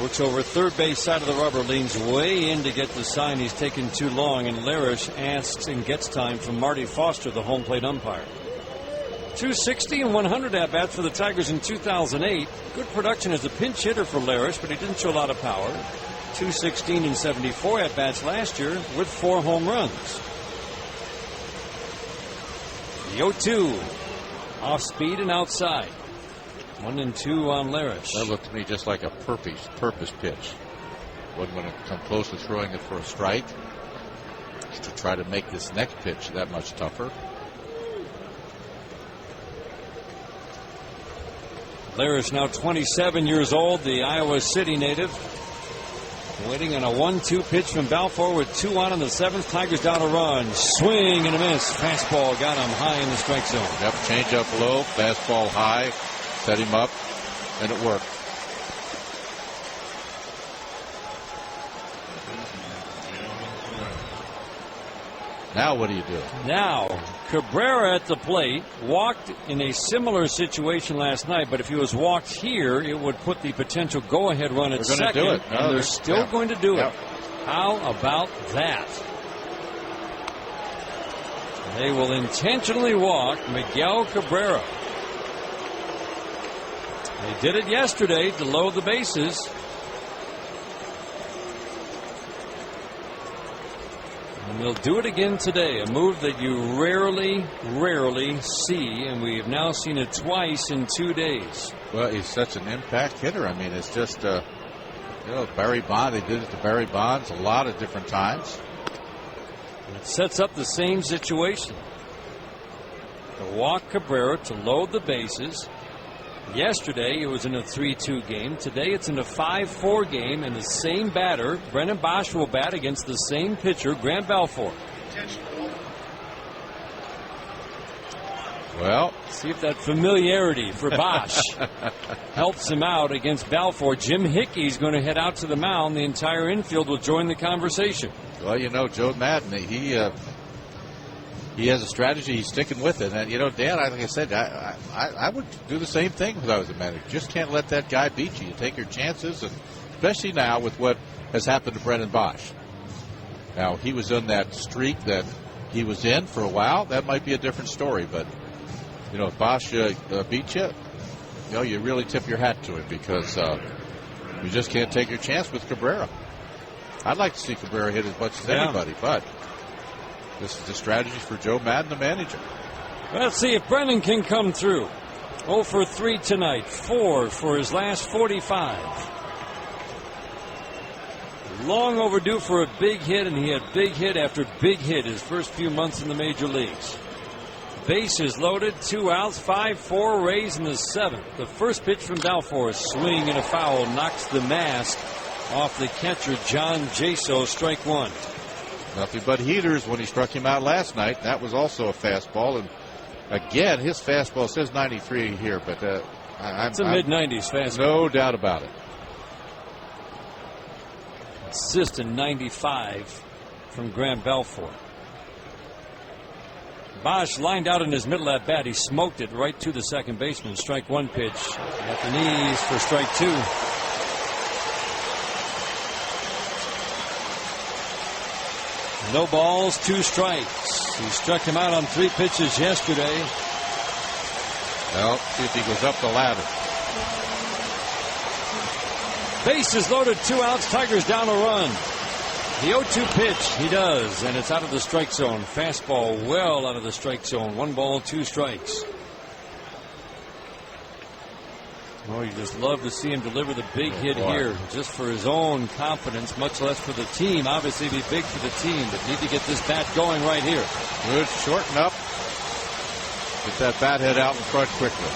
Works over third base side of the rubber. Leans way in to get the sign. He's taken too long. And Larish asks and gets time from Marty Foster, the home plate umpire. 260 and 100 at-bats for the Tigers in 2008. Good production as a pinch hitter for Larish, but he didn't show a lot of power. 216 and 74 at-bats last year with 4 home runs. The 0-2. Off speed and outside. 1-2 on Larish. That looked to me just like a purpose pitch. Wasn't going to come close to throwing it for a strike. Just to try to make this next pitch that much tougher. Larish now 27 years old, the Iowa City native. Waiting on a 1-2 pitch from Balfour with 2 on in the 7th. Tigers down a run. Swing and a miss. Fastball got him high in the strike zone. Yep, change up low, fastball high, set him up, and it worked. Now what do you do? Now, Cabrera at the plate walked in a similar situation last night, but if he was walked here, it would put the potential go-ahead run at second, do it. No, and they're still going to do it. Yep. How about that? They will intentionally walk Miguel Cabrera. They did it yesterday to load the bases. And they'll do it again today, a move that you rarely see, and we have now seen it twice in 2 days. Well, he's such an impact hitter. I mean, it's just, Barry Bonds, they did it to Barry Bonds a lot of different times. And it sets up the same situation. To walk Cabrera to load the bases. Yesterday it was in a 3-2 game. Today it's in a 5-4 game, and the same batter, Brennan Bosch, will bat against the same pitcher, Grant Balfour. Well, see if that familiarity for Bosch helps him out against Balfour. Jim Hickey's going to head out to the mound. The entire infield will join the conversation. Well, Joe Madden, he has a strategy. He's sticking with it. And, Dan, like I said, I would do the same thing if I was a manager. Just can't let that guy beat you. You take your chances, and especially now with what has happened to Brennan Bosch. Now, he was in that streak that he was in for a while. That might be a different story. But, if Bosch beats you, you really tip your hat to him because you just can't take your chance with Cabrera. I'd like to see Cabrera hit as much as anybody, but this is the strategy for Joe Madden, the manager. Let's see if Brennan can come through. 0 for 3 tonight. 4 for his last 45. Long overdue for a big hit, and he had big hit after big hit his first few months in the major leagues. Bases loaded, 2 outs, 5-4 Rays in the 7th. The first pitch from Balfour, swing and a foul, knocks the mask off the catcher John Jaso. Strike 1. Nothing but heaters when he struck him out last night. That was also a fastball. And again, his fastball says 93 here, but it's a mid-90s fastball. No doubt about it. Consistent 95 from Grant Balfour. Bosch lined out in his middle at bat. He smoked it right to the second baseman. Strike 1 pitch at the knees for strike 2. No balls, 2 strikes. He struck him out on 3 pitches yesterday. Well, see if he goes up the ladder. Bases loaded, 2 outs. Tigers down a run. The 0-2 pitch, he does, and it's out of the strike zone. Fastball well out of the strike zone. 1 ball, 2 strikes. Oh, you just love to see him deliver the big hit here, just for his own confidence, much less for the team. Obviously, be big for the team, but need to get this bat going right here. Good, shorten up. Get that bat head out in front quickly.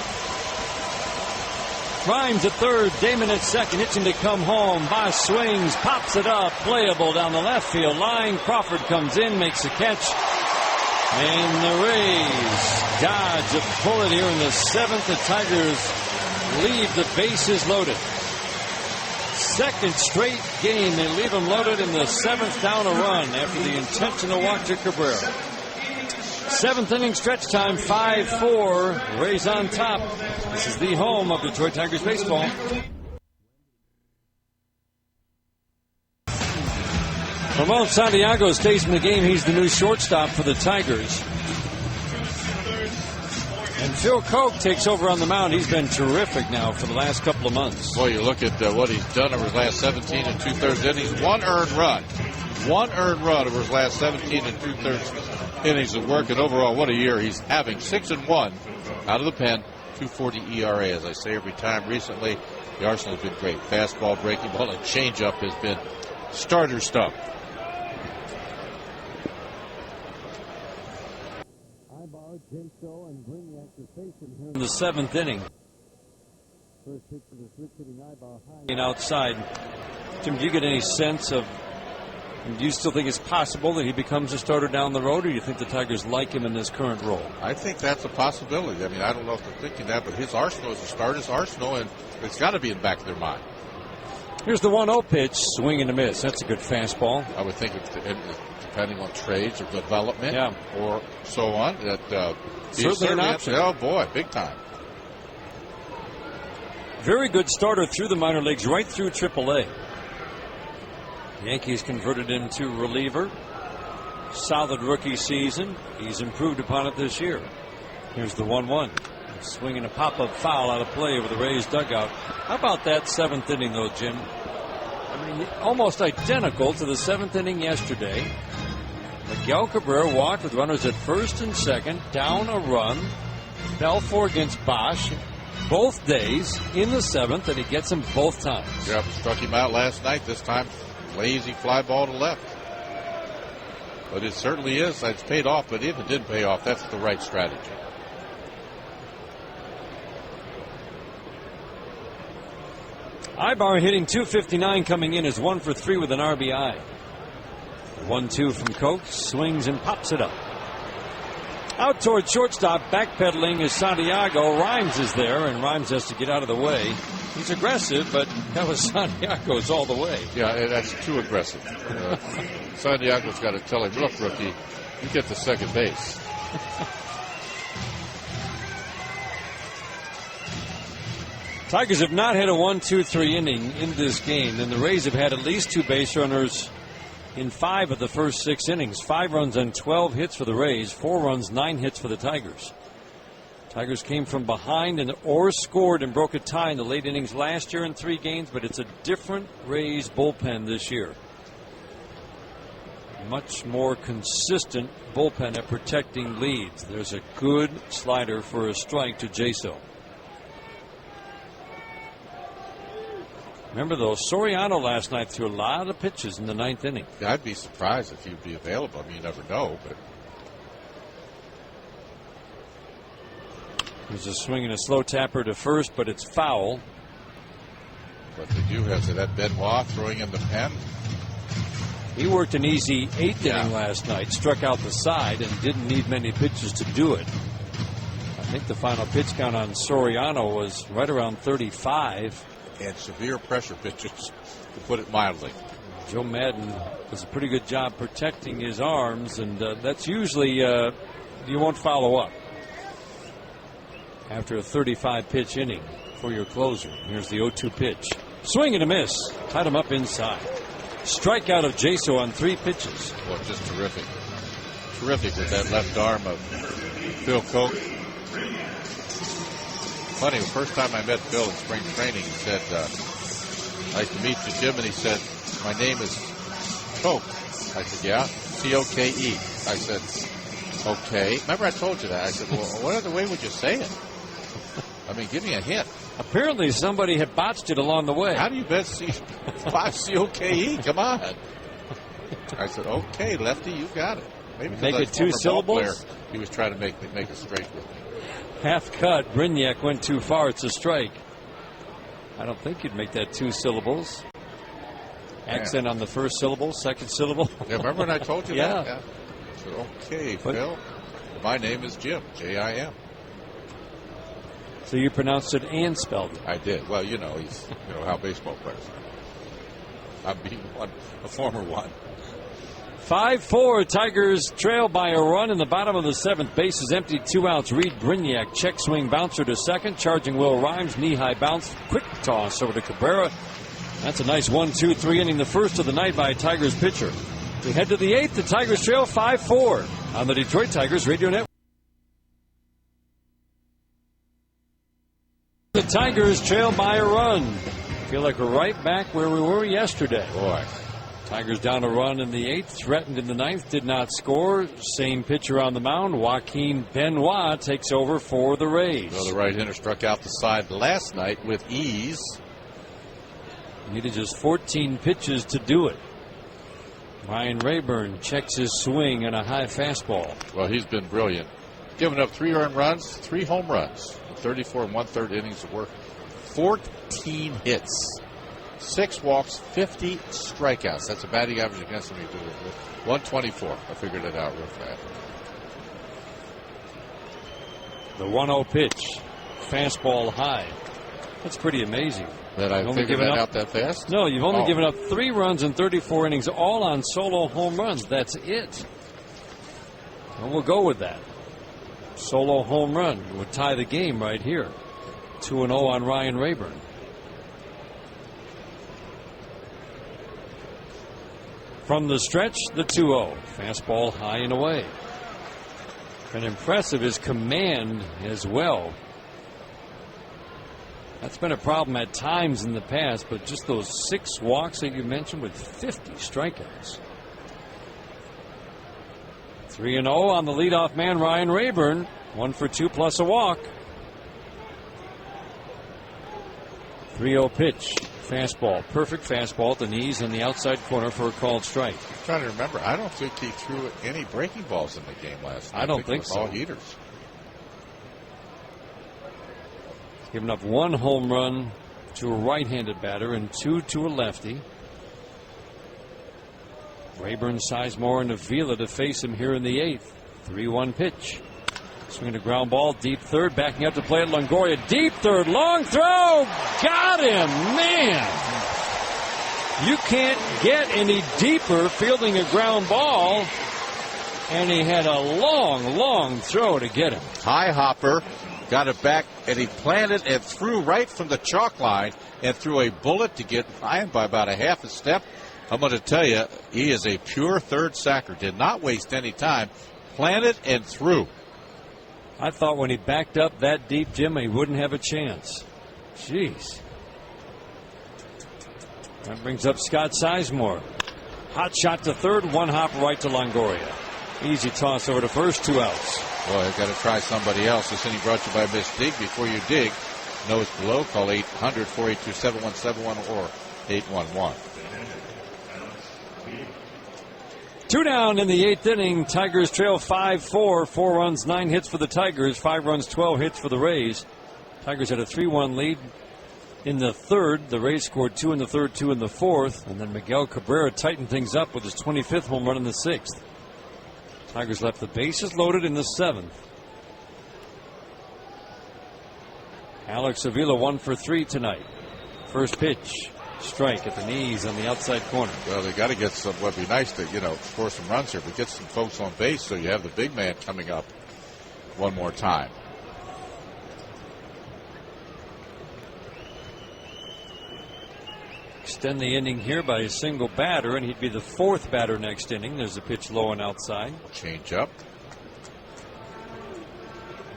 Grimes at third, Damon at second, itching to come home. Bosch swings, pops it up, playable down the left field line. Crawford comes in, makes a catch. And the Rays dodge a bullet here in the 7th. The Tigers leave the bases loaded. Second straight game, they leave them loaded in the 7th, down a run after the intentional walk to Cabrera. Seventh inning stretch time, 5-4. Rays on top. This is the home of Detroit Tigers baseball. Ramon Santiago stays in the game. He's the new shortstop for the Tigers. And Phil Koch takes over on the mound. He's been terrific now for the last couple of months. Boy, you look at what he's done over his last 17 and 2/3 innings. One earned run over his last 17 and 2/3 innings of work. And overall, what a year he's having. 6-1 out of the pen. 2.40 ERA, as I say every time. Recently, the arsenal has been great. Fastball, breaking ball, and changeup has been starter stuff. In the seventh inning. Outside. Jim, do you get any sense of, do you still think it's possible that he becomes a starter down the road, or do you think the Tigers like him in this current role? I think that's a possibility. I mean, I don't know if they're thinking that, but his arsenal is a starter's arsenal, and it's got to be in the back of their mind. Here's the 1-0 pitch, swing and a miss. That's a good fastball. I would think, depending on trades or development, or so on, that certainly an option. Oh boy, big time. Very good starter through the minor leagues, right through AAA. Yankees converted him to reliever. Solid rookie season. He's improved upon it this year. Here's the 1-1. Swinging a pop-up foul out of play over the Rays dugout. How about that seventh inning, though, Jim? I mean, almost identical to the seventh inning yesterday. Miguel Cabrera walked with runners at first and second, down a run. Fell for against Bosch both days in the seventh, and he gets them both times. Yep, struck him out last night. This time, lazy fly ball to left. But it certainly is. It's paid off, but if it didn't pay off, that's the right strategy. Ibar hitting .259, coming in as 1 for 3 with an RBI. 1-2 from Koch, swings and pops it up. Out toward shortstop, backpedaling is Santiago. Rhymes is there, and Rhymes has to get out of the way. He's aggressive, but that was Santiago's all the way. Yeah, that's too aggressive. Santiago's got to tell him, look, rookie, you get to second base. Tigers have not had a 1-2-3 inning in this game, and the Rays have had at least 2 base runners in 5 of the first 6 innings. 5 runs on 12 hits for the Rays, 4 runs, 9 hits for the Tigers. Tigers came from behind and scored and broke a tie in the late innings last year in 3 games, but it's a different Rays bullpen this year. Much more consistent bullpen at protecting leads. There's a good slider for a strike to Jaso. Remember, though, Soriano last night threw a lot of pitches in the 9th inning. Yeah, I'd be surprised if he'd be available. I mean, you never know. But there's a swing and a slow tapper to first, but it's foul. What they do have that Benoit throwing in the pen. He worked an easy 8th inning last night, struck out the side, and didn't need many pitches to do it. I think the final pitch count on Soriano was right around 35. And severe pressure pitches, to put it mildly. Joe Madden does a pretty good job protecting his arms, and that's usually you won't follow up after a 35-pitch inning for your closer. Here's the 0-2 pitch. Swing and a miss. Tied him up inside. Strikeout of Jaso on 3 pitches. Well, just terrific. Terrific with that left arm of Phil Koch. Funny, the first time I met Phil in spring training, he said, nice to meet you, Jim. And he said, my name is Koch. I said, yeah, C-O-K-E. I said, okay. Remember I told you that? I said, well, what other way would you say it? I mean, give me a hint. Apparently somebody had botched it along the way. How do you bet C-O-K-E? Come on. I said, okay, Lefty, you got it. Maybe make it 2 syllables? He was trying to make it straight with me. Half cut. Brignac went too far. It's a strike. I don't think you'd make that 2 syllables. Accent on the first syllable, second syllable. Yeah, remember when I told you that? Yeah. I said, okay, Phil, my name is Jim, J-I-M. So you pronounced it and spelled it. I did. Well, you know how baseball players are. I'm being a former one. 5-4. Tigers trail by a run in the bottom of the 7th. Base is empty. 2 outs. Reed Brignac, check swing bouncer to second. Charging Will Rhymes, knee-high bounce. Quick toss over to Cabrera. That's a nice 1-2-3 inning, the first of the night by a Tigers pitcher. We head to the 8th. The Tigers trail 5-4 on the Detroit Tigers Radio Network. The Tigers trail by a run. Feel like we're right back where we were yesterday. Boy. Tigers down a run in the 8th, threatened in the 9th, did not score. Same pitcher on the mound. Joaquin Benoit takes over for the Rays. Well, the right-hander struck out the side last night with ease. Needed just 14 pitches to do it. Ryan Rayburn checks his swing and a high fastball. Well, he's been brilliant. Giving up 3 earned runs, 3 home runs, 34 1/3 innings of work, 14 hits. 6 walks, 50 strikeouts. That's a batting average against him. 124. I figured it out real fast. The 1-0 pitch. Fastball high. That's pretty amazing. That I figured that out that fast? No, you've only given up 3 runs in 34 innings, all on solo home runs. That's it. And we'll go with that. Solo home run would tie the game right here. 2-0 on Ryan Rayburn. From the stretch, the 2-0. Fastball high and away. And impressive is command as well. That's been a problem at times in the past, but just those 6 walks that you mentioned with 50 strikeouts. 3-0 on the leadoff man, Ryan Rayburn. 1 for 2 plus a walk. 3-0 pitch. Fastball. Perfect fastball at the knees and the outside corner for a called strike. I'm trying to remember. I don't think he threw any breaking balls in the game last night. I don't think so. All heaters. Giving up 1 home run to a right-handed batter and 2 to a lefty. Rayburn, Sizemore, and Avila to face him here in the 8th. 3-1 pitch. Swinging a ground ball, deep third, backing up to play at Longoria. Deep third, long throw, got him, man. You can't get any deeper fielding a ground ball, and he had a long throw to get him. High hopper, got it back, and he planted and threw right from the chalk line and threw a bullet to get Ryan by about a half a step. I'm going to tell you, he is a pure third sacker. Did not waste any time. Planted and threw. I thought when he backed up that deep, Jim, he wouldn't have a chance. Jeez. That brings up Scott Sizemore. Hot shot to third, 1 hop right to Longoria. Easy toss over to first, 2 outs. Boy, I've got to try somebody else. This inning brought to you by Miss Dig. Before you dig, nose below, call 800-482-7171 or 811. 2 down in the 8th inning. Tigers trail 5-4. 4 runs, 9 hits for the Tigers. 5 runs, 12 hits for the Rays. Tigers had a 3-1 lead in the 3rd. The Rays scored 2 in the 3rd, 2 in the 4th. And then Miguel Cabrera tightened things up with his 25th home run in the 6th. Tigers left the bases loaded in the 7th. Alex Avila 1 for 3 tonight. First pitch. Strike at the knees on the outside corner. Well, they got to get some. Well, it'd be nice to, score some runs here, but get some folks on base so you have the big man coming up one more time. Extend the inning here by a single batter, and he'd be the 4th batter next inning. There's a pitch low and outside. Change up.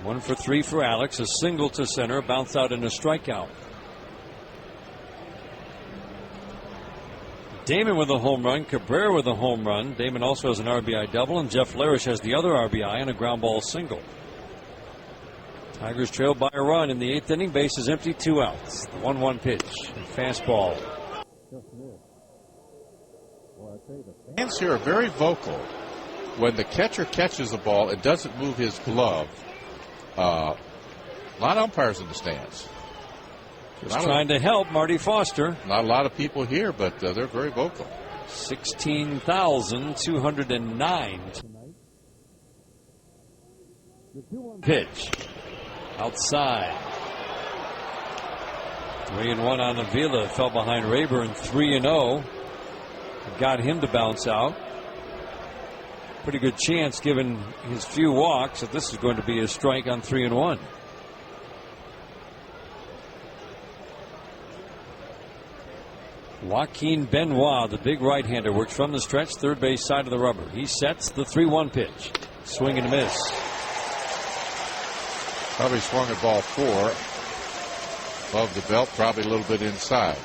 1 for 3 for Alex. A single to center, bounce out and a strikeout. Damon with a home run, Cabrera with a home run. Damon also has an RBI double, and Jeff Larish has the other RBI and a ground ball single. Tigers trail by a run in the 8th inning. Base is empty, 2 outs. The 1-1 pitch. Fastball. Fans here are very vocal when the catcher catches the ball and doesn't move his glove. A lot of umpires in the stands. Just trying to help Marty Foster. Not a lot of people here, but they're very vocal. 16,209. Pitch. Outside. 3-1 on Avila. Fell behind Rayburn. 3-0. Got him to bounce out. Pretty good chance, given his few walks, that this is going to be a strike on 3-1. Joaquin Benoit, the big right-hander, works from the stretch, third base side of the rubber. He sets the 3-1 pitch. Swing and a miss. Probably swung at ball 4. Above the belt, probably a little bit inside.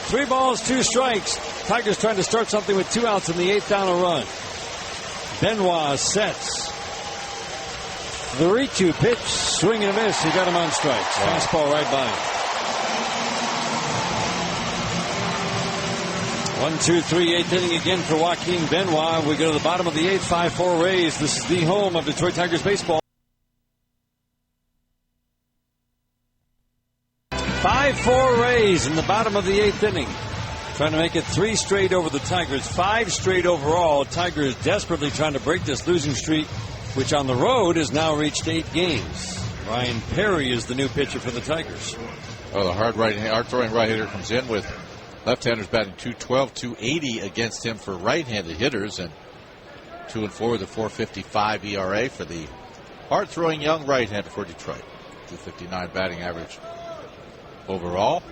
Three balls, 2 strikes. Tigers trying to start something with 2 outs in the 8th, down a run. Benoit sets. 3-2 pitch, swing and a miss. He got him on strikes. Wow. Fastball right by him. 1-2-3, 8th inning again for Joaquin Benoit. We go to the bottom of the 8th, 5-4 Rays. This is the home of Detroit Tigers baseball. 5-4 Rays in the bottom of the 8th inning. Trying to make it 3 straight over the Tigers, 5 straight overall. Tigers desperately trying to break this losing streak, which on the road has now reached 8 games. Ryan Perry is the new pitcher for the Tigers. Oh, the hard throwing right hitter comes in with left-handers batting .212, .280 against him for right-handed hitters, and 2-4 with a 4.55 ERA for the hard-throwing young right-hander for Detroit. .259 batting average overall.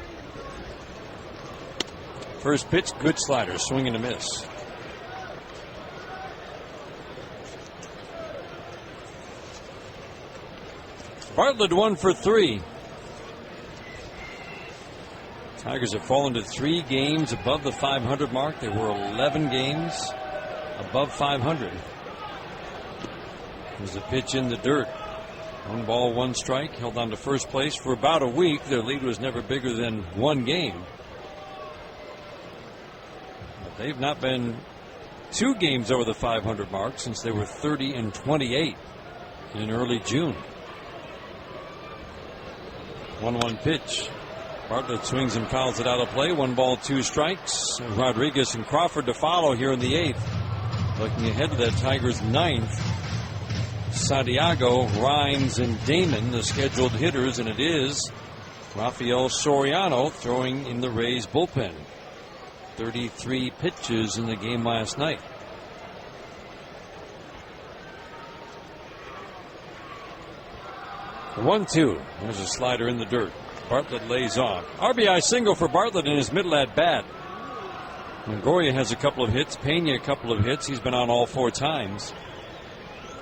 First pitch, good slider, swing and a miss. Bartlett 1 for 3. Tigers have fallen to 3 games above the 500 mark. They were 11 games above 500. There's a pitch in the dirt. 1 ball, 1 strike. Held on to first place for about a week. Their lead was never bigger than 1 game. But they've not been 2 games over the 500 mark since they were 30-28 in early June. 1-1 pitch. Bartlett swings and fouls it out of play. 1 ball, 2 strikes. And Rodriguez and Crawford to follow here in the 8th. Looking ahead to that Tigers 9th. Santiago, Rhines, and Damon, the scheduled hitters, and it is Rafael Soriano throwing in the Rays bullpen. 33 pitches in the game last night. The 1-2. There's a slider in the dirt. Bartlett lays off. RBI single for Bartlett in his middle at bat. Longoria has a couple of hits. Pena a couple of hits. He's been on all 4 times.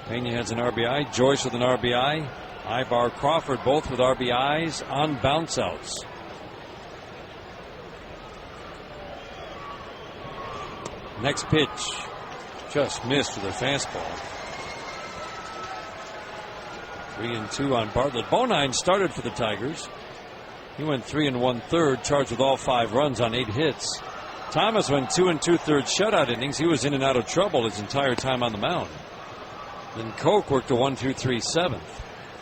Pena has an RBI. Joyce with an RBI. Ibar, Crawford both with RBIs on bounce outs. Next pitch. Just missed with a fastball. 3-2 on Bartlett. Bonine started for the Tigers. He went 3 1/3, charged with all 5 runs on 8 hits. Thomas went 2 2/3 shutout innings. He was in and out of trouble his entire time on the mound. Then Koch worked a 1-2-3 7th.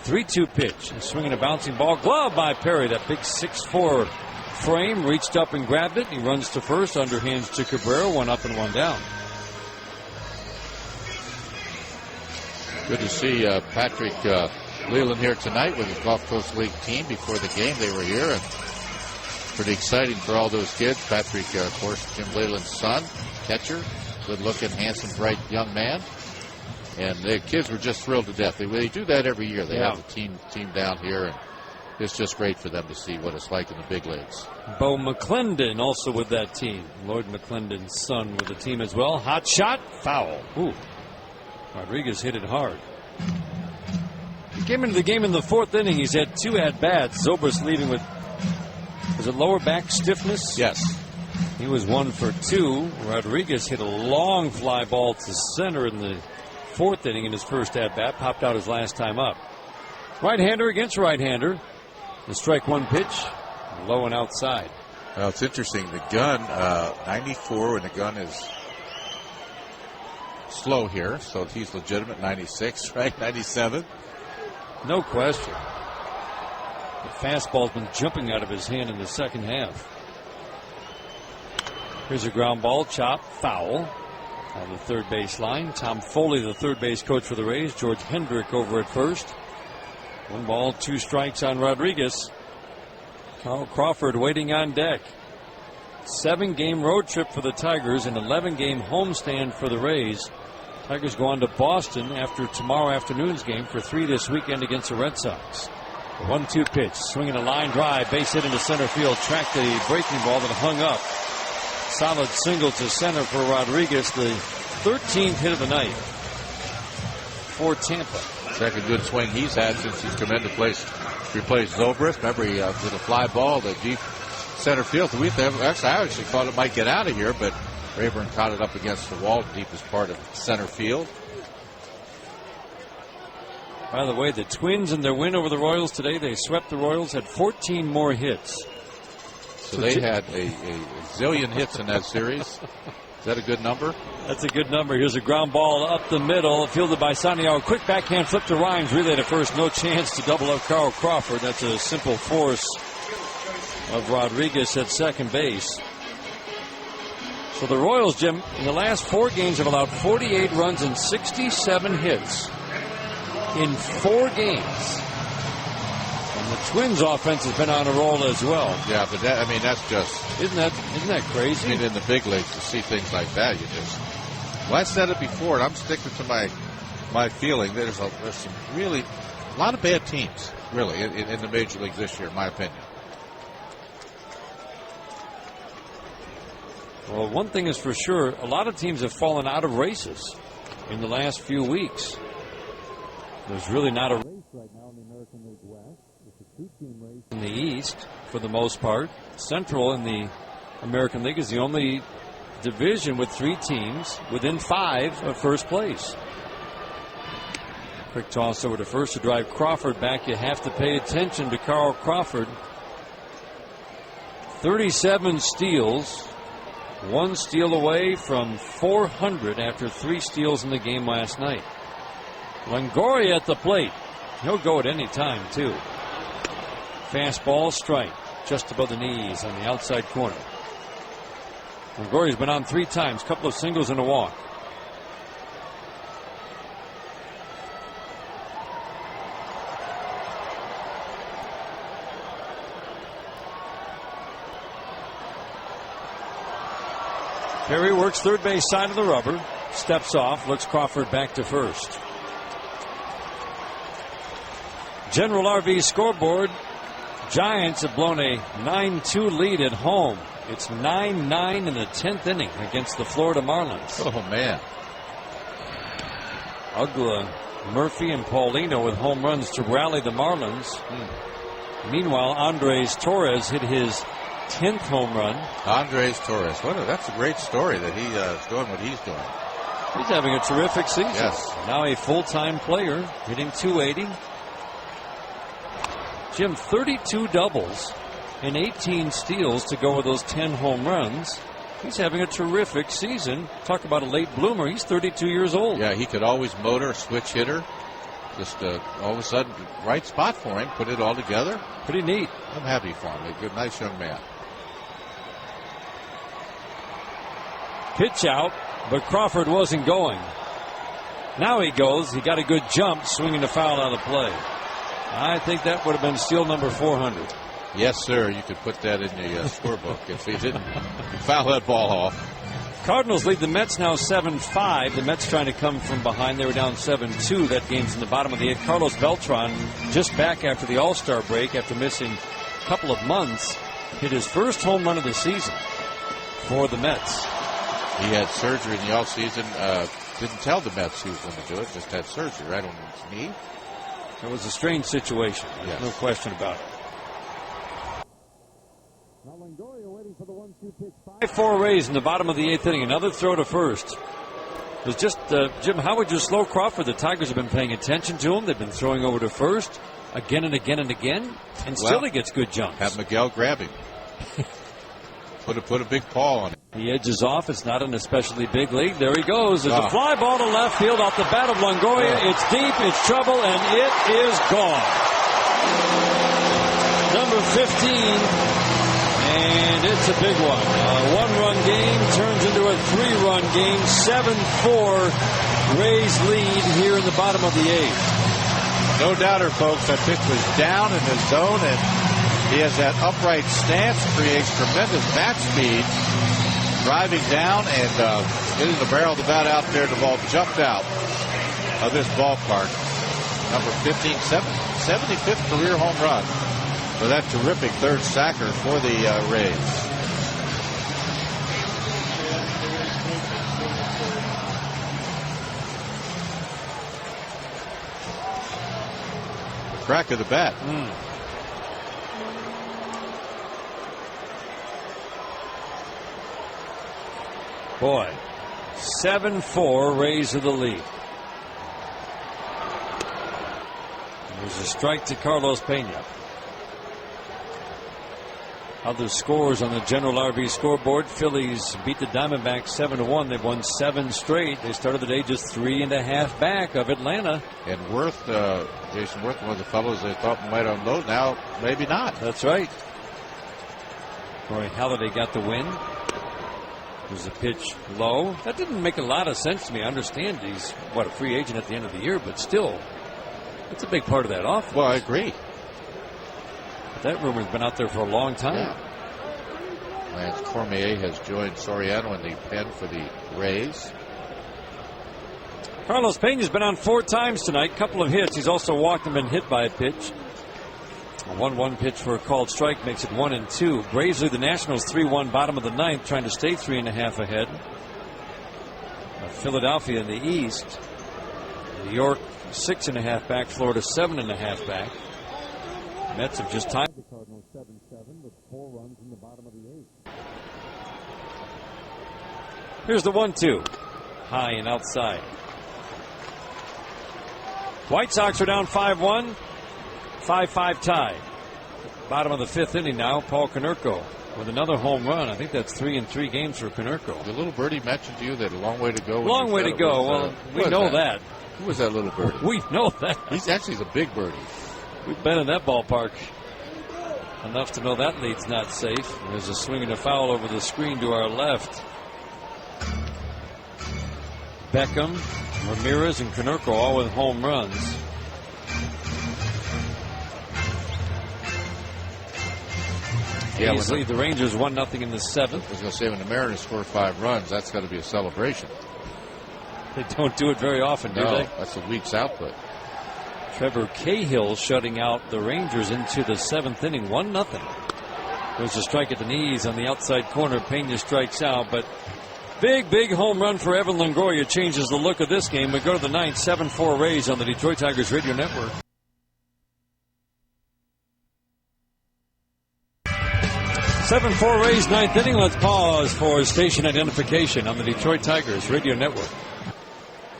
3-2 pitch. A swinging a bouncing ball. Glove by Perry. That big 6'4" frame reached up and grabbed it. He runs to first. Underhands to Cabrera. 1 up and 1 down. Good to see Patrick Leland here tonight with his Gulf Coast League team. Before the game, they were here, and pretty exciting for all those kids. Patrick, of course, Jim Leland's son, catcher, good-looking, handsome, bright young man. And the kids were just thrilled to death. They do that every year. They have the team down here, and it's just great for them to see what it's like in the big leagues. Bo McClendon also with that team. Lloyd McClendon's son with the team as well. Hot shot, foul. Ooh. Rodriguez hit it hard. He came into the game in the 4th inning. He's had 2 at-bats. Zobrist leaving with, was it lower back stiffness? Yes. He was 1 for 2. Rodriguez hit a long fly ball to center in the 4th inning in his first at-bat. Popped out his last time up. Right-hander against right-hander. The strike 1 pitch. Low and outside. Well, it's interesting. The gun, 94, when the gun is slow here, so he's legitimate. 96, right? 97. No question. The fastball's been jumping out of his hand in the second half. Here's a ground ball, chop, foul. on the third base line. Tom Foley, the third base coach for the Rays. George Hendrick over at first. 1 ball, 2 strikes on Rodriguez. Carl Crawford waiting on deck. 7-game road trip for the Tigers, an 11-game homestand for the Rays. Tigers go on to Boston after tomorrow afternoon's game for 3 this weekend against the Red Sox. The 1-2 pitch, swinging a line drive, base hit into center field, tracked a breaking ball that hung up. Solid single to center for Rodriguez, the 13th hit of the night for Tampa. Second good swing he's had since he's come into place to replace Zobrist. Remember, he did a fly ball to deep center field. I actually thought it might get out of here, but Rayburn caught it up against the wall, deepest part of center field. By the way, the Twins in their win over the Royals today, they swept the Royals, had 14 more hits. So they had a zillion hits in that series. Is that a good number? That's a good number. Here's a ground ball up the middle, fielded by Santiago. Quick backhand flip to Rhymes, relay to first. No chance to double up Carl Crawford. That's a simple force of Rodriguez at second base. So the Royals, Jim, in the last 4 games have allowed 48 runs and 67 hits in 4 games. And the Twins offense has been on a roll as well. Yeah, but that's just... Isn't that crazy? In the big leagues to see things like that, you just... Well, I said it before, and I'm sticking to my feeling. There's some really... A lot of bad teams, really, in the major leagues this year, in my opinion. Well, one thing is for sure, a lot of teams have fallen out of races in the last few weeks. There's really not a race right now in the American League West. It's a 2-team race in the East for the most part. Central in the American League is the only division with 3 teams within 5 of first place. Quick toss over to first to drive Crawford back. You have to pay attention to Carl Crawford. 37 steals. 1 steal away from 400 after 3 steals in the game last night. Longoria at the plate. He'll go at any time, too. Fastball strike just above the knees on the outside corner. Longoria's been on 3 times, couple of singles and a walk. Perry works third base side of the rubber, steps off, looks Crawford back to first. General RV scoreboard. Giants have blown a 9-2 lead at home. It's 9-9 in the 10th inning against the Florida Marlins. Oh, man. Ugla, Murphy, and Paulino with home runs to rally the Marlins. Meanwhile, Andres Torres hit his 10th home run. Andres Torres. That's a great story that he is doing what he's doing. He's having a terrific season. Yes. Now a full-time player, hitting .280. Jim, 32 doubles and 18 steals to go with those 10 home runs. He's having a terrific season. Talk about a late bloomer. He's 32 years old. Yeah, he could always motor, switch hitter. Just all of a sudden, right spot for him. Put it all together. Pretty neat. I'm happy for him. A good, nice young man. Pitch out, but Crawford wasn't going. Now he goes. He got a good jump, swinging the foul out of play. I think that would have been steal number 400. Yes, sir. You could put that in the scorebook if he didn't foul that ball off. Cardinals lead the Mets now 7-5. The Mets trying to come from behind. They were down 7-2. That game's in the bottom of the 8th. Carlos Beltran, just back after the All-Star break, after missing a couple of months, hit his first home run of the season for the Mets. He had surgery in the offseason. Didn't tell the Mets he was going to do it. Just had surgery right on his knee. It was a strange situation. There's no question about it. Now Longoria waiting for the 1-2 pitch. 5-4 Rays in the bottom of the 8th inning. Another throw to first. It was just, Jim, how would you slow Crawford? The Tigers have been paying attention to him. They've been throwing over to first again and again and again. And still he gets good jumps. Have Miguel grab him. Put a big paw on him. He edges off. It's not an especially big league. There he goes. There's a fly ball to left field off the bat of Longoria. It's deep. It's trouble, and it is gone. Number 15. And it's a big one. A one-run game turns into a three-run game. 7-4 Rays lead here in the bottom of the eighth. No doubter, folks. That pitch was down in his zone, and he has that upright stance, creates tremendous bat speed. Driving down and hitting the barrel of the bat out there. The ball jumped out of this ballpark. Number 15, 75th career home run for that terrific third sacker for the Rays. The crack of the bat. Boy, 7-4 Rays of the lead. There's a strike to Carlos Pena. Other scores on the general RV scoreboard. Phillies beat the Diamondbacks 7-1. They've won 7 straight. They started the day just 3.5 back of Atlanta. And Jason Worth, one of the fellows they thought might unload. Now, maybe not. That's right. Roy Halladay got the win. There's a pitch low. That didn't make a lot of sense to me. I understand he's, a free agent at the end of the year, but still, it's a big part of that offense. Well, I agree. But that rumor's been out there for a long time. Yeah. Lance Cormier has joined Soriano in the pen for the Rays. Carlos Pena's been on 4 times tonight. Couple of hits. He's also walked and been hit by a pitch. A 1-1 pitch for a called strike makes it 1-2. Braves lead the Nationals 3-1, bottom of the ninth, trying to stay 3.5 ahead. Philadelphia in the East. New York 6.5 back. Florida 7.5 back. Mets have just tied The Cardinals 7-7 with 4 runs in the bottom of the eighth. Here's the 1-2. High and outside. White Sox are down 5-1. 5-5 tie. Bottom of the 5th inning now. Paul Konerko with another home run. I think that's 3 in 3 games for Konerko. The little birdie mentioned to you that a long way to go. Long way to go. Well, we know that. Who was that little birdie? We know that. He's actually a big birdie. We've been in that ballpark enough to know that lead's not safe. There's a swing and a foul over the screen to our left. Beckham, Ramirez, and Konerko all with home runs. Yeah, Easily, the Rangers 1-0 in the 7th. I was going to say, when the Mariners score 5 runs, that's got to be a celebration. They don't do it very often, do they? That's a week's output. Trevor Cahill shutting out the Rangers into the 7th inning, 1-0. There's a strike at the knees on the outside corner. Pena strikes out, but big home run for Evan Longoria changes the look of this game. We go to the 9th, 7-4 Rays on the Detroit Tigers Radio Network. 7-4 Rays, 9th inning. Let's pause for station identification on the Detroit Tigers Radio Network.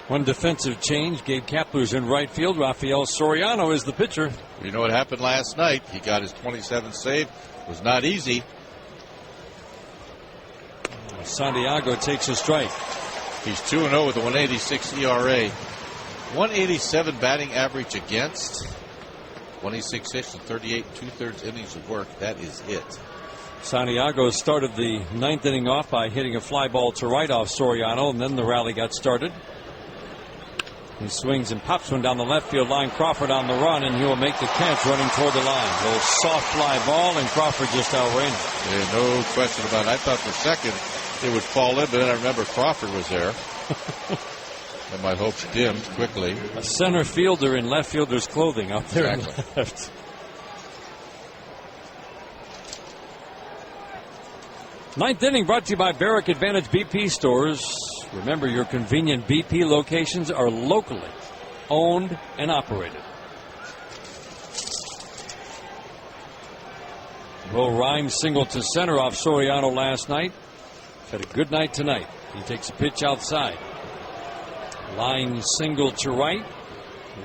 One defensive change. Gabe Kapler's in right field. Rafael Soriano is the pitcher. You know what happened last night? He got his 27th save. It was not easy. Santiago takes a strike. He's 2-0 with a 1.86 ERA. 187 batting average against. 26 hits and 38 2/3 innings of work. That is it. Santiago started the 9th inning off by hitting a fly ball to right off Soriano, and then the rally got started. He swings and pops one down the left field line. Crawford on the run, and he will make the catch running toward the line. A little soft fly ball, and Crawford just outran it. Yeah, no question about it. I thought for a second it would fall in, but then I remember Crawford was there. And my hopes dimmed quickly. A center fielder in left fielder's clothing out there in left. Ninth inning brought to you by Barrick Advantage BP stores. Remember, your convenient BP locations are locally owned and operated. Will Rhymes single to center off Soriano last night. Had a good night tonight. He takes a pitch outside. Line single to right.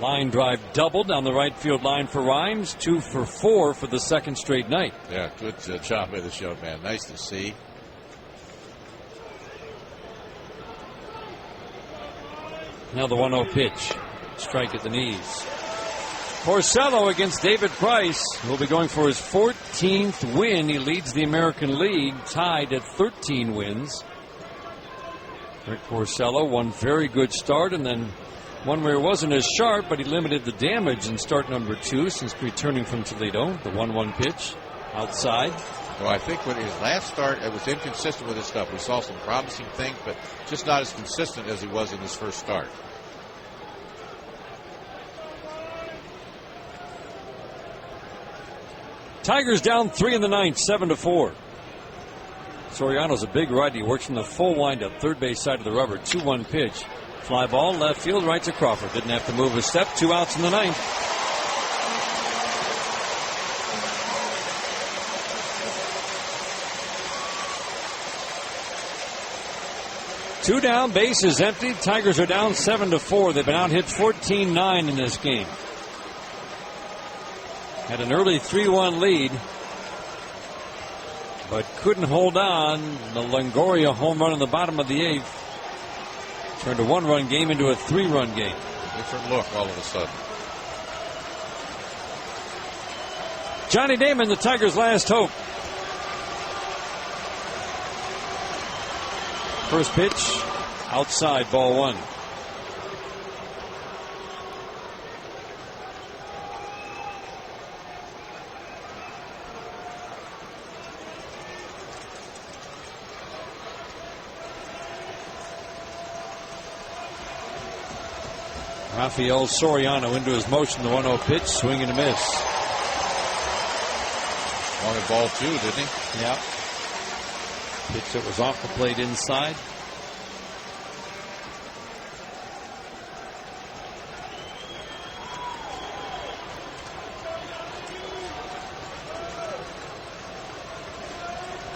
Line drive double down the right field line for Rhymes. 2 for 4 for the second straight night. Yeah, good job by this young man. Nice to see. Now the 1-0 pitch. Strike at the knees. Porcello against David Price. He'll be going for his 14th win. He leads the American League, tied at 13 wins. Rick Porcello, one very good start, and then one where it wasn't as sharp, but he limited the damage in start number 2 since returning from Toledo. The 1-1 pitch outside. Well, I think with his last start, it was inconsistent with his stuff. We saw some promising things, but just not as consistent as he was in his first start. Tigers down 3 in the ninth, 7-4. Soriano's a big righty. He works from the full windup, third base side of the rubber. 2-1 pitch. Fly ball, left field, right to Crawford. Didn't have to move a step. 2 outs in the ninth. Two down, bases empty. Tigers are down 7-4. They've been out hit 14-9 in this game. Had an early 3-1 lead, but couldn't hold on. The Longoria home run in the bottom of the 8th turned a 1-run game into a 3-run game. Different look all of a sudden. Johnny Damon, the Tigers' last hope. First pitch, outside, ball 1. Rafael Soriano into his motion, the 1-0 pitch, swing and a miss. Wanted ball 2, didn't he? Yeah. Pitch that was off the plate inside.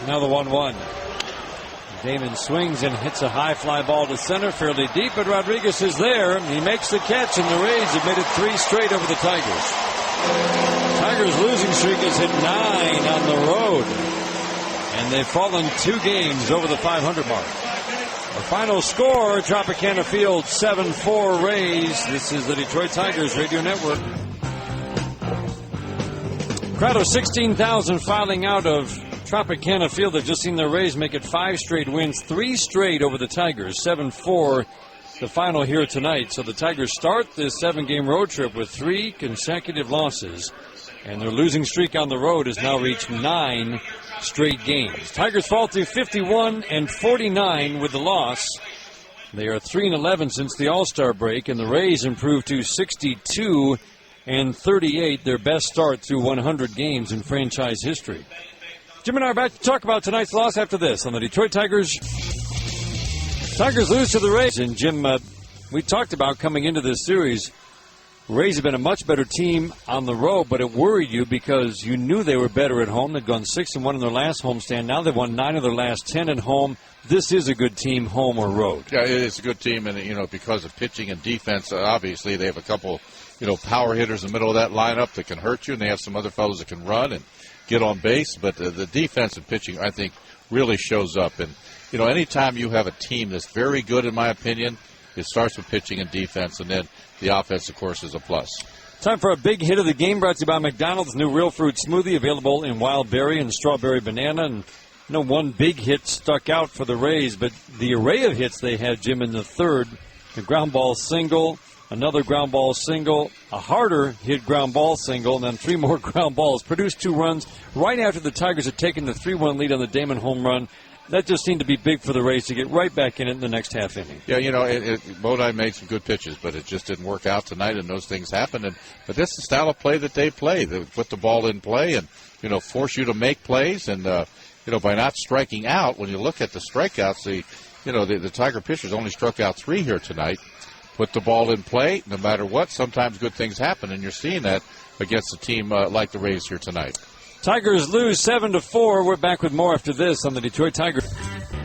Now the 1-1. Damon swings and hits a high fly ball to center, fairly deep, but Rodriguez is there. He makes the catch, and the Rays have made it 3 straight over the Tigers. Tigers' losing streak is at 9 on the road, and they've fallen 2 games over the 500 mark. Our final score, Tropicana Field, 7-4 Rays. This is the Detroit Tigers Radio Network. Crowd of 16,000 filing out of Tropicana Field. They've just seen the Rays make it 5 straight wins, 3 straight over the Tigers. 7-4 the final here tonight. So the Tigers start this 7-game road trip with 3 consecutive losses, and their losing streak on the road has now reached 9 straight games. Tigers fall to 51-49 with the loss. They are 3-11 since the All-Star break, and the Rays improved to 62-38, their best start through 100 games in franchise history. Jim and I are back to talk about tonight's loss after this on the Detroit Tigers. Tigers lose to the Rays. And Jim, we talked about coming into this series, Rays have been a much better team on the road, but it worried you because you knew they were better at home. They'd gone 6-1 in their last homestand. Now they've won 9 of their last 10 at home. This is a good team, home or road. Yeah, it's a good team, and because of pitching and defense, obviously they have a couple, power hitters in the middle of that lineup that can hurt you, and they have some other fellows that can run and get on base, but the defense and pitching, I think, really shows up. And, anytime you have a team that's very good, in my opinion, it starts with pitching and defense, and then the offense, of course, is a plus. Time for a big hit of the game, brought to you by McDonald's. New Real Fruit Smoothie, available in wild berry and strawberry banana. And one big hit stuck out for the Rays, but the array of hits they had, Jim, in the third, the ground ball single, another ground ball single, a harder hit ground ball single, and then 3 more ground balls. Produced 2 runs right after the Tigers had taken the 3-1 lead on the Damon home run. That just seemed to be big for the Rays to get right back in it in the next half inning. Yeah, Bodine made some good pitches, but it just didn't work out tonight, and those things happen. But this is the style of play that they play. They put the ball in play and, force you to make plays. And, by not striking out, when you look at the strikeouts, the Tiger pitchers only struck out 3 here tonight. Put the ball in play, no matter what. Sometimes good things happen, and you're seeing that against a team like the Rays here tonight. Tigers lose 7-4. We're back with more after this on the Detroit Tigers.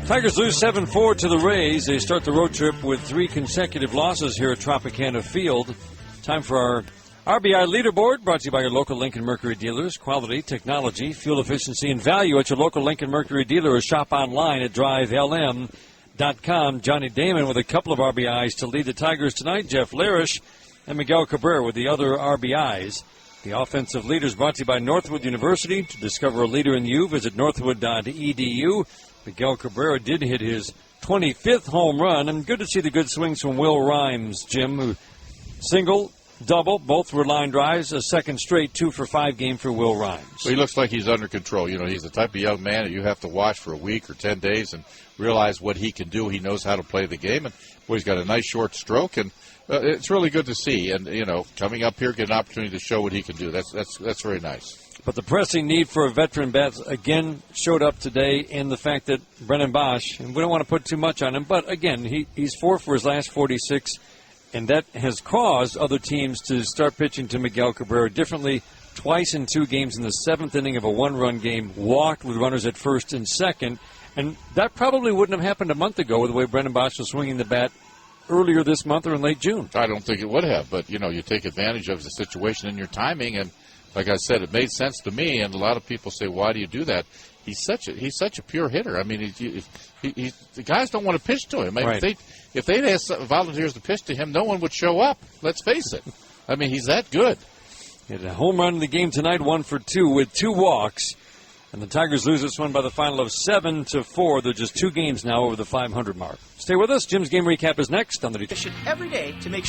Tigers lose 7-4 to the Rays. They start the road trip with 3 consecutive losses here at Tropicana Field. Time for our RBI leaderboard, brought to you by your local Lincoln Mercury dealers. Quality, technology, fuel efficiency, and value at your local Lincoln Mercury dealer, or shop online at drivelm.com. Johnny Damon with a couple of RBIs to lead the Tigers tonight. Jeff Larish and Miguel Cabrera with the other RBIs. The offensive leaders brought to you by Northwood University. To discover a leader in you, visit northwood.edu. Miguel Cabrera did hit his 25th home run, and good to see the good swings from Will Rhymes, Jim, who single, double, both were line drives, a second straight 2-for-5 game for Will Rhymes. Well, he looks like he's under control. You know, he's the type of young man that you have to watch for a week or 10 days and realize what he can do. He knows how to play the game, and boy, he's got a nice short stroke, and it's really good to see. And, you know, coming up here, get an opportunity to show what he can do. That's very nice. But the pressing need for a veteran bat again showed up today in the fact that Brennan Bosch, and we don't want to put too much on him, but again, he's 4 for his last 46, and that has caused other teams to start pitching to Miguel Cabrera differently. Twice in 2 games in the 7th inning of a 1-run game, walked with runners at first and second, and that probably wouldn't have happened a month ago with the way Brennan Bosch was swinging the bat earlier this month or in late June. I don't think it would have, but, you know, you take advantage of the situation and your timing, and like I said, it made sense to me, and a lot of people say, why do you do that? He's such a pure hitter. I mean, the guys don't want to pitch to him. I mean, right. If they'd ask volunteers to pitch to him, no one would show up. Let's face it. I mean, he's that good. He had a home run in the game tonight, 1 for 2 with 2 walks. And the Tigers lose this one by the final of 7-4. They're just 2 games now over the 500 mark. Stay with us. Jim's game recap is next on the Detroit. Every day to make sure